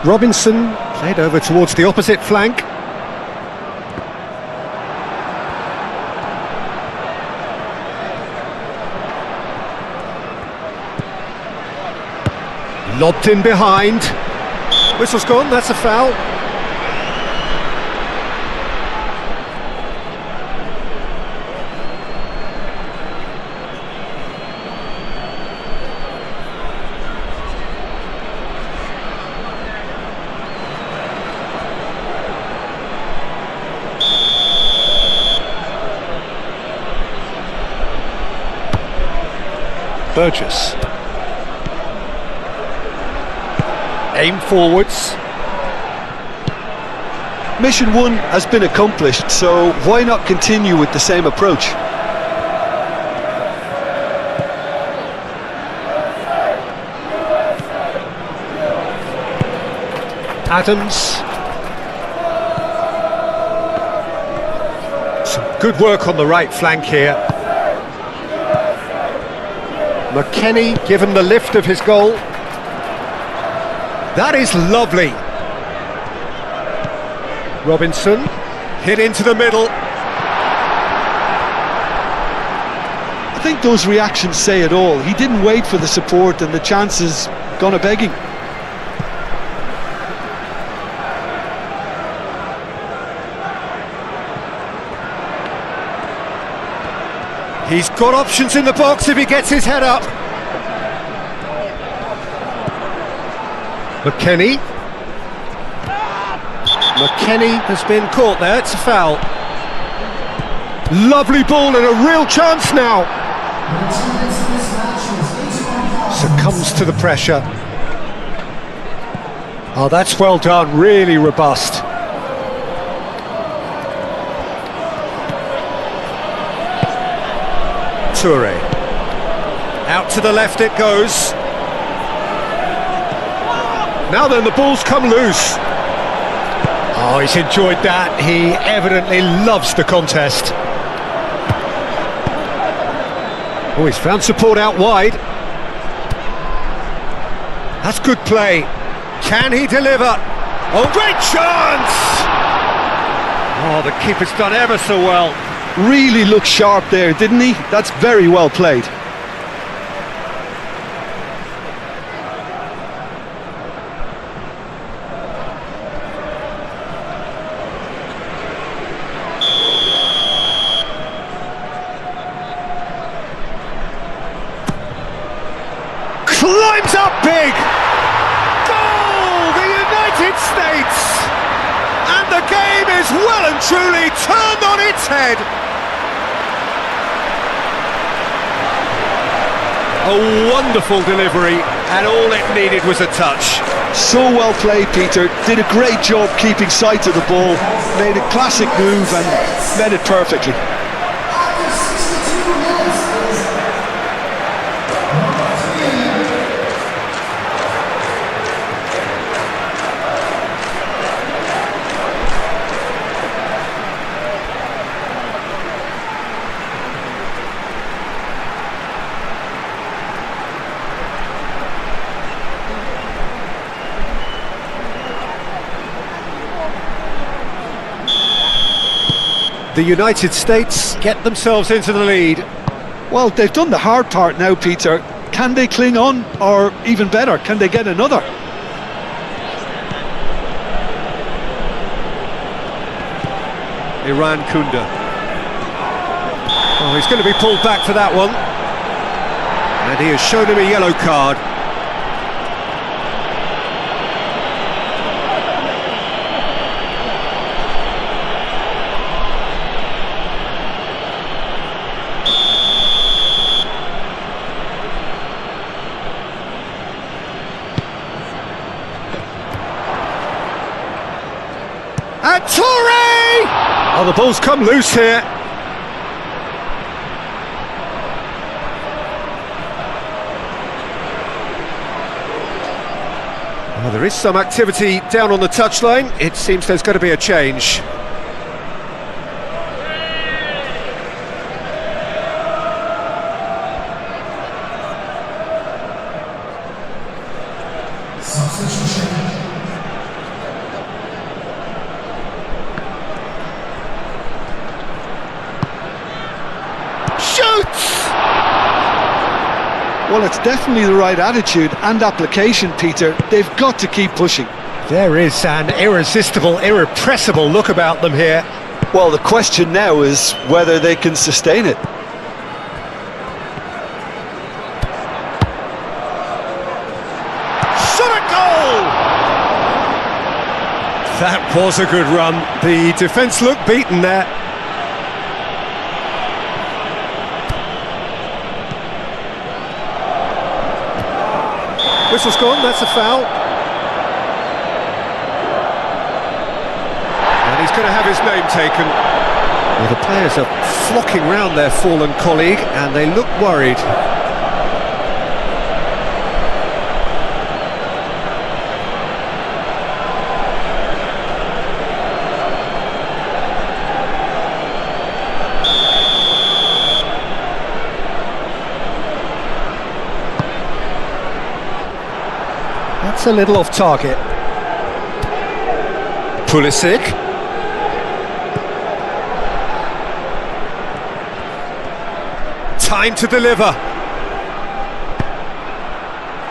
Robinson played over towards the opposite flank. Lobbed in behind. Whistle's gone, that's a foul. Burgess. Aim forwards. Mission 1 has been accomplished, so why not continue with the same approach? Adams. Some good work on the right flank here. McKennie given the lift of his goal. That is lovely. Robinson hit into the middle. I think those reactions say it all. He didn't wait for the support and the chances gone a-begging. He's got options in the box if he gets his head up. McKennie. McKennie has been caught there, it's a foul. Lovely ball and a real chance now. Succumbs to the pressure. Oh, that's well done, really robust. Toure. Out to the left it goes. Now then, the ball's come loose. Oh, he's enjoyed that. He evidently loves the contest. Oh, he's found support out wide. That's good play. Can he deliver? Oh, great chance! Oh, the keeper's done ever so well. Really looked sharp there, didn't he? That's very well played. Climbs up big! Goal! The United States! And the game is well and truly turned on its head! A wonderful delivery, and all it needed was a touch. So well played, Peter. Did a great job keeping sight of the ball. Made a classic move and met it perfectly. The United States get themselves into the lead. Well, they've done the hard part now, Peter. Can they cling on, or even better, can they get another? Iran Kunda. Oh, he's going to be pulled back for that one. And he has shown him a yellow card. And Toure! Oh, the ball's come loose here. Well, there is some activity down on the touchline. It seems there's going to be a change. Substitution. Shoots! Well, it's definitely the right attitude and application, Peter. They've got to keep pushing. There is an irresistible, irrepressible look about them here. Well, the question now is whether they can sustain it. Shot at goal! That was a good run. The defence looked beaten there. Whistle's gone, that's a foul. And he's going to have his name taken. Well, the players are flocking round their fallen colleague and they look worried. That's a little off target. Pulisic. Time to deliver.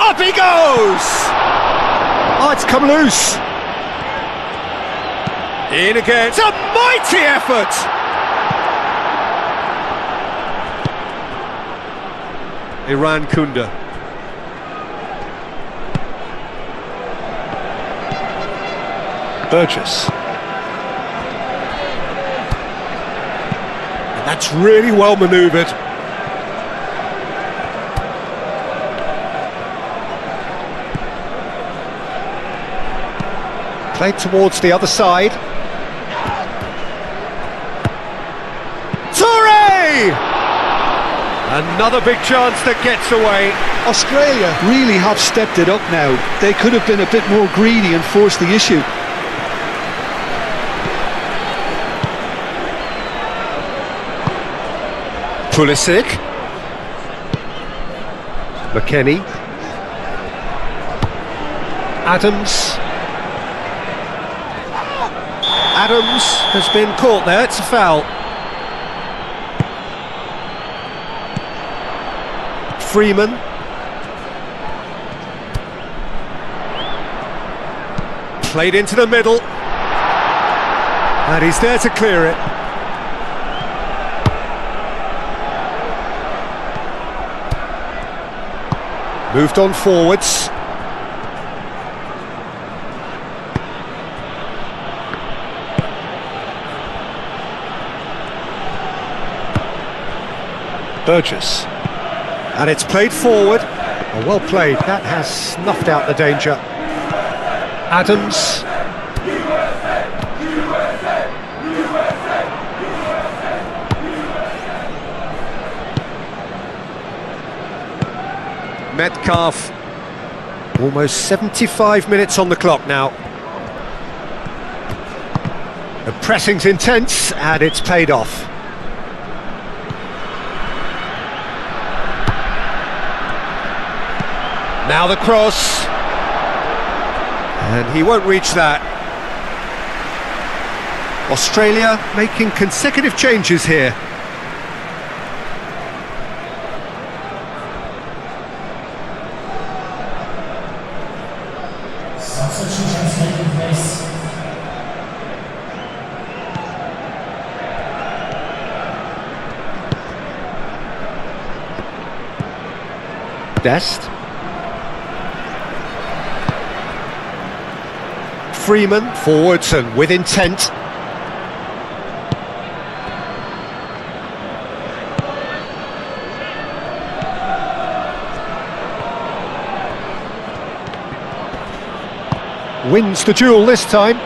Up he goes! Oh, it's come loose. In again. It's a mighty effort! Iran Kunda. Burgess. And that's really well manoeuvred. Played towards the other side. Toure! Another big chance that gets away. Australia really have stepped it up now. They could have been a bit more greedy and forced the issue. Pulisic. McKennie. Adams. Adams has been caught there, it's a foul. Freeman. Played into the middle. And he's there to clear it. Moved on forwards. Burgess. And it's played forward. Oh, well played. That has snuffed out the danger. Adams. Metcalf. Almost 75 minutes on the clock now. The pressing's intense and it's paid off. Now the cross. And he won't reach that. Australia making consecutive changes here. Substitutions taking place. Dest. Freeman forwards and with intent. Wins the duel this time.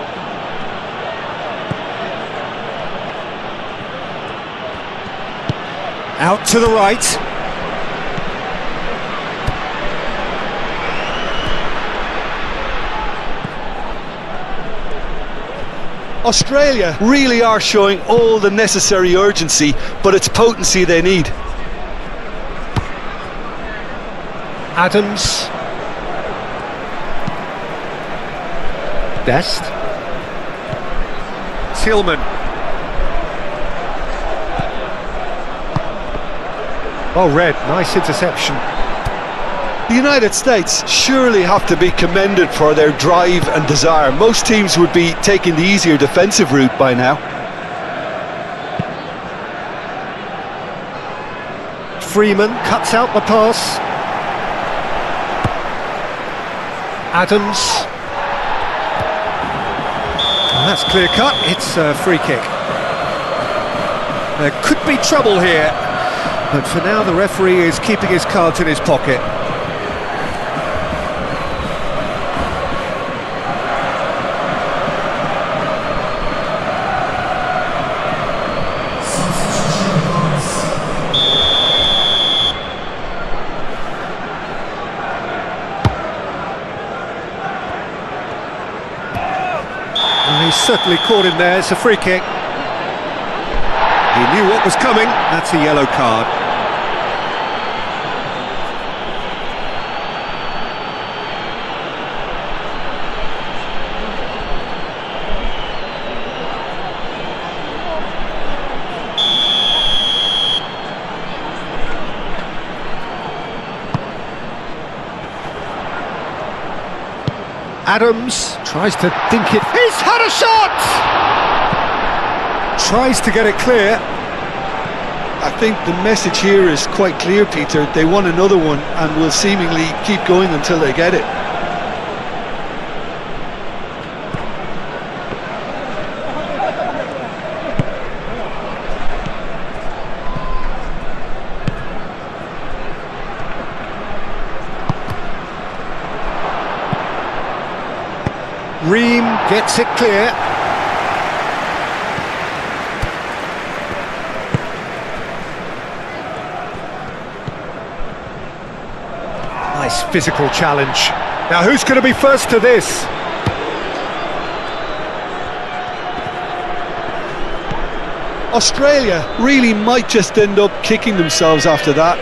Out to the right. Australia really are showing all the necessary urgency, but it's potency they need. Adams. Dest. Tillman. Oh, Red, nice interception. The United States surely have to be commended for their drive and desire. Most teams would be taking the easier defensive route by now. Freeman cuts out the pass. Adams. And that's clear cut, it's a free kick. There could be trouble here, but for now the referee is keeping his cards in his pocket. He's certainly caught in there, it's a free kick. He knew what was coming, that's a yellow card. Adams tries to dink it. He's had a shot! Tries to get it clear. I think the message here is quite clear, Peter. They want another one and will seemingly keep going until they get it. Ream gets it clear. Nice physical challenge. Now who's going to be first to this? Australia really might just end up kicking themselves after that.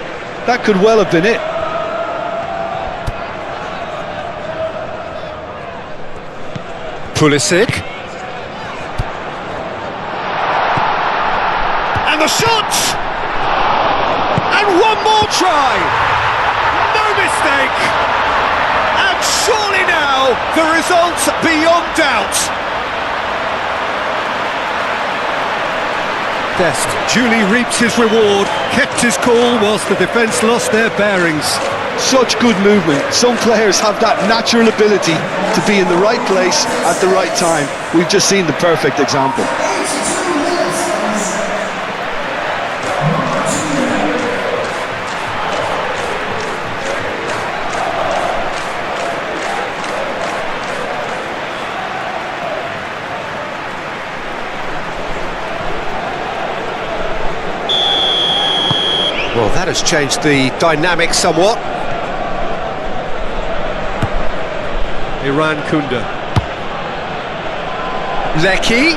That could well have been it. Pulisic. And the shot! And one more try! No mistake! And surely now, the result beyond doubt. Dest duly reaps his reward, kept his cool whilst the defence lost their bearings. Such good movement. Some players have that natural ability to be in the right place at the right time. We've just seen the perfect example. Well, that has changed the dynamic somewhat. Iran Kunda. Lecky.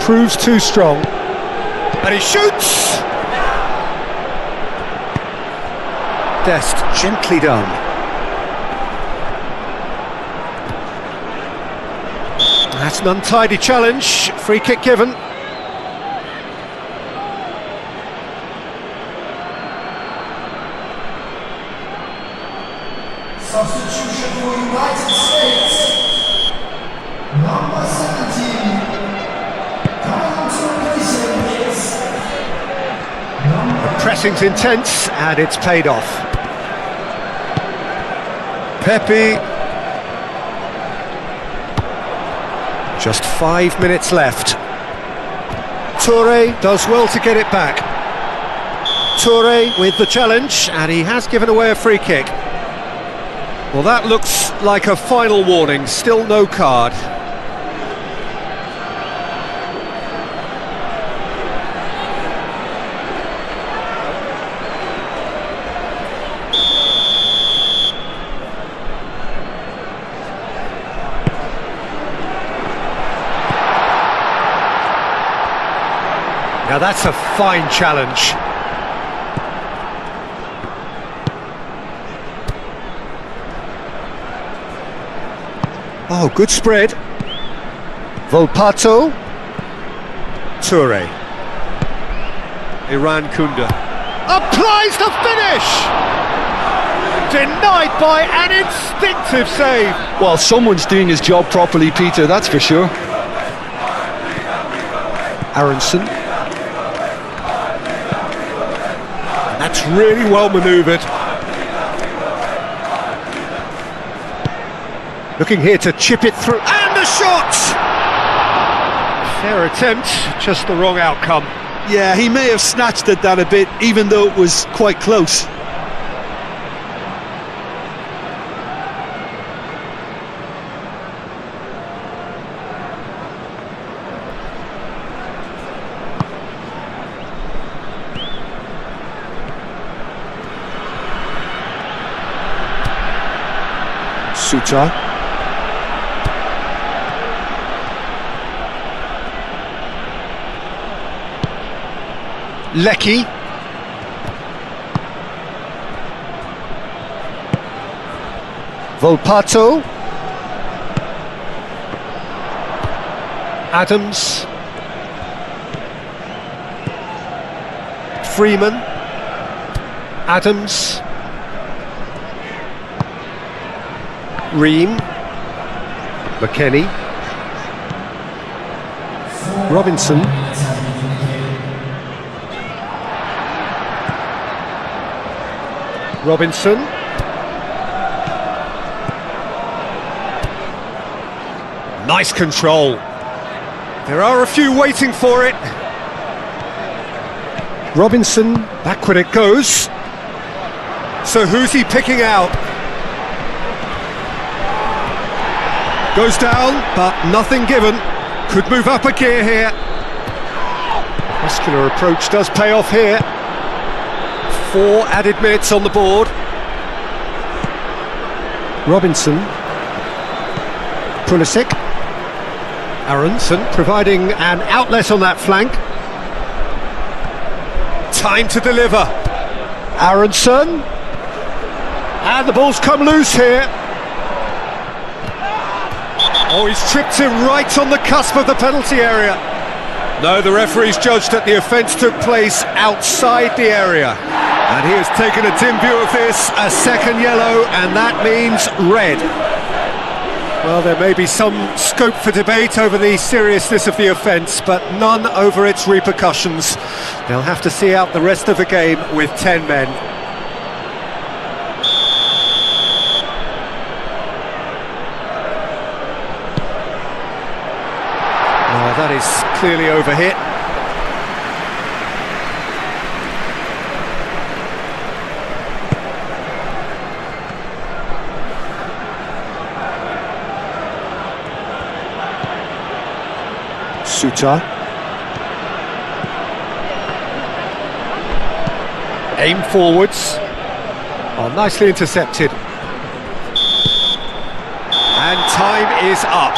Proves too strong. And he shoots! Dest, gently done. That's an untidy challenge, free kick given. Substitution for United States. Number 17. Time to replace him is The pressing's intense and it's paid off. Pepe. Just 5 minutes left. Toure does well to get it back. Toure with the challenge, and he has given away a free kick. Well, that looks like a final warning, still no card. Now that's a fine challenge. Oh, good spread. Volpato. Toure. Iran Kunda. Applies the finish! Denied by an instinctive save. Well, someone's doing his job properly, Peter, that's for sure. Aronson. That's really well manoeuvred. Looking here to chip it through. And the shot! Fair attempt, just the wrong outcome. Yeah, he may have snatched at that a bit, even though it was quite close. Suta. Lecky. Volpato. Adams. Freeman. Adams. Ream. McKennie. Robinson. Robinson. Nice control. There are a few waiting for it. Robinson, backward it goes. So who's he picking out? Goes down, but nothing given. Could move up a gear here. Muscular approach does pay off here. 4 added minutes on the board. Robinson. Pulisic. Aronson providing an outlet on that flank. Time to deliver. Aronson. And the ball's come loose here. Oh, he's tripped him right on the cusp of the penalty area. No, the referee's judged that the offence took place outside the area. And he has taken a dim view of this, a second yellow, and that means red. Well, there may be some scope for debate over the seriousness of the offence, but none over its repercussions. They'll have to see out the rest of the game with 10 men. Oh, that is clearly overhit. Suta. Aim forwards. Oh, nicely intercepted. And time is up.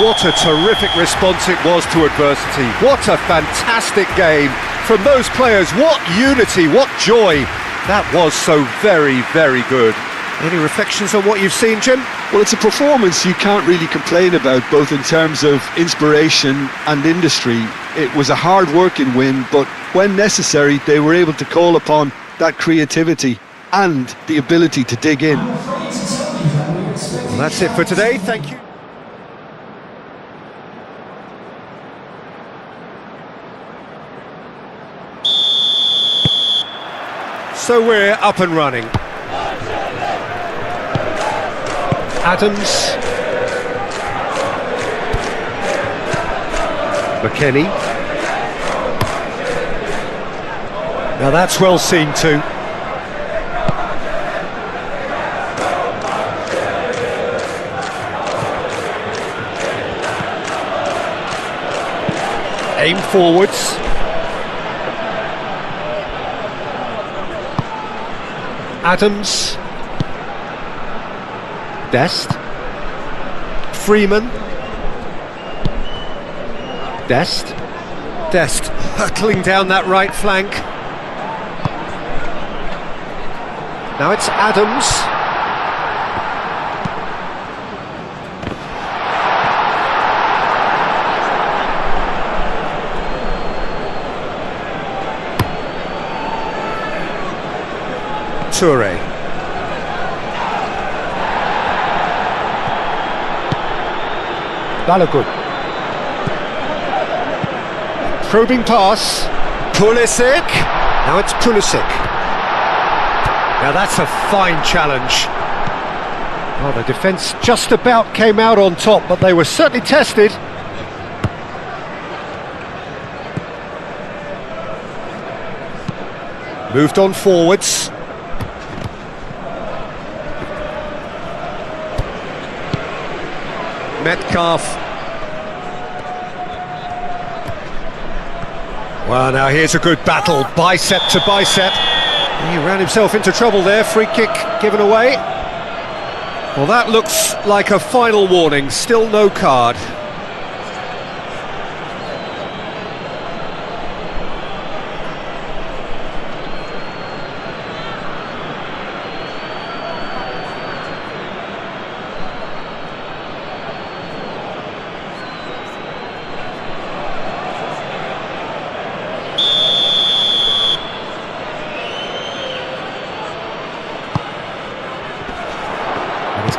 What a terrific response it was to adversity. What a fantastic game from those players. What unity, what joy. That was so very, very good. Any reflections on what you've seen, Jim? Well, it's a performance you can't really complain about, both in terms of inspiration and industry. It was a hard-working win, but when necessary, they were able to call upon that creativity and the ability to dig in. Well, that's it for today. Thank you. So we're up and running. Adams. McKennie. Now that's well seen too. Aim forwards. Adams. Dest. Freeman. Dest. Dest hurtling down that right flank. Now it's Adams. Toure. Balogun. Probing pass. Pulisic. Now it's Pulisic. Now that's a fine challenge. Well, the defence just about came out on top, but they were certainly tested. Moved on forwards. Metcalf. Well, now here's a good battle, bicep to bicep. He ran himself into trouble there, free kick given away. Well, that looks like a final warning, still no card.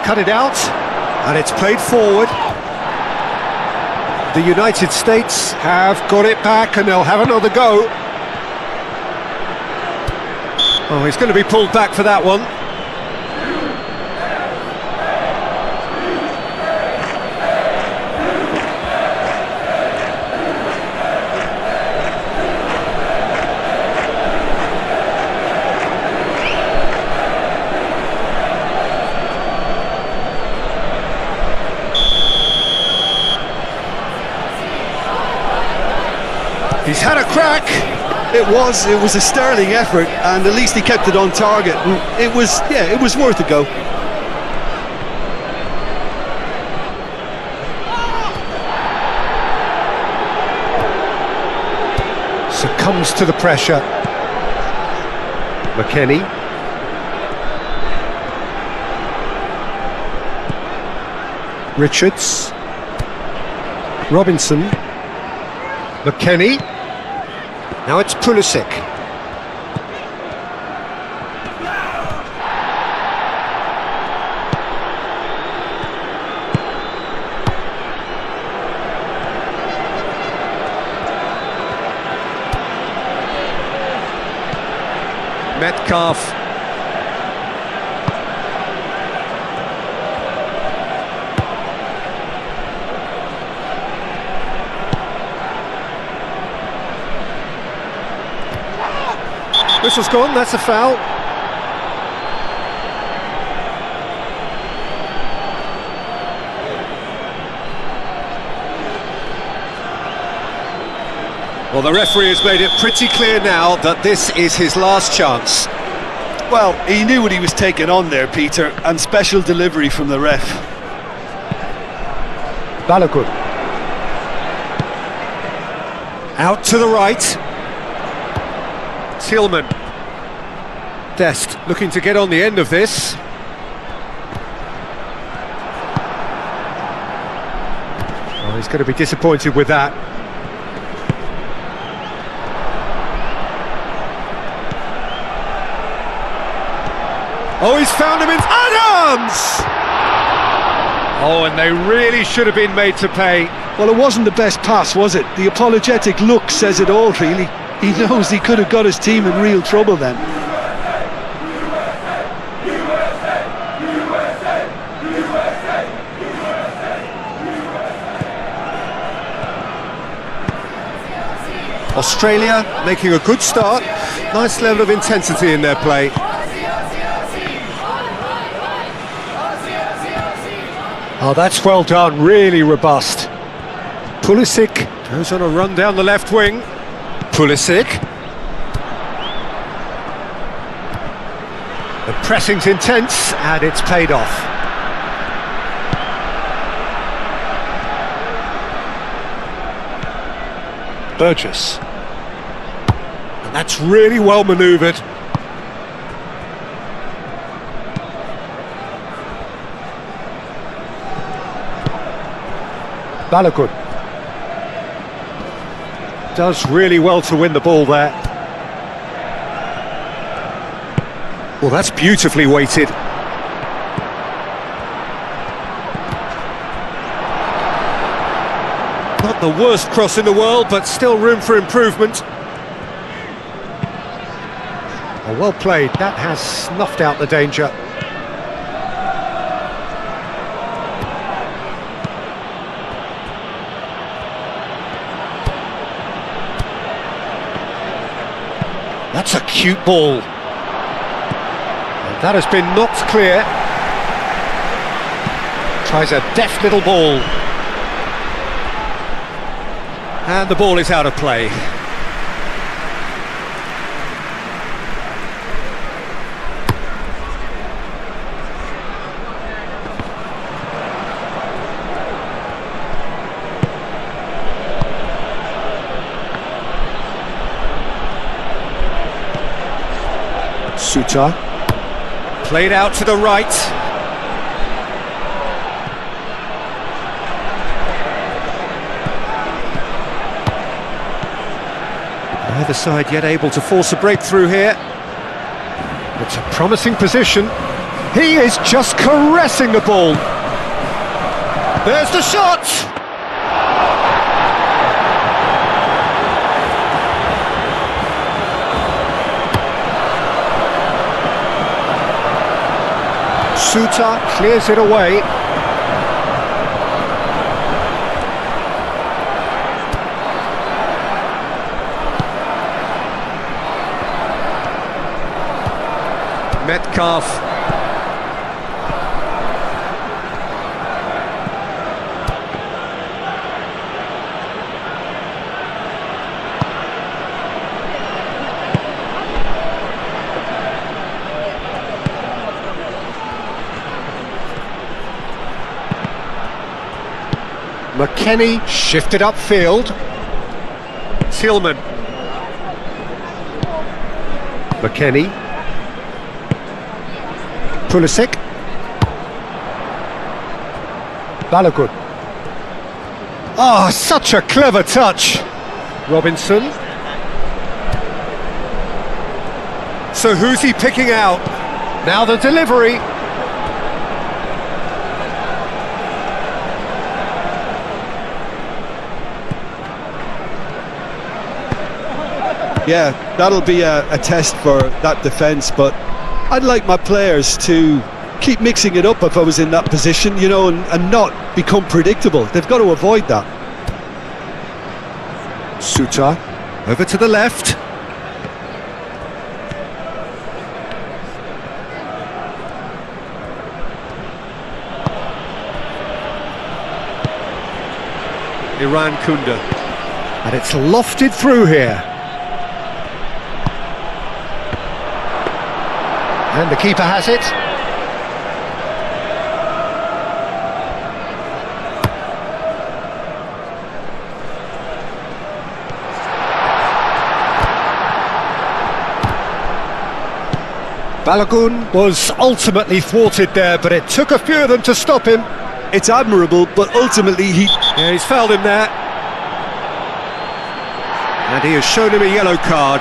Cut it out, and it's played forward. The United States have got it back, and they'll have another go. Oh, he's going to be pulled back for that one. He's had a crack. It was a sterling effort, and at least he kept it on target. And it was worth a go. Succumbs to the pressure. McKennie. Richards. Robinson. McKennie. Now it's Pulisic. Metcalf. Whistle's gone, that's a foul. Well, the referee has made it pretty clear now that this is his last chance. Well, he knew what he was taking on there, Peter, and special delivery from the ref. Balogun. Out to the right. Tillman. Dest looking to get on the end of this. Oh, he's going to be disappointed with that. Oh, he's found him in Adams! Oh, and they really should have been made to pay. Well, it wasn't the best pass, was it? The apologetic look says it all, really. He knows he could have got his team in real trouble then. Australia making a good start. Nice level of intensity in their play. Oh, that's well done, really robust. Pulisic goes on a run down the left wing. Pulisic. The pressing's intense, and it's paid off. Burgess. And that's really well manoeuvred. Balogun. Does really well to win the ball there. Well, that's beautifully weighted. Not the worst cross in the world, but still room for improvement. Oh, well played. That has snuffed out the danger. That's a cute ball. And that has been knocked clear. Tries a deft little ball. And the ball is out of play. Suter. Played out to the right. Neither side yet able to force a breakthrough here. It's a promising position. He is just caressing the ball. There's the shot! Suter clears it away. Metcalf. McKennie shifted upfield. Tillman. McKennie. Pulisic. Balogun. Oh, such a clever touch. Robinson. So who's he picking out? Now the delivery. Yeah, that'll be a test for that defence, but I'd like my players to keep mixing it up if I was in that position, you know, and not become predictable. They've got to avoid that. Suter, over to the left. Iran Kunda. And it's lofted through here. And the keeper has it. Balogun was ultimately thwarted there, but it took a few of them to stop him. It's admirable, but ultimately Yeah, he's fouled him there. And he has shown him a yellow card.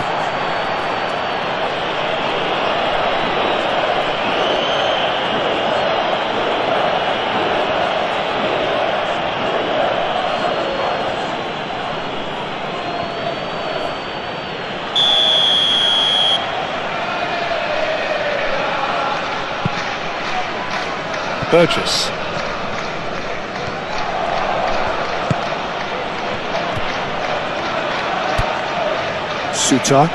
Burgess. Suter.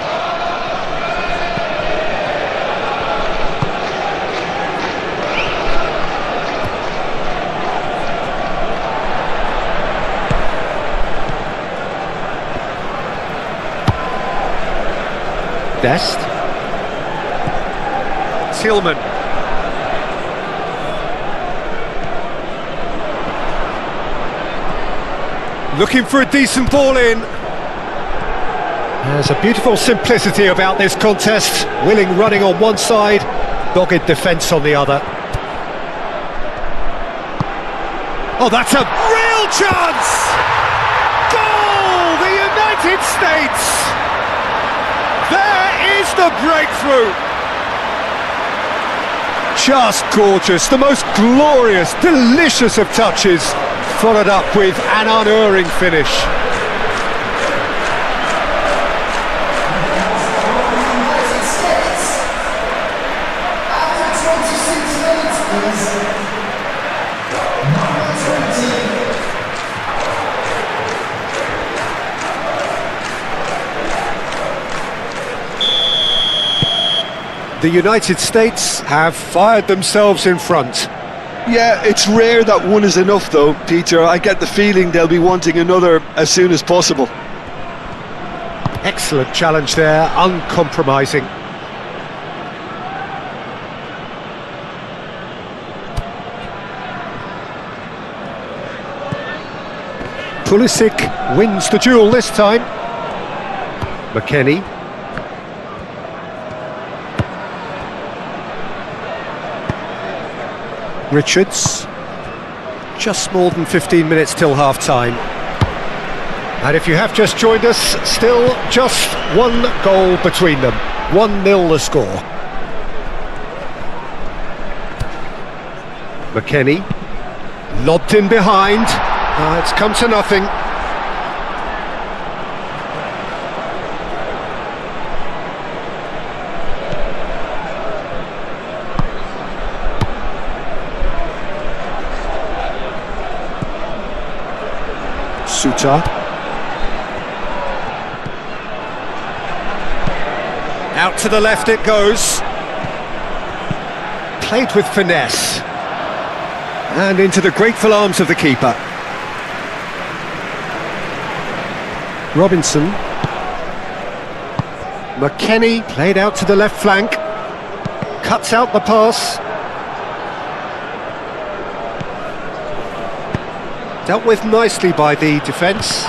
Dest. Tillman. Looking for a decent ball in. There's a beautiful simplicity about this contest. Willing running on one side, dogged defence on the other. Oh, that's a real chance! Goal! The United States! There is the breakthrough! Just gorgeous, the most glorious, delicious of touches, followed up with an unerring finish. United States, after 26 minutes, please. Number 20. The United States have fired themselves in front. Yeah, it's rare that one is enough though, Peter. I get the feeling they'll be wanting another as soon as possible. Excellent challenge there, uncompromising. Pulisic wins the duel this time. McKennie. Richards. Just more than 15 minutes till half-time. And if you have just joined us, still just one goal between them. 1-0 the score. McKennie. Lobbed in behind. It's come to nothing. Suter. Out to the left it goes. Played with finesse. And into the grateful arms of the keeper. Robinson. McKennie played out to the left flank. Cuts out the pass. Dealt with nicely by the defence.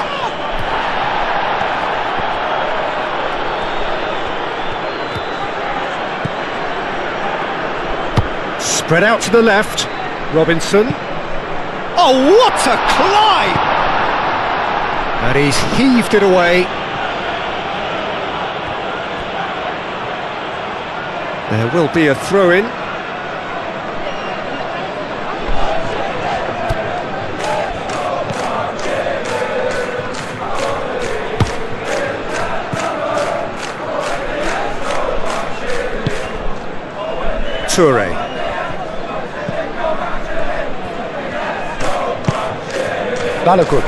Spread out to the left. Robinson. Oh, what a climb! And he's heaved it away. There will be a throw-in. Toure. Balogun.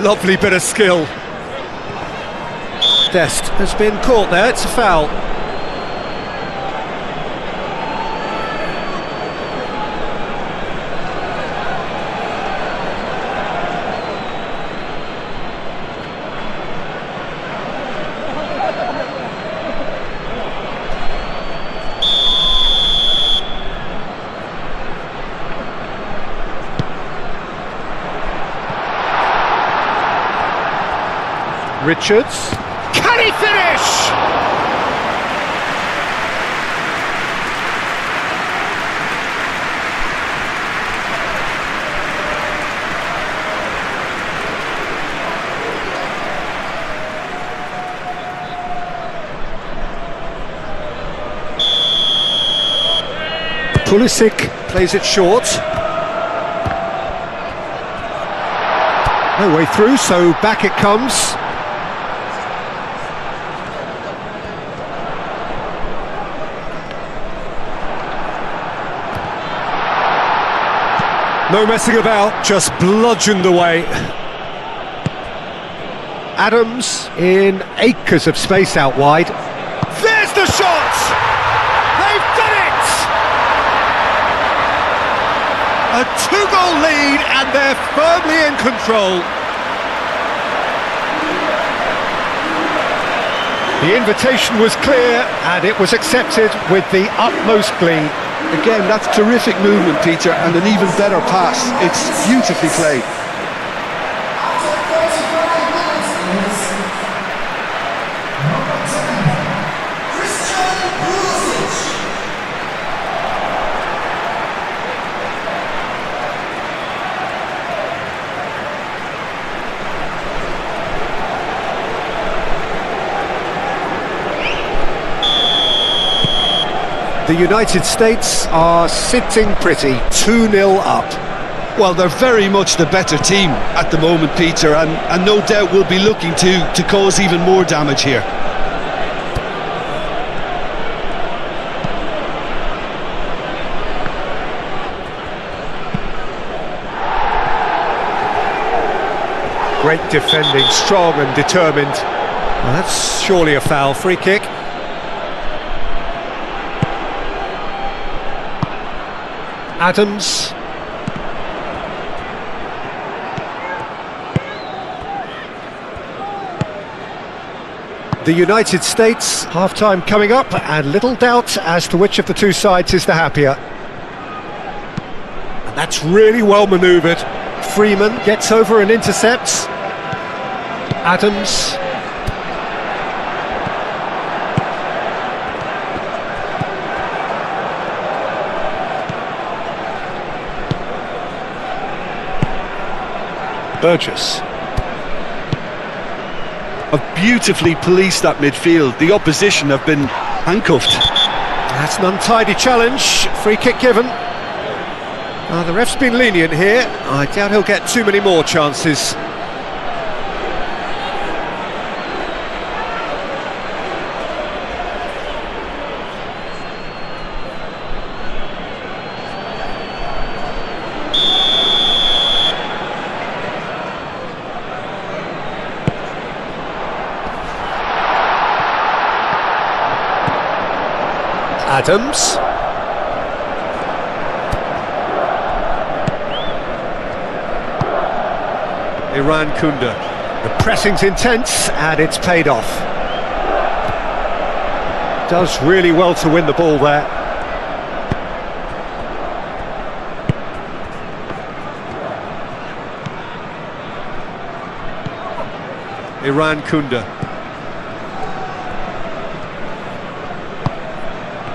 Lovely bit of skill. Dest has been caught there, it's a foul. Richards. Can he finish? Pulisic plays it short. No way through, so back it comes. No messing about, just bludgeoned away. Adams in acres of space out wide. There's the shot! They've done it! A 2-goal lead and they're firmly in control. The invitation was clear and it was accepted with the utmost glee. Again, that's terrific movement, Peter, and an even better pass. It's beautifully played. The United States are sitting pretty, 2-0 up. Well, they're very much the better team at the moment, Peter, and no doubt will be looking to cause even more damage here. Great defending, strong and determined. Well, that's surely a foul. Free kick. Adams. The United States, half-time coming up, and little doubt as to which of the two sides is the happier. And that's really well manoeuvred. Freeman gets over and intercepts. Adams. Burgess. Have beautifully policed that midfield. The opposition have been handcuffed. That's an untidy challenge. Free kick given. The ref's been lenient here. I doubt he'll get too many more chances. Adams. Iran Kunda. The pressing's intense and it's paid off. Does really well to win the ball there. Iran Kunda.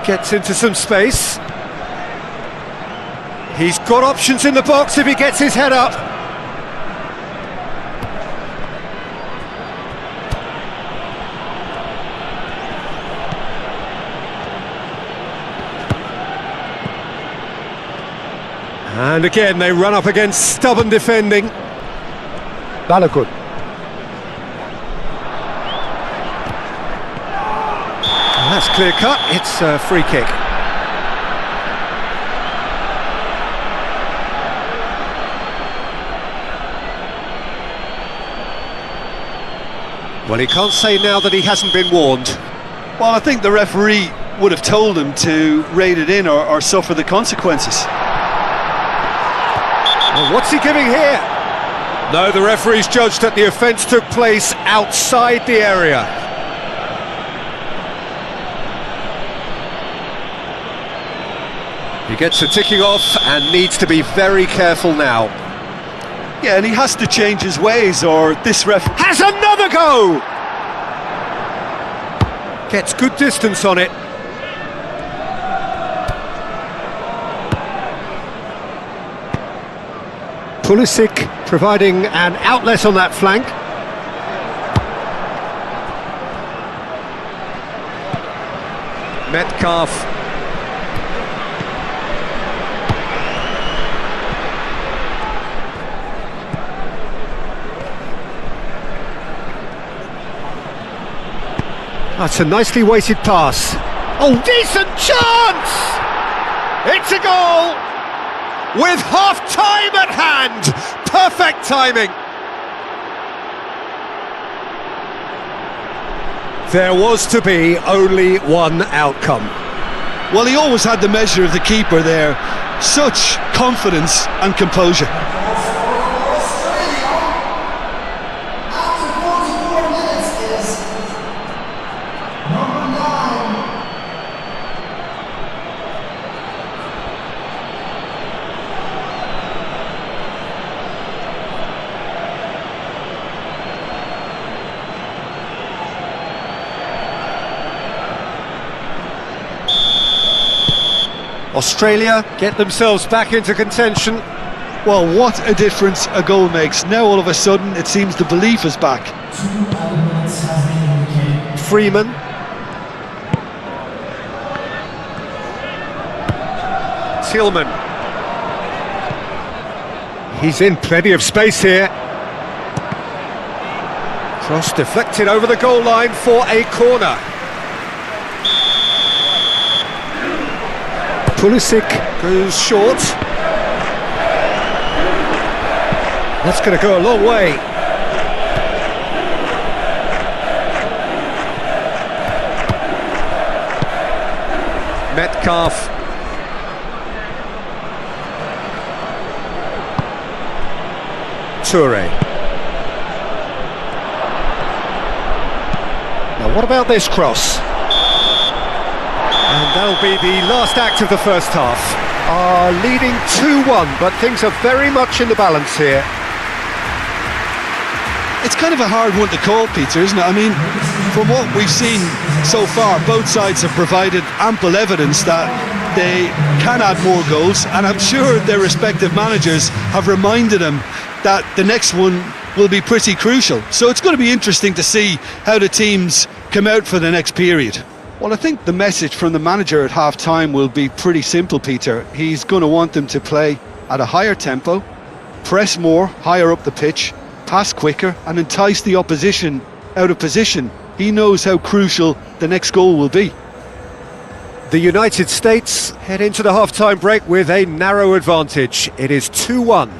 Gets into some space. He's got options in the box if he gets his head up. And again they run up against stubborn defending. Balogun. That's clear cut, it's a free kick. Well, he can't say now that he hasn't been warned. Well, I think the referee would have told him to rate it in or suffer the consequences. Well, what's he giving here? No, the referee's judged that the offence took place outside the area. He gets the ticking off and needs to be very careful now. Yeah, and he has to change his ways or this ref has another go! Gets good distance on it. Pulisic providing an outlet on that flank. Metcalf. That's a nicely weighted pass. Oh, decent chance! It's a goal! With half-time at hand! Perfect timing! There was to be only one outcome. Well, he always had the measure of the keeper there. Such confidence and composure. Australia get themselves back into contention. Well, what a difference a goal makes. Now all of a sudden it seems the belief is back. 2 elements have been indicated. Freeman. Tillman. He's in plenty of space here. Cross deflected over the goal line for a corner. Pulisic goes short. That's going to go a long way. Metcalf. Toure. Now what about this cross? And that'll be the last act of the first half. Are leading 2-1, but things are very much in the balance here. It's kind of a hard one to call, Peter, isn't it? I mean, from what we've seen so far, both sides have provided ample evidence that they can add more goals, and I'm sure their respective managers have reminded them that the next one will be pretty crucial. So it's going to be interesting to see how the teams come out for the next period. Well, I think the message from the manager at half-time will be pretty simple, Peter. He's going to want them to play at a higher tempo, press more, higher up the pitch, pass quicker, and entice the opposition out of position. He knows how crucial the next goal will be. The United States head into the half-time break with a narrow advantage. It is 2-1.